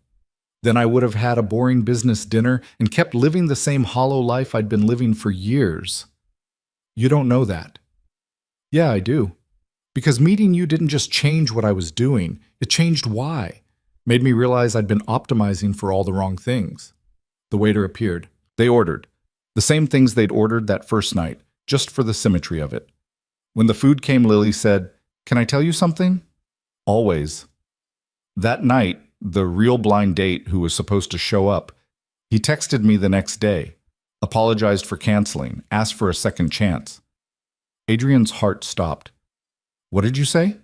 Then I would have had a boring business dinner and kept living the same hollow life I'd been living for years." "You don't know that." "Yeah, I do. Because meeting you didn't just change what I was doing, it changed why. Made me realize I'd been optimizing for all the wrong things." The waiter appeared. They ordered. The same things they'd ordered that first night, just for the symmetry of it. When the food came, Lily said, "Can I tell you something?" "Always." That night, the real blind date who was supposed to show up, he texted me the next day, apologized for canceling, asked for a second chance. Adrian's heart stopped. "What did you say?"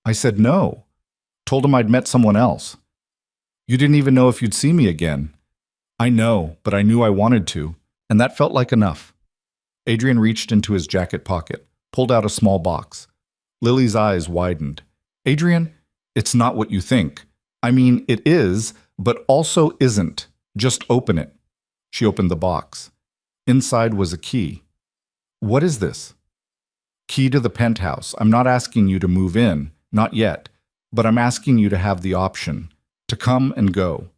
"I said no. Told him I'd met someone else." "You didn't even know if you'd see me again." "I know, but I knew I wanted to, and that felt like enough." Adrian reached into his jacket pocket, pulled out a small box. Lily's eyes widened. "Adrian, it's not what you think. I mean, it is, but also isn't. Just open it." She opened the box. Inside was a key. "What is this?" "Key to the penthouse. I'm not asking you to move in, not yet, but I'm asking you to have the option, to come and go,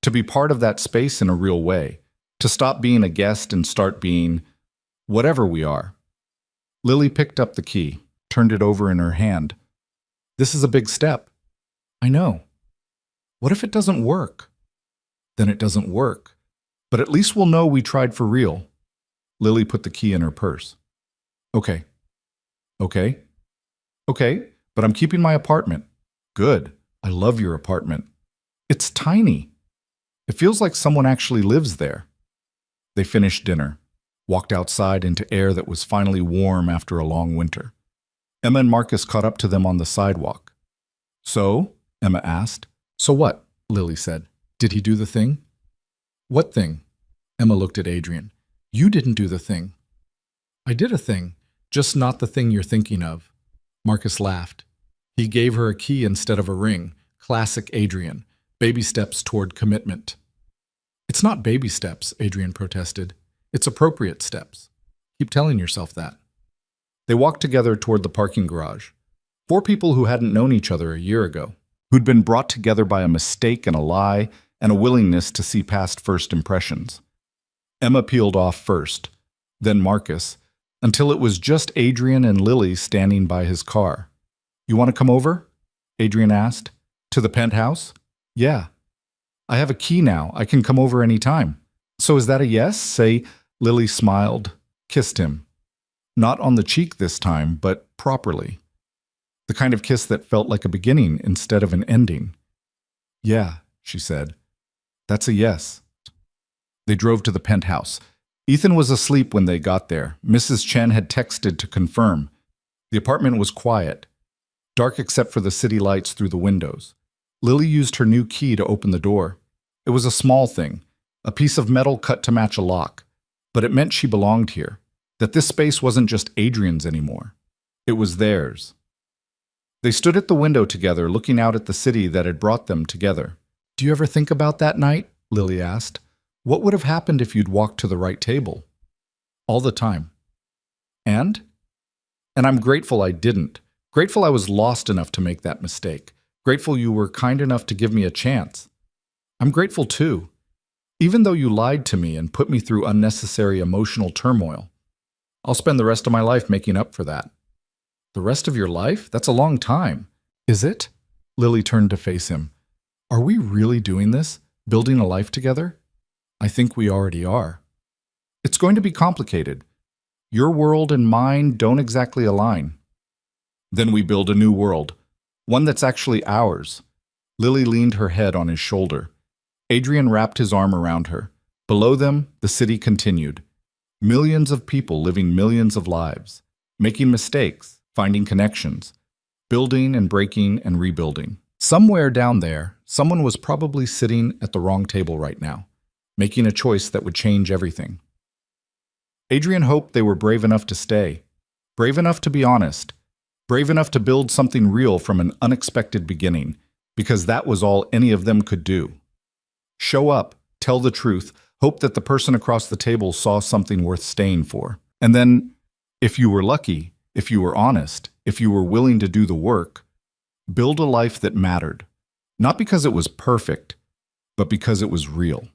to be part of that space in a real way, to stop being a guest and start being whatever we are." Lily picked up the key, turned it over in her hand. "This is a big step." "I know." "What if it doesn't work?" "Then it doesn't work. But at least we'll know we tried for real." Lily put the key in her purse. "Okay." "Okay." "Okay, but I'm keeping my apartment." "Good. I love your apartment." "It's tiny." "It feels like someone actually lives there." They finished dinner, walked outside into air that was finally warm after a long winter. Emma and Marcus caught up to them on the sidewalk. "So?" Emma asked. "So what?" Lily said. "Did he do the thing?" "What thing?" Emma looked at Adrian. "You didn't do the thing." "I did a thing, just not the thing you're thinking of." Marcus laughed. He gave her a key instead of a ring. Classic Adrian. Baby steps toward commitment. "It's not baby steps," Adrian protested. "It's appropriate steps. Keep telling yourself that." They walked together toward the parking garage. 4 people who hadn't known each other a year ago, who'd been brought together by a mistake and a lie and a willingness to see past first impressions. Emma peeled off first, then Marcus, until it was just Adrian and Lily standing by his car. You want to come over? Adrian asked. To the penthouse? Yeah. I have a key now. I can come over any time. So is that a yes? Say, Lily smiled, kissed him. Not on the cheek this time, but properly. The kind of kiss that felt like a beginning instead of an ending. Yeah, she said. That's a yes. They drove to the penthouse. Ethan was asleep when they got there. Mrs. Chen had texted to confirm. The apartment was quiet, dark except for the city lights through the windows. Lily used her new key to open the door. It was a small thing, a piece of metal cut to match a lock, but it meant she belonged here, that this space wasn't just Adrian's anymore. It was theirs. They stood at the window together, looking out at the city that had brought them together. Do you ever think about that night? Lily asked. What would have happened if you'd walked to the right table? All the time. And I'm grateful I didn't. Grateful I was lost enough to make that mistake. Grateful you were kind enough to give me a chance. I'm grateful too. Even though you lied to me and put me through unnecessary emotional turmoil. I'll spend the rest of my life making up for that. The rest of your life? That's a long time. Is it? Lily turned to face him. Are we really doing this? Building a life together? I think we already are. It's going to be complicated. Your world and mine don't exactly align. Then we build a new world, one that's actually ours. Lily leaned her head on his shoulder. Adrian wrapped his arm around her. Below them, the city continued. Millions of people living millions of lives, making mistakes, finding connections, building and breaking and rebuilding. Somewhere down there, someone was probably sitting at the wrong table right now, making a choice that would change everything. Adrian hoped they were brave enough to stay, brave enough to be honest, brave enough to build something real from an unexpected beginning, because that was all any of them could do. Show up, tell the truth, hope that the person across the table saw something worth staying for. And then, if you were lucky, if you were honest, if you were willing to do the work, build a life that mattered. Not because it was perfect, but because it was real.